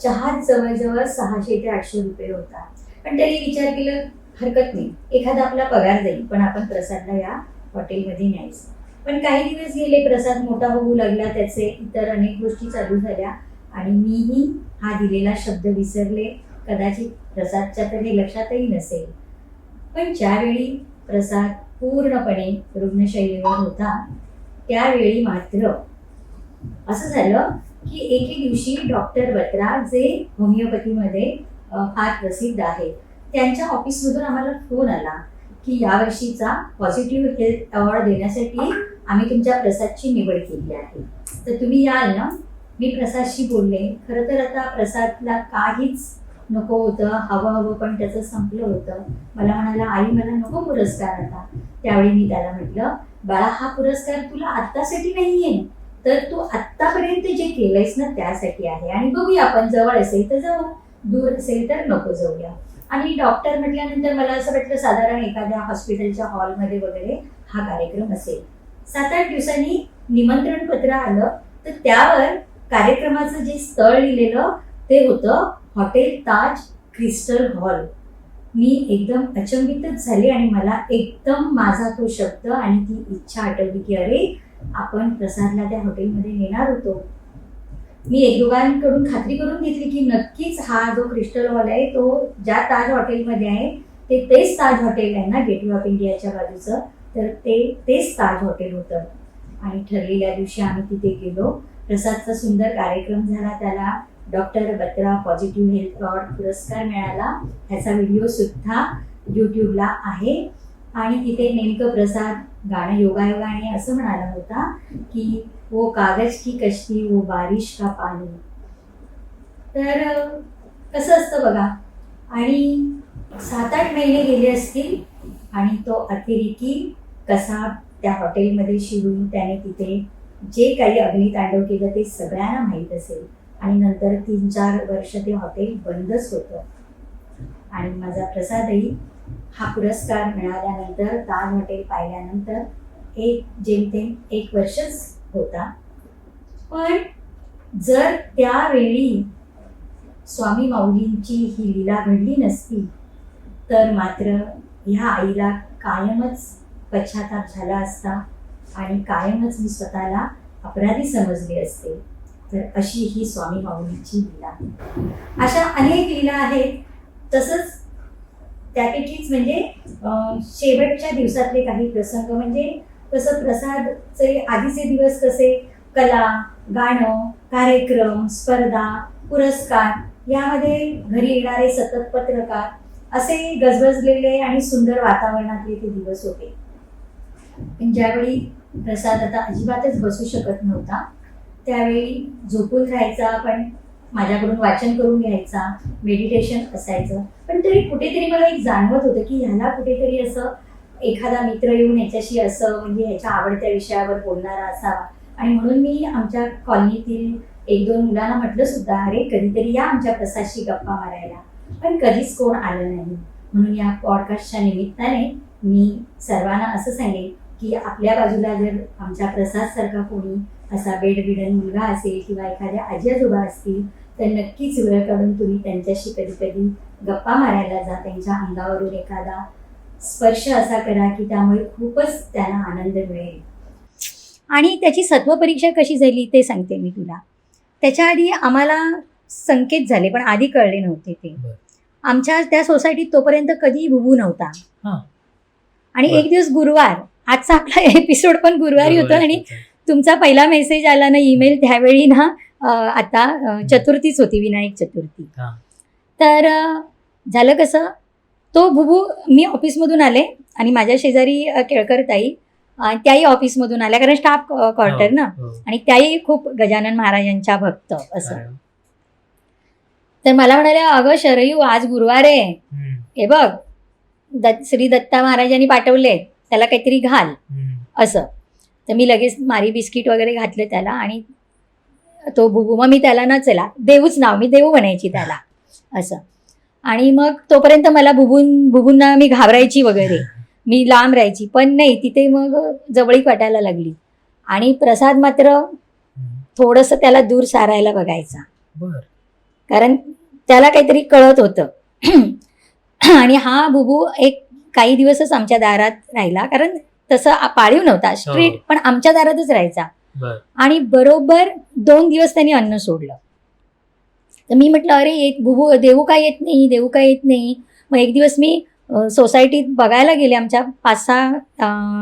चहा जवळजवळ 600 ते 800 रुपये होता. पण त्यांनी विचार केला हरकत नाही, एखादा आपला पगार जाईल, पण आपण प्रसादला या हॉटेलमध्ये न्यायचं. पण काही दिवस गेले, प्रसाद मोठा होऊ लागला, त्याचे इतर अनेक गोष्टी चालू झाल्या आणि मीही हा दिलेला शब्द विसरले. कदाचित प्रसादच्या तर हे लक्षातही नसेल. पण ज्यावेळी प्रसाद पूर्णपणे रुग्णशय्येवर होता, त्यावेळी मात्र असं झालं की एके दिवशी डॉक्टर बत्रा, जे होमिओपॅथीमध्ये फार प्रसिद्ध आहेत, त्यांच्या ऑफिसमधून आम्हाला फोन आला की यावर्षीचा पॉझिटिव्ह हेल्थ अवॉर्ड देण्यासाठी आम्ही तुमच्या प्रसादची निवड केली आहे, तर तुम्ही याल ना. मी प्रसादशी बोलले. खरं तर आता प्रसादला काहीच नको होतं, हवं पण त्याचं संपलं होतं. मला म्हणाला, आई मला नको पुरस्कार आता. त्यावेळी मी त्याला म्हटलं, बाळा हा पुरस्कार तुला आत्तासाठी नाहीये, तर तू आत्तापर्यंत जे केलंयस ना त्यासाठी आहे. आणि बघूया आपण, जवळ असेल तर जाऊ, दूर असेल तर नको जाऊया. आणि डॉक्टर म्हटल्यानंतर मला असं वाटलं साधारण एखाद्या हॉस्पिटलच्या हॉलमध्ये वगैरे हा कार्यक्रम असेल. 7-8 दिवसांनी निमंत्रण पत्र आलं, तर त्यावर कार्यक्रमाचं जे स्थळ लिहिलेलं ते होतं हॉटेल ताज क्रिस्टल हॉल. मी एकदम अचंबितच झाले आणि मला एकदम माझा तो शब्द आणि ती इच्छा आठवली की अरे आपण प्रसादला त्या हॉटेलमध्ये नेणार होतो. मी एक दोघांकडून खात्री करून घेतली की नक्कीच हा जो क्रिस्टल हॉल आहे तो ज्या ताज हॉटेलमध्ये आहे ते तेच ताज हॉटेल आहे ना गेटवे ऑफ इंडियाच्या बाजूचं, तर तेच ताज हॉटेल होतं. आणि ठरलेल्या दिवशी आम्ही तिथे गेलो. प्रसादचा सुंदर कार्यक्रम झाला. त्याला doctor Batra positive health award पुरस्कार मिळाला. ह्याचा व्हिडिओ सुद्धा यूट्यूबला आहे. आणि तिथे नेमकं प्रसाद गाणं योगायोगाने असं म्हणाला होता की वो कागज की कश्ती वो बारिश का पाणी. तर कसं असतं बघा. आणि 7-8 महिने गेले असतील आणि तो अतिरेकी कसा त्या हॉटेलमध्ये शिरून त्याने तिथे जे काही अग्नितांडव केलं ते सगळ्यांना माहीत असेल. आणि नंतर 3-4 वर्ष ते हॉटेल बंदच होतं. आणि माझा प्रसादही हा पुरस्कार मिळाल्यानंतर, ताज हॉटेल पाहिल्यानंतर जेमतेम 1 वर्षच होता. पण जर त्यावेळी स्वामी माऊलींची ही लीला घडली नसती तर मात्र ह्या आईला कायमच पश्चाताप झाला असता आणि कायमच मी स्वतःला अपराधी समजले असते. तर अशी ही स्वामी माऊलींची लीला. अशा अनेक लीला आहेत. तसंच त्यापैकीच म्हणजे शेवटच्या दिवसातले काही प्रसंग, म्हणजे कसं प्रसादचे आधीचे दिवस कसे कला, गाणं, कार्यक्रम, स्पर्धा, पुरस्कार यामध्ये घरी येणारे सतत पत्रकार असे गजबजलेले आणि सुंदर वातावरणातले ते दिवस होते. पण ज्यावेळी प्रसाद आता अजिबातच बसू शकत नव्हता त्यावेळी झोपून राहायचा, पण माझ्याकडून वाचन करून घ्यायचा, मेडिटेशन असायचं. पण तरी कुठेतरी मला एक जाणवत होतं की ह्याला कुठेतरी असं एखादा मित्र येऊन ह्याच्याशी असं म्हणजे ह्याच्या आवडत्या विषयावर बोलणारा असावा. आणि म्हणून मी आमच्या कॉलनीतील 1-2 मुलांना म्हटलं सुद्धा, अरे कधीतरी या आमच्या प्रसादशी गप्पा मारायला. पण कधीच कोण आलं नाही. म्हणून या पॉडकास्टच्या निमित्ताने मी सर्वांना असं सांगेन की आपल्या बाजूला जर आमच्या प्रसादसारखा कोणी असा बेडरिडन मुलगा असेल किंवा एखाद्या आजी आजोबा असतील तर नक्कीच वेळ काढून तुम्ही त्यांच्याशी कधी गप्पा मारायला जा. त्यांच्या अंगावरून एखादा स्पर्श असा करा की त्यामुळे खूपच त्यांना आनंद मिळेल. आणि त्याची सत्वपरीक्षा कशी झाली ते सांगते मी तुला. त्याच्या आधी आम्हाला संकेत झाले, पण आधी कळले नव्हते ते. आमच्या त्या सोसायटीत तोपर्यंत कधी बुबू नव्हता. आणि एक दिवस गुरुवार, आजचा आपला एपिसोड पण गुरुवारी होता आणि तुमचा पहिला मेसेज आला ना, ईमेल, त्यावेळी ना आता चतुर्थीच होती, विनायक चतुर्थी. तर झालं कसं, तो बुबू, मी ऑफिसमधून आले आणि माझ्या शेजारी केळकर ताई, त्याही ऑफिसमधून आल्या, कारण स्टाफ क्वार्टर ना, आणि त्याही खूप गजानन महाराजांच्या भक्त असं. तर मला म्हणाल्या, अगं शरयू, आज गुरुवार आहे, हे बघ श्री दत्ता महाराजांनी पाठवले, त्याला काहीतरी घाल असं. तर मी लगेच मारी बिस्किट वगैरे घातले त्याला. आणि तो बुबू, मग मी त्याला ना, चला देऊच नाव, मी देऊ म्हणायची त्याला असं. आणि मग तोपर्यंत मला बुबूंना मी घाबरायची वगैरे, मी लांब राहायची. पण नाही, तिथे मग जवळीक वाटायला लागली. आणि प्रसाद मात्र थोडंसं त्याला दूर सारायला बघायचा, कारण त्याला काहीतरी कळत होतं. आणि हा बुबू काही दिवसच आमच्या दारात राहिला, कारण तसं पाळीव नव्हता, स्ट्रीट, पण आमच्या दारातच राहायचा. आणि बरोबर 2 दिवस त्यांनी अन्न सोडलं. तर मी म्हटलं, अरे बुबू, देऊ का येत नाही. मग एक दिवस मी सोसायटीत बघायला गेले, आमच्या 5-6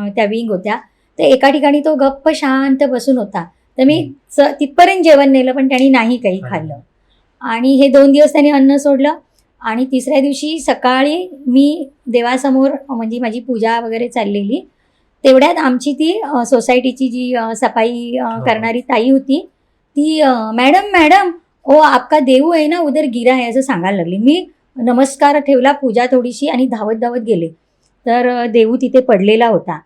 त्या विंग होत्या. तर एका ठिकाणी तो गप्प शांत बसून होता. तर मी तिथपर्यंत जेवण नेलं, पण त्यांनी नाही काही खाल्लं. आणि हे 2 दिवस त्यांनी अन्न सोडलं. आणि 3ऱ्या दिवशी सकाळी मी देवासमोर, म्हणजे माझी पूजा वगैरे चाललेली, तेवढ्यात आमची ती सोसायटीची जी सफाई करणारी ताई होती, ती मॅडम ओ आपका देऊ आहे ना उधर गिरा आहे असं सांगायला लागली. मी नमस्कार ठेवला, पूजा थोडीशी, आणि धावत गेले. तर देऊ तिथे पडलेला होता.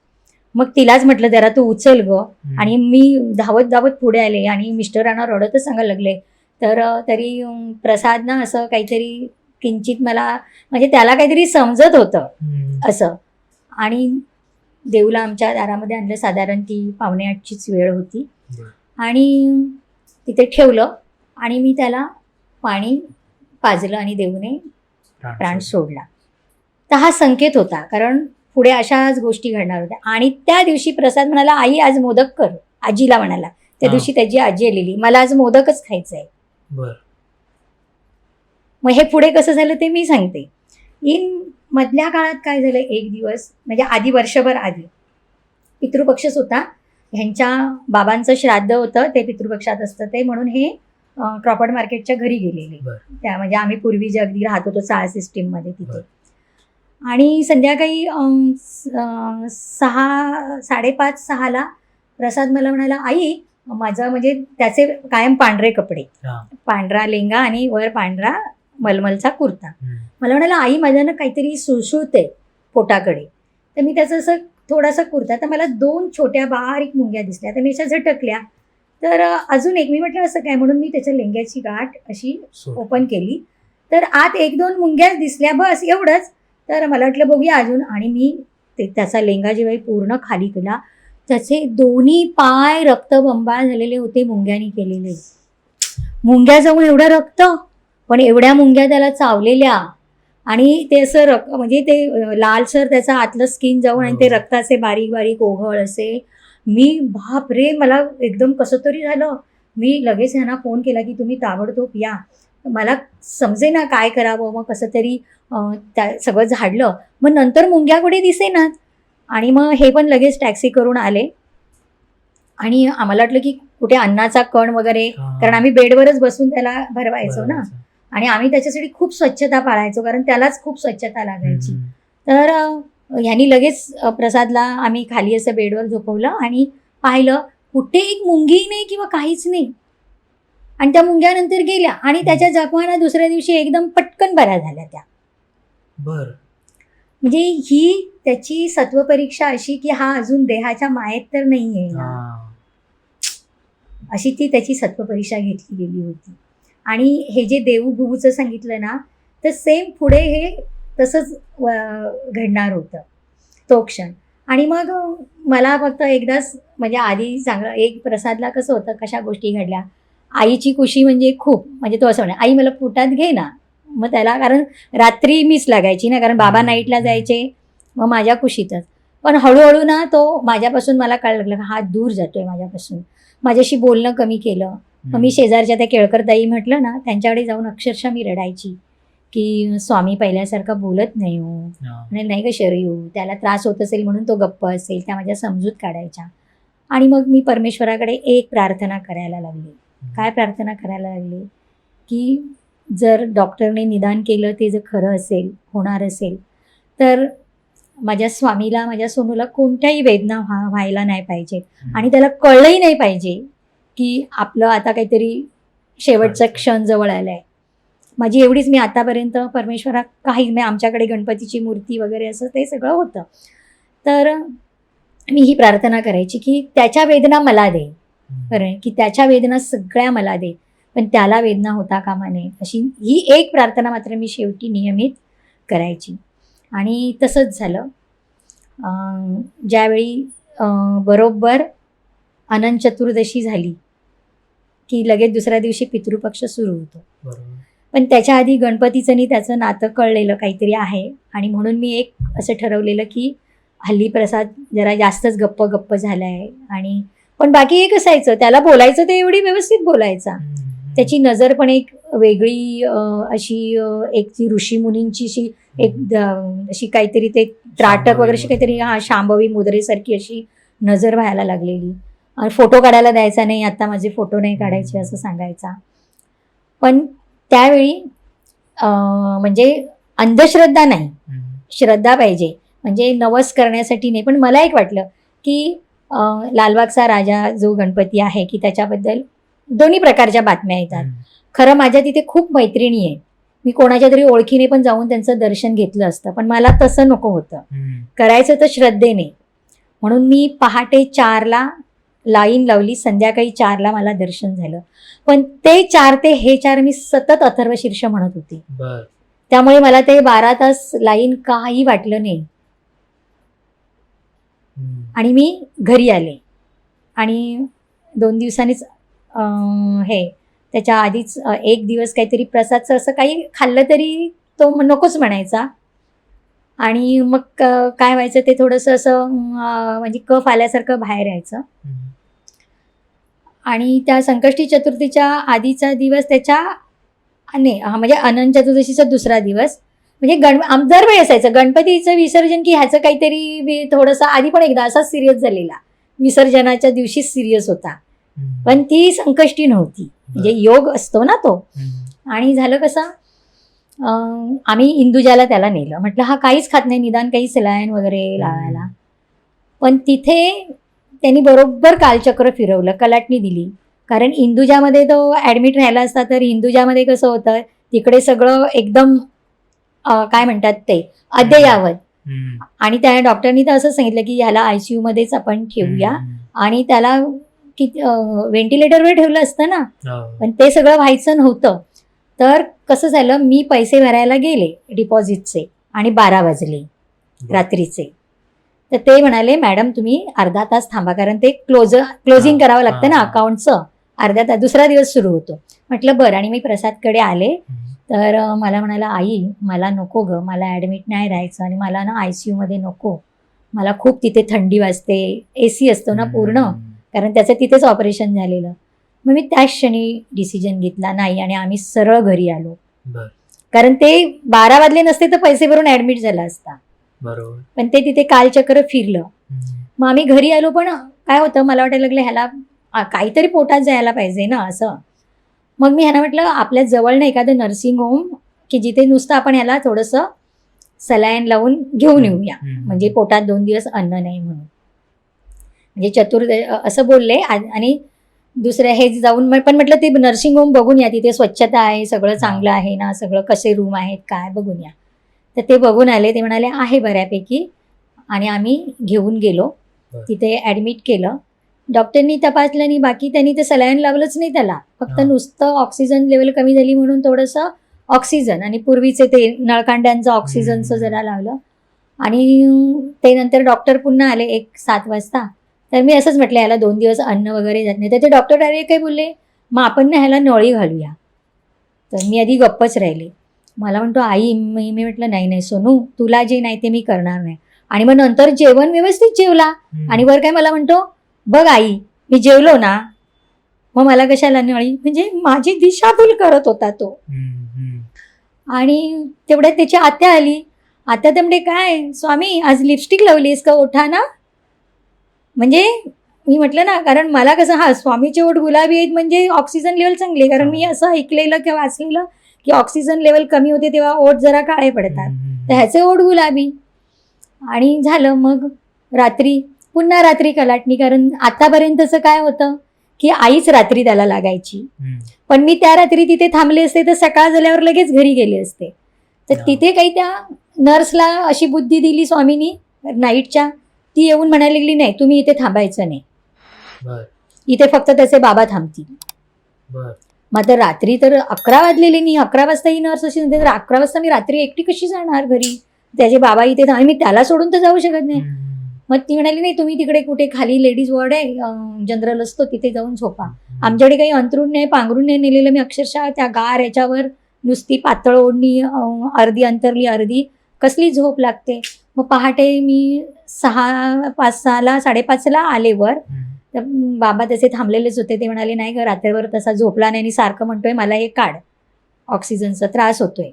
मग तिलाच म्हटलं, जरा तू उचल ग. आणि मी धावत पुढे आले आणि मिस्टरांना रडतच सांगायला लागले. तर तरी प्रसाद ना असं काहीतरी किंचित मला, म्हणजे त्याला काहीतरी समजत होतं असं. आणि देऊला आमच्या दारामध्ये आणलं. साधारण ती 7:45ची वेळ होती. आणि तिथे ठेवलं आणि मी त्याला पाणी पाजलं आणि देऊने प्राण सोडला. तर हा संकेत होता, कारण पुढे अशाच गोष्टी घडणार होत्या. आणि त्या दिवशी प्रसाद म्हणाला, आई आज मोदक कर, आजीला म्हणाला. त्या दिवशी त्याची आजी आलेली, मला आज मोदकच खायचं आहे. मग हे पुढे कसं झालं ते मी सांगते. मधल्या काळात काय झालं, एक दिवस, म्हणजे आधी वर्षभर आधी पितृपक्षच होता. ह्यांच्या बाबांचं श्राद्ध होतं, ते पितृपक्षात असतं ते, म्हणून हे क्रॉफर्ड मार्केटच्या घरी गेलेले. त्या म्हणजे आम्ही पूर्वी जे अगदी राहत होतो चाळ सिस्टीममध्ये तिथे. आणि संध्याकाळी 5:30-6:30 प्रसाद मला म्हणाला, आई माझं म्हणजे त्याचे कायम पांढरे कपडे, हा. पांढरा लेंगा आणि वर पांढरा मलमलचा कुर्ता. हम्म. मला म्हणाला, आई माझ्या ना काहीतरी सुळसुळते पोटाकडे. तर मी त्याचं असं थोडासा कुर्ता, तर मला 2 छोट्या बारीक मुंग्या दिसल्या. तर मी अशा झटकल्या. तर अजून एक मी म्हटलं असं काय, म्हणून मी त्याच्या लेंग्याची गाठ अशी ओपन केली. तर आत 1-2 मुंग्याच दिसल्या, बस एवढंच. तर मला वाटलं बघूया अजून, आणि मी त्याचा लेंगा जेव्हा पूर्ण खाली केला, त्याचे दोन्ही पाय रक्तबंबाळ झालेले होते मुंग्यानी केलेले. मुंग्या जाऊन एवढं रक्त, पण एवढ्या मुंग्या त्याला चावलेल्या, आणि ते असं म्हणजे ते लालसर त्याचं आतलं स्किन जाऊन, आणि ते रक्ताचे बारीक बारीक ओघळ असे. मी बाप रे, मला एकदम कसं तरी झालं. मी लगेच ह्यांना फोन केला की तुम्ही ताबडतोब या. मला समजे ना काय करावं. मग कसं तरी त्या सगळं झाडलं. मग नंतर मुंग्या कुठे दिसेनात, आणि मग हे पण लगेच टॅक्सी करून आले. आणि आम्हाला वाटलं की कुठे अन्नाचा कण वगैरे, कारण आम्ही बेडवरच बसून त्याला भरवायचो ना, आणि आम्ही त्याच्यासाठी खूप स्वच्छता पाळायचो, कारण त्यालाच खूप स्वच्छता लागायची. तर ह्यांनी लगेच प्रसादला आम्ही खाली असं बेडवर झोपवलं आणि पाहिलं, कुठे एक मुंगी नाही किंवा काहीच नाही. आणि त्या मुंग्या नंतर गेल्या, आणि त्याच्या जखमाना दुसऱ्या दिवशी एकदम पटकन बऱ्या झाल्या त्या. बर. म्हणजे ही त्याची सत्वपरीक्षा अशी की हा अजून देहाच्या मायेत तर नाहीये ना, अशी ती त्याची सत्वपरीक्षा घेतली गेली होती. आणि हे जे देवभूचं सांगितलं ना, तर सेम पुढे हे तसंच घडणार होतं तो क्षण. आणि मग मला फक्त एकदाच, म्हणजे आधी चांगलं एक प्रसादला कसं होतं, कशा गोष्टी घडल्या, आईची खुशी म्हणजे खूप, म्हणजे तो असं म्हणा, आई मला पोटात घे ना. मग त्याला, कारण रात्री मिस लागायची ना, कारण बाबा नाईटला जायचे, मग माझ्या खुशीतच. पण हळूहळू ना तो माझ्यापासून, मला कळलं लागलं हा दूर जातोय माझ्यापासून. माझ्याशी बोलणं कमी केलं. मग मी शेजारच्या त्या केळकर ताई म्हटलं ना, त्यांच्याकडे जाऊन अक्षरशः मी रडायची की स्वामी पहिल्यासारखा बोलत नाही हो, आणि नाही का शरयू, त्याला त्रास होत असेल म्हणून तो गप्प असेल, त्या माझ्या समजूत काढायच्या. आणि मग मी परमेश्वराकडे एक प्रार्थना करायला लागली. काय प्रार्थना करायला लागली की जर डॉक्टरने निदान केलं ते जर खरं असेल, होणार असेल, तर माझ्या स्वामीला, माझ्या सोनूला कोणत्याही वेदना व्हायला नाही पाहिजे, आणि त्याला कळलंही नाही पाहिजे की आपलं आता काहीतरी शेवटचा क्षण जवळ आला आहे. माझी एवढीच, मी आतापर्यंत परमेश्वरा काही, मी आमच्याकडे गणपतीची मूर्ती वगैरे असं ते सगळं होतं. तर मी ही प्रार्थना करायची की त्याच्या वेदना मला दे, बरं, की त्याच्या वेदना सगळ्या मला दे, पण त्याला वेदना होता कामा नये, अशी ही एक प्रार्थना मात्र मी शेवटी नियमित करायची. आणि तसंच झालं. ज्यावेळी बरोबर अनंत चतुर्दशी झाली की लगेच दुसऱ्या दिवशी पितृपक्ष सुरू होतो. पण त्याच्या आधी गणपतीचं आणि त्याचं नातं कळलेलं काहीतरी आहे, आणि म्हणून मी एक असं ठरवलेलं की हल्ली प्रसाद जरा जास्तच गप्प झाला आहे. आणि पण बाकी एक असायचं, त्याला बोलायचं ते एवढी व्यवस्थित बोलायचा. त्याची नजर पण एक वेगळी अशी, एक ती ऋषीमुनींची अशी एक अशी काहीतरी, ते त्राटक वगैरे अशी काहीतरी, शांभवी मुद्रेसारखी अशी नजर व्हायला लागलेली. फोटो काढायला द्यायचा नाही, आता माझे फोटो नाही काढायचे असं सांगायचा. पण त्यावेळी म्हणजे अंधश्रद्धा नाही, श्रद्धा पाहिजे, म्हणजे नवस करण्यासाठी नाही. पण मला एक वाटलं की लालबागचा राजा जो गणपती आहे, की त्याच्याबद्दल दोन्ही प्रकारच्या बातम्या येतात. खरं माझ्या तिथे खूप मैत्रिणी आहे, मी कोणाच्या तरी ओळखीने पण जाऊन त्यांचं दर्शन घेतलं असतं, पण मला तसं नको होतं, करायचं तर श्रद्धेने. म्हणून मी पहाटे 4ला लाईन लावली, संध्याकाळी 4ला मला दर्शन झालं. पण ते 4 ते हे 4 मी सतत अथर्व शीर्ष म्हणत होते. त्यामुळे मला ते 12 तास लाईन काही वाटलं नाही. आणि मी घरी आले, आणि 2 दिवसांनीच हे, त्याच्या आधीच 1 दिवस काहीतरी प्रसादचं असं काही खाल्लं तरी तो नकोच म्हणायचा. आणि मग काय व्हायचं, ते थोडंसं असं म्हणजे कफ आल्यासारखं बाहेर यायचं. आणि त्या संकष्टी चतुर्थीच्या आधीचा दिवस, त्याच्या म्हणजे अनंत चतुर्दशीचा दुसरा दिवस, म्हणजे दरवेळी असायचं गणपतीचं विसर्जन की ह्याचं काहीतरी थोडंसं आधी पण एकदा असाच सिरियस झालेला, विसर्जनाच्या दिवशी सिरियस होता, पण ती संकष्टी नव्हती, म्हणजे योग असतो ना तो. आणि झालं कसं, आम्ही इंदुजाला त्याला नेलं. म्हटलं हा काहीच खात नाही, निदान काही सलाईन वगैरे लावायला. पण तिथे त्यांनी बरोबर कालचक्र फिरवलं, कलाटणी दिली. कारण इंदुजामध्ये तो ॲडमिट राहिला असता तर इंदुजामध्ये कसं होतं, तिकडे सगळं एकदम काय म्हणतात ते अद्ययावत. आणि त्या डॉक्टरनी तर असं सांगितलं की ह्याला ICU मध्येच आपण ठेवूया. आणि त्याला व्हेंटिलेटरवर ठेवलं असतं ना, पण ते सगळं व्हायचं नव्हतं. तर कसं झालं, मी पैसे भरायला गेले डिपॉझिटचे आणि 12 वाजले रात्रीचे. तर ते म्हणाले मॅडम तुम्ही अर्धा तास थांबा, कारण ते क्लोजिंग करावं लागतं ना अकाउंटचं. अर्धा तास, दुसरा दिवस सुरू होतो. म्हटलं बरं. आणि मी प्रसादकडे आले तर मला म्हणाला आई मला नको गं, मला ॲडमिट नाही राहायचं आणि मला ना ICU मध्ये नको, मला खूप तिथे थंडी वाजते, AC असतो ना पूर्ण, कारण त्याचं तिथेच ऑपरेशन झालेलं. मग मी त्याच क्षणी डिसिजन घेतला नाही आणि आम्ही सरळ घरी आलो. कारण ते 12 वाजले नसते तर पैसे भरून ॲडमिट झाला असता. बरोबर. पण ते तिथे कालचक्र फिरलं. मग आम्ही घरी आलो. पण काय होतं, मला वाटायला लागलं ह्याला काहीतरी पोटात जायला पाहिजे ना असं. मग मी ह्यांना म्हटलं आपल्या जवळ ना एखादं नर्सिंग होम की जिथे नुसतं आपण ह्याला थोडंसं सलाईन लावून घेऊन येऊया, म्हणजे पोटात 2 दिवस अन्न नाही म्हणून. म्हणजे असं बोलले. आणि दुसऱ्या हे जाऊन पण म्हटलं ते नर्सिंग होम बघून या, तिथे स्वच्छता आहे, सगळं चांगलं आहे ना, सगळं कसे रूम आहेत काय बघून या. तर ते बघून आले. ते म्हणाले आहे बऱ्यापैकी. आणि आम्ही घेऊन गेलो, तिथे ॲडमिट केलं. डॉक्टरनी तपासलं आणि बाकी त्यांनी ते सलाईन लावलंच नाही त्याला, फक्त नुसतं ऑक्सिजन लेवल कमी झाली म्हणून थोडंसं ऑक्सिजन आणि पूर्वीचे ते नळकांड्यांचं ऑक्सिजनचं जरा लावलं. आणि ते नंतर डॉक्टर पुन्हा आले 7 वाजता. तर मी असंच म्हटलं ह्याला 2 दिवस अन्न वगैरे जात नाही. तर ते डॉक्टर डायरेक्ट काय बोलले, मग आपण ना ह्याला नळी घालूया. तर मी आधी गप्पच राहिले. मला म्हणतो आई, मी म्हटलं नाही सोनू, तुला जे नाही ते मी करणार नाही. आणि मग नंतर जेवण व्यवस्थित जेवला. आणि वर काय मला म्हणतो बघ आई मी जेवलो ना, मग मला कशाला नळी, म्हणजे माझी दिशाभूल करत होता तो. आणि तेवढ्यात त्याची आत्या आली. आत्या तर म्हणजे काय स्वामी आज लिपस्टिक लावलीस का ओठाना? म्हणजे मी म्हटलं ना, कारण मला कसं स्वामीचे ओठ गुलाबी आहेत म्हणजे ऑक्सिजन लेवल चांगली, कारण मी असं ऐकलेलं किंवा वाचलेलं की ऑक्सिजन लेवल कमी होते तेव्हा ओठ जरा काळे पडतात. तर ह्याचे ओठ गुलाबी. आणि झालं. मग पुन्हा रात्री कलाटणी, कारण आतापर्यंतचं काय होतं की आईच रात्री त्याला लागायची. पण मी त्या रात्री तिथे थांबले असते तर सकाळ झाल्यावर लगेच घरी गेले असते. तर तिथे काही त्या नर्सला अशी बुद्धी दिली स्वामीनी नाईटच्या, ती येऊन म्हणायला लागली नाही तुम्ही इथे थांबायचं नाही, इथे फक्त त्याचे बाबा थांबतील. मग तर रात्री तर 11 वाजलेले नाही, 11 वाजता ही नर्स अशी म्हणते, तर 11 वाजता मी रात्री एकटी कशी जाणार घरी, त्याचे बाबा इथे मी त्याला सोडून तर जाऊ शकत नाही. मग ती म्हणाली नाही तुम्ही तिकडे कुठे खाली लेडीज वॉर्ड आहे, जनरल असतो, तिथे जाऊन झोपा. आमच्याकडे काही अंथरूण नाही, पांघरून नाही नेलेलं. मी अक्षरशः त्या गार याच्यावर नुसती पातळ ओढणी, अर्धी अंतरली अर्धी, कसली झोप लागते. मग पहाटे मी 5:30ला 5:30ला आले वर. तर बाबा तसे थांबलेलेच होते. ते म्हणाले नाही ग रात्रभर तसा झोपला नाही आणि सारखं म्हणतोय मला हे काढ, ऑक्सिजनचा त्रास होतोय.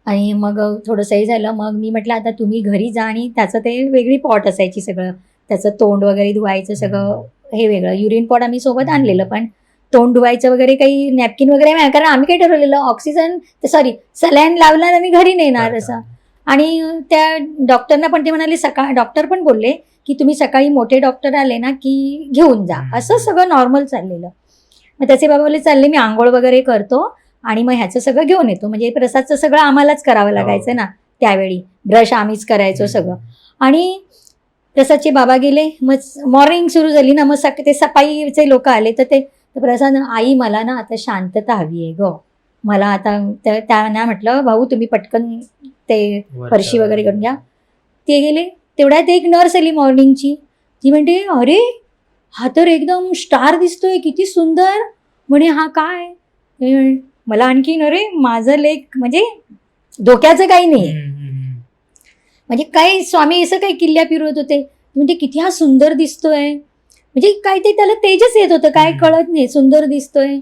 आणि मग थोडंसं हे झालं. मग मी म्हटलं आता तुम्ही घरी जा. आणि त्याचं ते वेगळी पॉट असायची, सगळं त्याचं तोंड वगैरे धुवायचं सगळं हे वेगळं. युरिन पॉट आम्ही सोबत आणलेलं, पण तोंड धुवायचं वगैरे काही नॅपकिन वगैरे नाही, कारण आम्ही काय ठरवलेलं सलाईन लावला आम्ही घरी नेणार असं. आणि त्या डॉक्टरना पण ते म्हणाले डॉक्टर पण बोलले की तुम्ही सकाळी मोठे डॉक्टर आले ना की घेऊन जा, असं सगळं नॉर्मल चाललेलं. मग त्याचे बाबा बोलले चालले मी आंघोळ वगैरे करतो आणि मग ह्याचं सगळं घेऊन येतो. म्हणजे प्रसादचं सगळं आम्हालाच करावं लागायचं ना त्यावेळी, ब्रश आम्हीच करायचो सगळं. आणि प्रसादचे बाबा गेले. मग मॉर्निंग सुरू झाली ना, मग ते सफाईचे लोक आले. तर प्रसाद आई मला ना आता शांतता हवी आहे ग, मला आता. त्यांना म्हटलं भाऊ तुम्ही पटकन ते फरशी वगैरे करून घ्या. ते गेले. तेवढ्यात एक नर्स आली मॉर्निंगची. ती म्हणते अरे हा तर एकदम स्टार दिसतोय, किती सुंदर. म्हणे हा काय. मला आणखीन अरे माझं लेक म्हणजे धोक्याचं काही नाही, म्हणजे काय स्वामी असं काही किल्ल्या फिरवत होते. म्हणजे किती हा सुंदर दिसतोय, म्हणजे काय ते त्याला तेजच येत होतं, काय कळत नाही, सुंदर दिसतोय.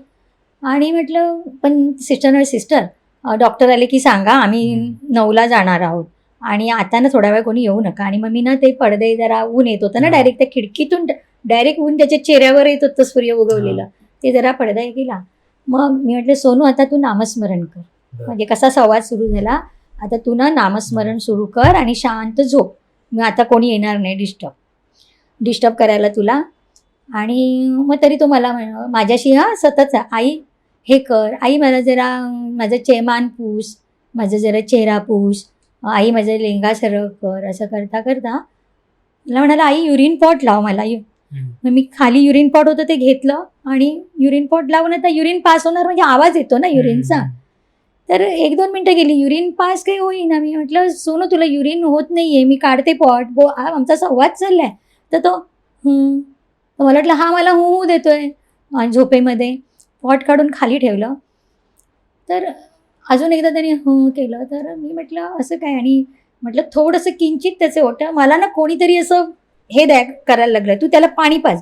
आणि म्हटलं पण सिस्टर डॉक्टर आले की सांगा आम्ही 9ला जाणार आहोत आणि आता ना थोड्या वेळ कोणी येऊ नका. आणि मग मी ना ते पडदे जरा ऊन येत होतं ना डायरेक्ट त्या खिडकीतून डायरेक्ट ऊन त्याच्या चेहऱ्यावर येत होतं सूर्य उगवलेलं, ते जरा पडदा केला. मग मी म्हटलं सोनू आता तू नामस्मरण कर. म्हणजे कसा संवाद सुरू झाला, आता तू ना नामस्मरण सुरू कर आणि शांत झोप, मग आता कोणी येणार नाही डिस्टर्ब करायला तुला. आणि मग तरी तो मला माझ्याशी सतत आई हे कर, आई मला जरा माझं मान पूस, माझं जरा चेहरा पूस, आई माझं लेंगा सरळ कर, असं करता करता मला म्हणाला आई युरिन पॉट लाव मला. मग मी खाली युरिन पॉट होतं ते घेतलं आणि युरिन पॉट लावून आता युरिन पास होणार म्हणजे आवाज येतो ना युरिनचा. तर 1-2 मिनटं गेली, युरिन पास काही होईना. मी म्हटलं सोनू तुला युरिन होत नाहीये, मी काढते पॉट, आमचा संवाद चाललाय. तर तो तर मला वाटलं हा मला हू देतोय आणि झोपेमध्ये. पॉट काढून खाली ठेवलं, तर अजून एकदा त्याने केलं. तर मी म्हटलं असं काय, आणि म्हटलं थोडंसं किंचित त्याचे होतं. मला ना कोणीतरी असं हे करायला लागलं, तू त्याला पाणी पाज.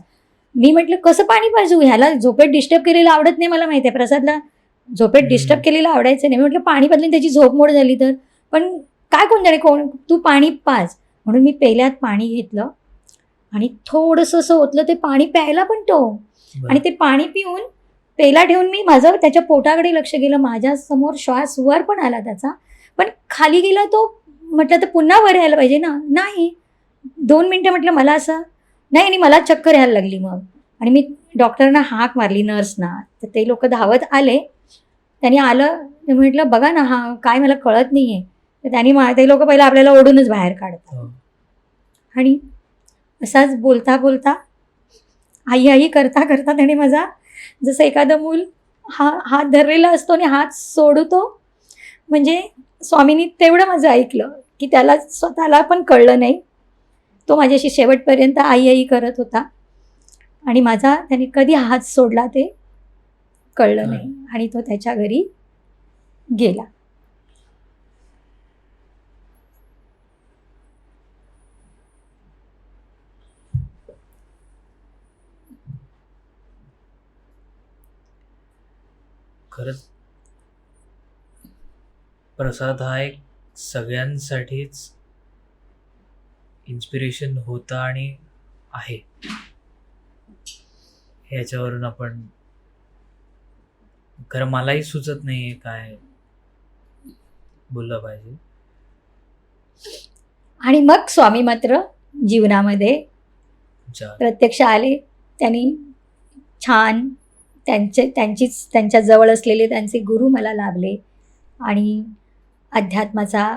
मी म्हटलं कसं पाणी पाजू, ह्याला झोपेत डिस्टर्ब केलेलं आवडत नाही, मला माहिती आहे प्रसादला झोपेत डिस्टर्ब केलेलं आवडायचं नाही. मी म्हटलं पाणी पाजलं त्याची झोपमोड झाली तर, पण काय कोण जाणे तू पाणी पाज. म्हणून मी पहिल्यात पाणी घेतलं आणि थोडंसं असं ओतलं, ते पाणी प्यायला पण तो. आणि ते पाणी पिऊन पेला ठेवून मी माझं त्याच्या पोटाकडे लक्ष गेलं. माझ्या समोर श्वास वर पण आला त्याचा, पण खाली गेला तो. म्हटलं तर पुन्हा वर यायला पाहिजे ना, नाही. 2 मिनटं म्हटलं मला असं नाही, आणि मला चक्कर यायला लागली. मग आणि मी डॉक्टरना हाक मारली, नर्सना. तर ते लोक धावत आले. त्यांनी आलं, म्हटलं बघा ना हा काय मला कळत नाही आहे. तर त्यांनी ते लोक पहिला आपल्याला ओढूनच बाहेर काढतात. आणि असाच बोलता बोलता आई आई करता करता त्याने माझा, जसं एखादं मूल हात धरलेला असतो आणि हात सोडतो, म्हणजे स्वामींनी तेवढं माझं ऐकलं की त्याला स्वतःला पण कळलं नाही. तो माझ्याशी शेवटपर्यंत आई आई करत होता आणि माझा त्याने कधी हात सोडला ते कळलं नाही. आणि तो त्याच्या घरी गेला. खरंच प्रसाद हा एक सगळ्यांसाठीच इन्स्पिरेशन होता आणि आहे. ह्याच्यावरून आपण खरं मलाही सुचत नाहीये काय बोललं पाहिजे. आणि मग स्वामी मात्र जीवनामध्ये प्रत्यक्ष आले. त्यांनी छान त्यांच्या जवळ असलेले त्यांचे गुरु मला लाभले आणि अध्यात्माचा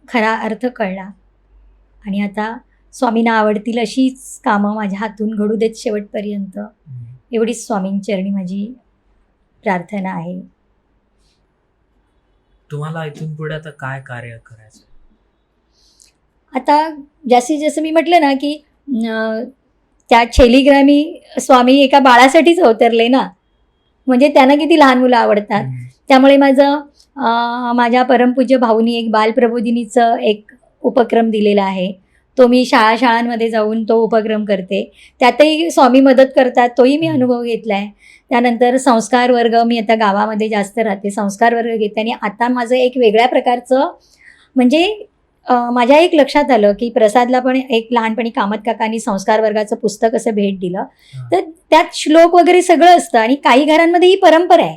खरा अर्थ कळला. आणि आता स्वामींना आवडतील अशीच कामं माझ्या हातून घडू देत शेवटपर्यंत, एवढीच स्वामींचरणी माझी प्रार्थना आहे. तुम्हाला इथून पुढे आता काय कार्य करायचं? आता जास्तीत जास्त मी म्हटलं ना की त्या छेलीग्रामी स्वामी एका बाळासाठीच अवतरले ना, म्हणजे त्यांना किती लहान मुलं आवडतात. त्यामुळे माझ्या परमपूज्य भाऊनी एक बालप्रबोधिनीचं एक उपक्रम दिलेला आहे. तो मी शाळांमध्ये जाऊन तो उपक्रम करते. त्यातही स्वामी मदत करतात, तोही मी अनुभव घेतला आहे. त्यानंतर संस्कार वर्ग, मी आता गावामध्ये जास्त राहते, संस्कार वर्ग घेते. आणि आता माझं एक वेगळ्या प्रकारचं, म्हणजे माझ्या एक लक्षात आलं की प्रसादला पण एक लहानपणी कामत काकांनी संस्कार वर्गाचं पुस्तक असं भेट दिलं. तर त्यात श्लोक वगैरे सगळं असतं. आणि काही घरांमध्ये ही परंपरा आहे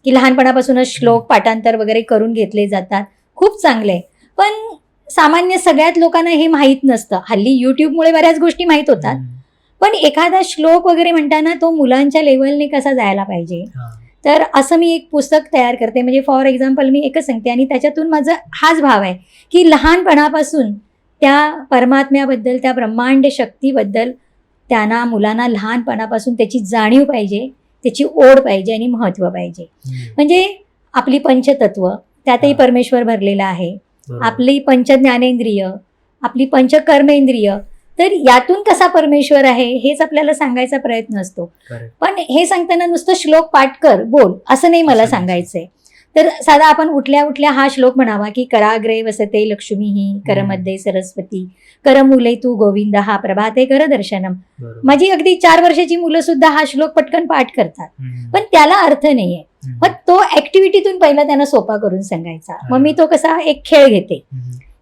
की लहानपणापासूनच श्लोक पाठांतर वगैरे करून घेतले जातात. खूप चांगले. पण सामान्य सगळ्याच लोकांना हे माहीत नसतं. हल्ली यूट्यूबमुळे बऱ्याच गोष्टी माहीत होतात, पण एखादा श्लोक वगैरे म्हणताना तो मुलांच्या लेवलने कसा जायला पाहिजे. तर असं मी एक पुस्तक तयार करते. म्हणजे फॉर एक्झाम्पल मी एकच सांगते, आणि त्याच्यातून माझा हाच भाव आहे की लहानपणापासून त्या परमात्म्याबद्दल, त्या ब्रह्मांड शक्तीबद्दल त्यांना, मुलांना लहानपणापासून त्याची जाणीव पाहिजे, त्याची ओढ पाहिजे आणि महत्त्व पाहिजे. म्हणजे आपली पंचतत्व, त्यातही परमेश्वर भरलेला आहे. आपली पंचज्ञानेंद्रिय, आपली पंचकर्मेंद्रिय, तर यातून कसा परमेश्वर आहे हेच आपल्याला सांगायचा प्रयत्न असतो. पण हे सांगताना नुसतं श्लोक पाठ कर, बोल, असं नाही मला सांगायचंय. तर साधा आपण उठल्या उठल्या हा श्लोक म्हणावा की कराग्रे वसते लक्ष्मीही, करमध्ये सरस्वती, करमुले तू गोविंद, हा प्रभाते कर दर्शनम. माझी अगदी 4 वर्षाची मुलं सुद्धा हा श्लोक पटकन पाठ करतात, पण त्याला अर्थ नाहीये. मग तो ऍक्टिव्हिटीतून पहिला त्यांना सोपा करून सांगायचा. मग मी तो कसा एक खेळ घेते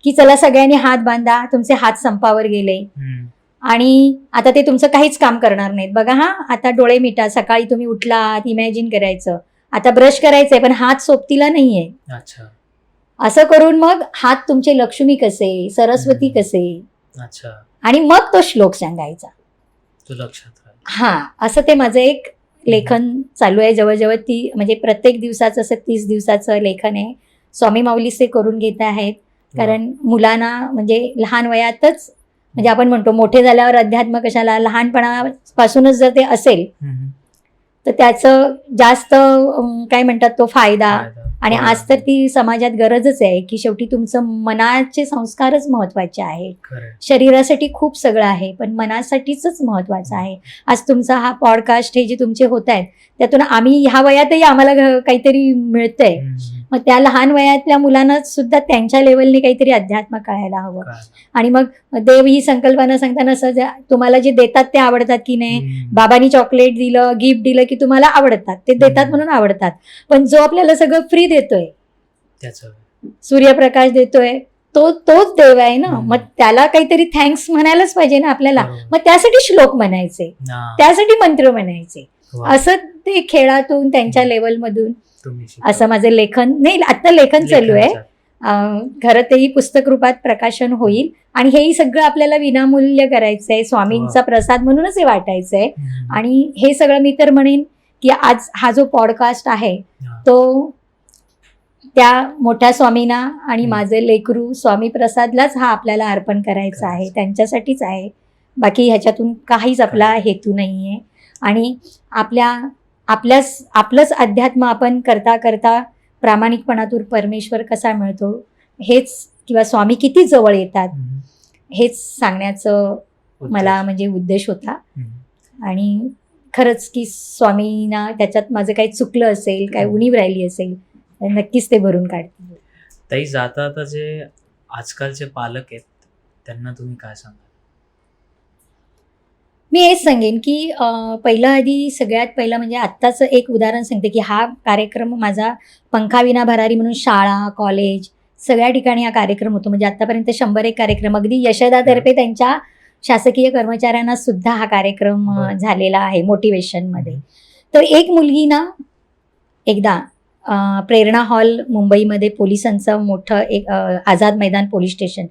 की चला सगळ्यांनी हात बांधा, तुमचे हात संपावर गेले आणि आता ते तुमचं काहीच काम करणार नाहीत. बघा हा, आता डोळे मिटा, सकाळी तुम्ही उठलात, इमॅजिन करायचं आता ब्रश करायचंय पण हात सोबतीला नाहीये. अच्छा. असं करून मग हात तुमचे लक्ष्मी कसे, सरस्वती कसे, अच्छा. आणि मग तो श्लोक सांगायचा. तो लक्षात राहील. हा, असं ते माझं एक लेखन चालू आहे. जवळजवळ म्हणजे प्रत्येक दिवसाचं असं 30 दिवसाचं लेखन आहे. स्वामी माऊलीचे करून घेत आहेत. कारण मुलांना म्हणजे लहान वयातच, म्हणजे आपण म्हणतो मोठे झाल्यावर अध्यात्म कशाला, लहानपणापासूनच जर ते असेल तर त्याचं जास्त काय म्हणतात तो फायदा. आणि आज तर ती समाजात गरजच आहे की शेवटी तुमचं मनाचे संस्कारच महत्वाचे आहेत. शरीरासाठी खूप सगळं आहे पण मनासाठीच महत्वाचं आहे. आज तुमचा हा पॉडकास्ट हे जे तुमचे होत आहेत त्यातून आम्ही ह्या वयातही आम्हाला काहीतरी मिळतंय. मग त्या लहान वयातल्या मुलांना सुद्धा त्यांच्या लेवलने काहीतरी अध्यात्म कळायला हवं. आणि मग देव ही संकल्पना सांगताना असं तुम्हाला जे देतात ते आवडतात की नाही. बाबांनी चॉकलेट दिलं, गिफ्ट दिलं की तुम्हाला आवडतात, ते देतात म्हणून आवडतात. पण जो आपल्याला सगळं फ्री देतोय, सूर्यप्रकाश देतोय, तोच देव आहे ना. मग त्याला काहीतरी थँक्स म्हणायलाच पाहिजे ना आपल्याला. मग त्यासाठी श्लोक म्हणायचे, त्यासाठी मंत्र म्हणायचे. असं ते खेळातून त्यांच्या लेवलमधून असं माझं लेखन नाही, आता लेखन चालू आहे. खरं तेही पुस्तक रूपात प्रकाशन होईल. आणि हेही सगळं आपल्याला विनामूल्य करायचंय, स्वामींचा प्रसाद म्हणूनच हे वाटायचंय. आणि हे सगळं मी तर म्हणेन की आज हा जो पॉडकास्ट आहे तो त्या मोठ्या स्वामींना आणि माझे लेकरू स्वामी प्रसादलाच हा आपल्याला अर्पण करायचा आहे, त्यांच्यासाठीच आहे. बाकी ह्याच्यातून काहीच आपला हेतू नाहीये. आणि आपलंच अध्यात्म आपण करता करता प्रामाणिकपणातून परमेश्वर कसा मिळतो हेच, किंवा स्वामी किती जवळ येतात हेच सांगण्याचं मला म्हणजे उद्देश होता. आणि खरंच की स्वामींना त्याच्यात माझं काही चुकलं असेल, काही उणीव राहिली असेल तर नक्कीच ते भरून काढतील. ताई, जाता आता जे आजकालचे पालक आहेत त्यांना तुम्ही काय सांगाल? मी हेच सांगेन की सगळ्यात पहिलं म्हणजे आत्ताचं एक उदाहरण सांगते की हा कार्यक्रम माझा पंखाविना भरारी म्हणून शाळा, कॉलेज सगळ्या ठिकाणी हा कार्यक्रम होतो. म्हणजे आतापर्यंत 101 कार्यक्रम, अगदी यशदातर्फे त्यांच्या शासकीय कर्मचाऱ्यांना सुद्धा हा कार्यक्रम झालेला आहे मोटिवेशनमध्ये. तर एक मुलगी ना एकदा प्रेरणा हॉल मुंबईमध्ये पोलिसांचं मोठं एक आझाद मैदान पोलीस स्टेशन,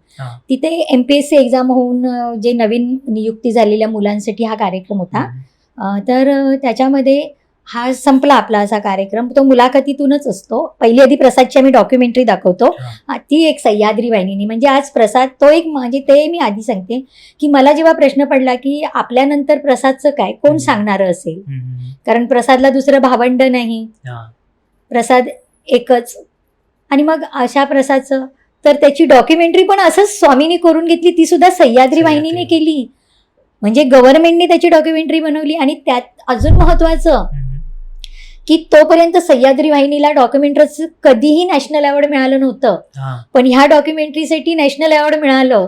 तिथे MPSC एक्झाम होऊन जे नवीन नियुक्ती झालेल्या मुलांसाठी हा कार्यक्रम होता. तर त्याच्यामध्ये हा संपला आपला असा कार्यक्रम. तो मुलाखतीतूनच असतो. पहिली आधी प्रसादची आम्ही डॉक्युमेंटरी दाखवतो, ती एक सह्याद्री वाहिनीने. म्हणजे आज प्रसाद तो एक, म्हणजे ते मी आधी सांगते की मला जेव्हा प्रश्न पडला की आपल्यानंतर प्रसादचं काय, कोण सांगणारं असेल, कारण प्रसादला दुसरं भावंड नाही, प्रसाद एकच. आणि मग अशा प्रसादचं तर त्याची डॉक्युमेंटरी पण असंच स्वामींनी करून घेतली, ती सुद्धा सह्याद्री वाहिनीने केली. म्हणजे गव्हर्नमेंटने त्याची डॉक्युमेंटरी बनवली. आणि त्यात अजून महत्वाचं की तोपर्यंत सह्याद्री वाहिनीला डॉक्युमेंटरीचं कधीही नॅशनल अवॉर्ड मिळालं नव्हतं, पण ह्या डॉक्युमेंटरीसाठी नॅशनल अवॉर्ड मिळालं.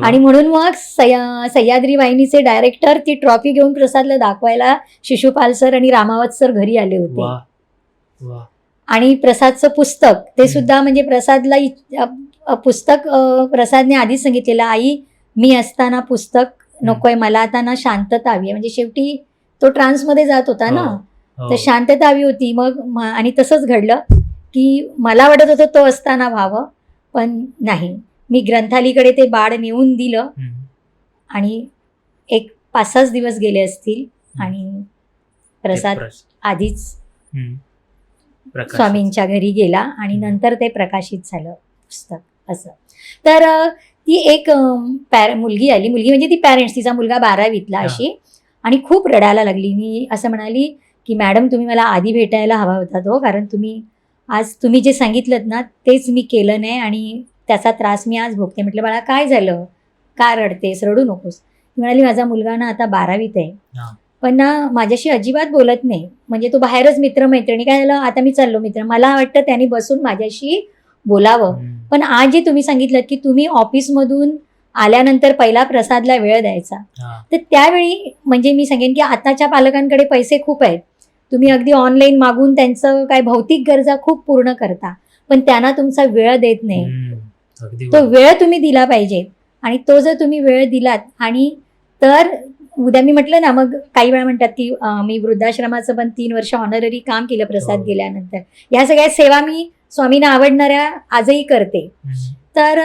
आणि म्हणून मग सह्याद्री वाहिनीचे डायरेक्टर ती ट्रॉफी घेऊन प्रसादला दाखवायला शिशुपाल सर आणि रामावत सर घरी आले होते. आणि प्रसादचं पुस्तक ते सुद्धा, म्हणजे प्रसादला पुस्तक प्रसादने आधीच सांगितलेलं, आई मी असताना पुस्तक नकोय, मला आता ना शांतता हवी. म्हणजे शेवटी तो ट्रान्समध्ये जात होता ना, तर शांतता हवी होती. मग आणि तसंच घडलं की मला वाटत होतं तो असताना व्हावं, पण नाही. मी ग्रंथालयाकडे ते बाळ नेऊन दिलं आणि एक 5-6 दिवस गेले असतील आणि प्रसाद आधीच स्वामींच्या घरी गेला आणि नंतर ते प्रकाशित झालं पुस्तक. असं तर ती एक मुलगी आली, मुलगी म्हणजे ती पॅरेंट्स, तिचा मुलगा 12वीतला अशी, आणि खूप रडायला लागली. मी असं म्हणाली की मॅडम तुम्ही मला आधी भेटायला हवा होता तो, कारण तुम्ही जे सांगितलं ना तेच मी केलं नाही आणि त्याचा त्रास मी आज भोगते. म्हटलं बाळा काय झालं, का रडतेस, रडू नकोस. ती म्हणाली माझा मुलगा ना आता 12वीत आहे, पण ना माझ्याशी अजिबात बोलत नाही. म्हणजे तो बाहेरच मित्रमैत्रिणी, काय झालं आता मी चाललो मित्र, मला वाटतं त्यांनी बसून माझ्याशी बोलावं. पण आज जे तुम्ही सांगितलं की तुम्ही ऑफिसमधून आल्यानंतर पहिला प्रसादला वेळ द्यायचा, तर त्यावेळी म्हणजे मी सांगेन की आताच्या पालकांकडे पैसे खूप आहेत, तुम्ही अगदी ऑनलाईन मागून त्यांचं काय भौतिक गरजा खूप पूर्ण करता, पण त्यांना तुमचा वेळ देत नाही. तो वेळ तुम्ही दिला पाहिजे. आणि तो जर तुम्ही वेळ दिलात आणि तर उद्या मी म्हटलं ना, मग काही वेळा म्हणतात की मी वृद्धाश्रमाचं पण 3 वर्ष ऑनररी काम केलं प्रसाद हो. गेल्यानंतर. या सगळ्या सेवा मी स्वामींना आवडणाऱ्या आजही करते. तर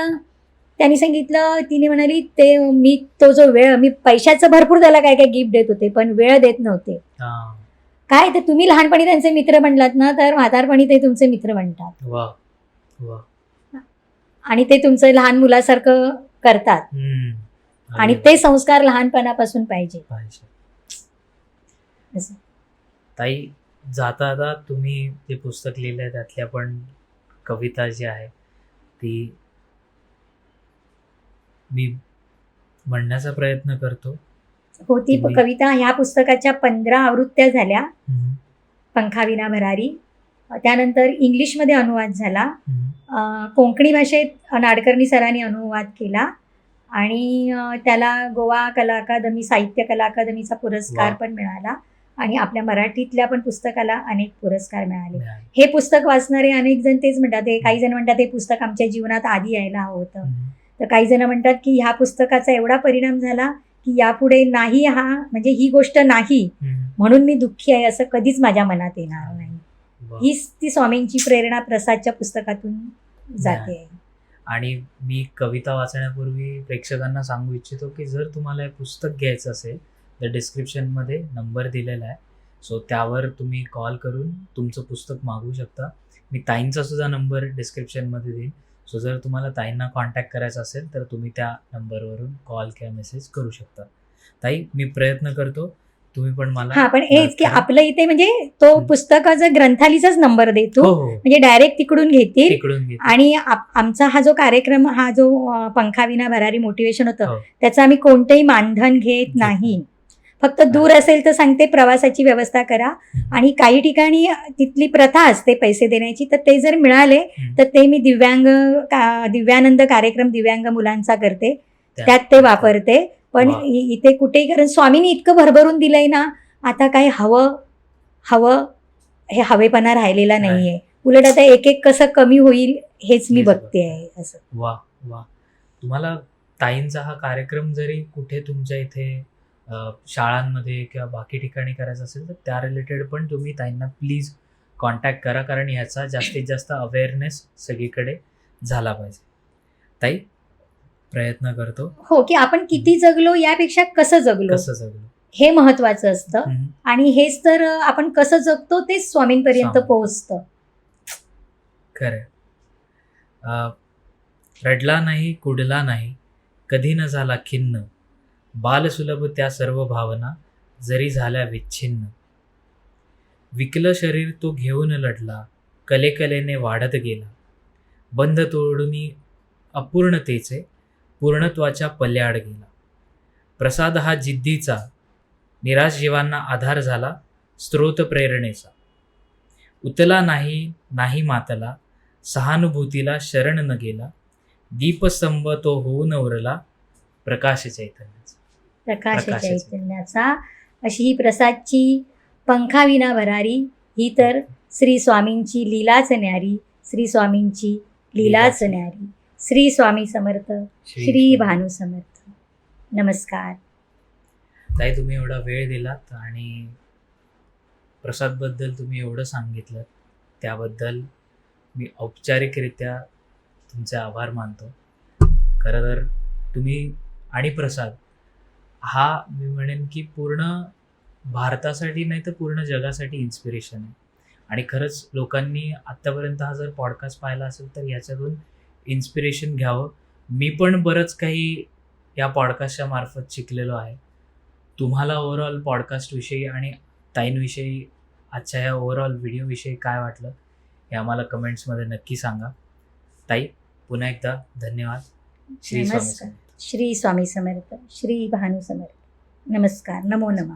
त्यांनी सांगितलं, तिने म्हणाली ते मी तो जो वेळ मी पैशाचं भरपूर त्याला काय काय गिफ्ट देत होते, पण वेळ देत नव्हते. हा. काय ते तुम्ही लहानपणी त्यांचे मित्र बनलात ना, तर म्हातारपणी ते तुमचे मित्र बनतात वा वा. आणि ते तुमचं लहान मुलासारखं करतात. आणि ते संस्कार लहानपणापासून पाहिजे. असं. ताई, जाता आता तुम्ही जे पुस्तक लिहिलंय त्यातल्या पण कविता जी आहे ती मी म्हणण्याचा प्रयत्न करतो. हो, ती तुम्ही- कविता ह्या पुस्तकाच्या 15 आवृत्त्या झाल्या. पंखाविना भरारी. त्यानंतर इंग्लिशमध्ये अनुवाद झाला. कोंकणी भाषेत नाडकर्णी सरांनी अनुवाद केला आणि त्याला गोवा कला अकादमी, साहित्य कला अकादमीचा पुरस्कार वा. पण मिळाला आणि आपल्या मराठीतल्या पण पुस्तकाला अनेक पुरस्कार मिळाले. हे पुस्तक वाचणारे अनेक जण तेच म्हणतात, काही जण म्हणतात हे पुस्तक आमच्या जीवनात आधी यायला हवं होतं. तर काही जण म्हणतात की ह्या पुस्तकाचा एवढा परिणाम झाला की यापुढे नाही, हा म्हणजे ही गोष्ट नाही म्हणून मी दुःखी आहे असं कधीच माझ्या मनात येणार नाही. हीच ती स्वामींची प्रेरणा प्रसादच्या पुस्तकातून जाते. आणि मी कविता वाचण्यापूर्वी प्रेक्षकांना सांगू इच्छितो की जर तुम्हाला हे पुस्तक घ्यायचं असेल तर डिस्क्रिप्शनमध्ये नंबर दिलेला आहे. सो त्यावर तुम्ही कॉल करून तुमचं पुस्तक मागवू शकता. मी ताईंचा सुद्धा नंबर डिस्क्रिप्शनमध्ये देईन. सो जर तुम्हाला ताईंना कॉन्टॅक्ट करायचा असेल तर तुम्ही त्या नंबरवरून कॉल किंवा मेसेज करू शकता. ताई, मी प्रयत्न करतो तुम्ही पण मला. हा, पण हेच की मदत करा. आपलं इथे म्हणजे तो पुस्तकाचा ग्रंथालीचाच नंबर देतो, हो हो, म्हणजे डायरेक्ट तिकडून घेतील. तिकडून घेतो. आणि आमचा हा जो कार्यक्रम, हा जो पंखाविना भरारी मोटिवेशन होतं, हो. त्याचं आम्ही कोणतंही मानधन घेत नाही. फक्त दूर असेल तर सांगते प्रवासाची व्यवस्था करा. आणि काही ठिकाणी तिथली प्रथा असते पैसे देण्याची, तर ते जर मिळाले तर ते मी दिव्यानंद कार्यक्रम दिव्यांग मुलांचा करते, त्यात ते वापरते. पण वा. इथे कुठेही, कारण स्वामींनी इतकं भरभरून दिलंय ना, आता काय हवं हे हवेपणा राहिलेला नाहीये. उलट आता एक एक कसं कमी होईल हेच मी हेच बघते आहे. असं. वा वा. तुम्हाला ताईंचा हा कार्यक्रम जरी कुठे तुमच्या इथे शाळांमध्ये किंवा बाकी ठिकाणी करायचं असेल तर त्या रिलेटेड पण तुम्ही ताईंना प्लीज कॉन्टॅक्ट करा, कारण ह्याचा जास्तीत जास्त अवेअरनेस सगळीकडे झाला पाहिजे. ताई, प्रयत्न करतो. हो, की आपण किती जगलो यापेक्षा कसं जगलो कसं जगलो हे महत्वाचं असतं. आणि हेच तर आपण कसं जगतो तेच स्वामींपर्यंत स्वामी. पोहोचतं. खरं. रडला नाही, कुडला नाही, कधी न झाला खिन्न, बालसुलभ त्या सर्व भावना जरी झाल्या विच्छिन्न. विकलं शरीर तो घेऊन लढला, कलेकलेने वाढत गेला, बंध तोडून अपूर्णतेचे पूर्णत्वाच्या पल्याड गेला. प्रसाद हा जिद्दीचा, निराश जीवांना आधार झाला, स्रोत प्रेरणेचा. उतला नाही मातला, सहानुभूतीला शरण न गेला, दीपस्तंभ तो होऊन उरला, प्रकाश चैतन्याचा. प्रकाश प्रकाशाची. चैतन्याचा. अशी ही प्रसादची पंखाविना भरारी, ही तर श्री स्वामींची लीलाच न्यारी, श्री स्वामींची लीलाच न्यारी. श्री स्वामी समर्थ, श्री भानू समर्थ. नमस्कार. ताई, तुम्ही एवढा वेळ दिलात आणि प्रसादबद्दल तुम्ही एवढं सांगितलं त्याबद्दल मी औपचारिकरित्या तुमचे आभार मानतो. खरं तर तुम्ही आणि प्रसाद हा मी म्हणेन की पूर्ण भारतासाठी नाही तर पूर्ण जगासाठी इन्स्पिरेशन आहे. आणि खरंच लोकांनी आत्तापर्यंत हा जर पॉडकास्ट पाहिला असेल तर याच्यातून इन्स्पिरेशन घ्यावं. मी पण बरंच काही या पॉडकास्टच्या मार्फत शिकलेलो आहे. तुम्हाला ओव्हरऑल पॉडकास्टविषयी आणि ताईंविषयी आजच्या या ओव्हरऑल व्हिडिओविषयी काय वाटलं हे आम्हाला कमेंट्समध्ये नक्की सांगा. ताई, पुन्हा एकदा धन्यवाद. श्री स्वामी नमस्कार. समर्थ. श्री स्वामी समर्थ, श्री भानू समर्थ. नमस्कार. नमो नमः.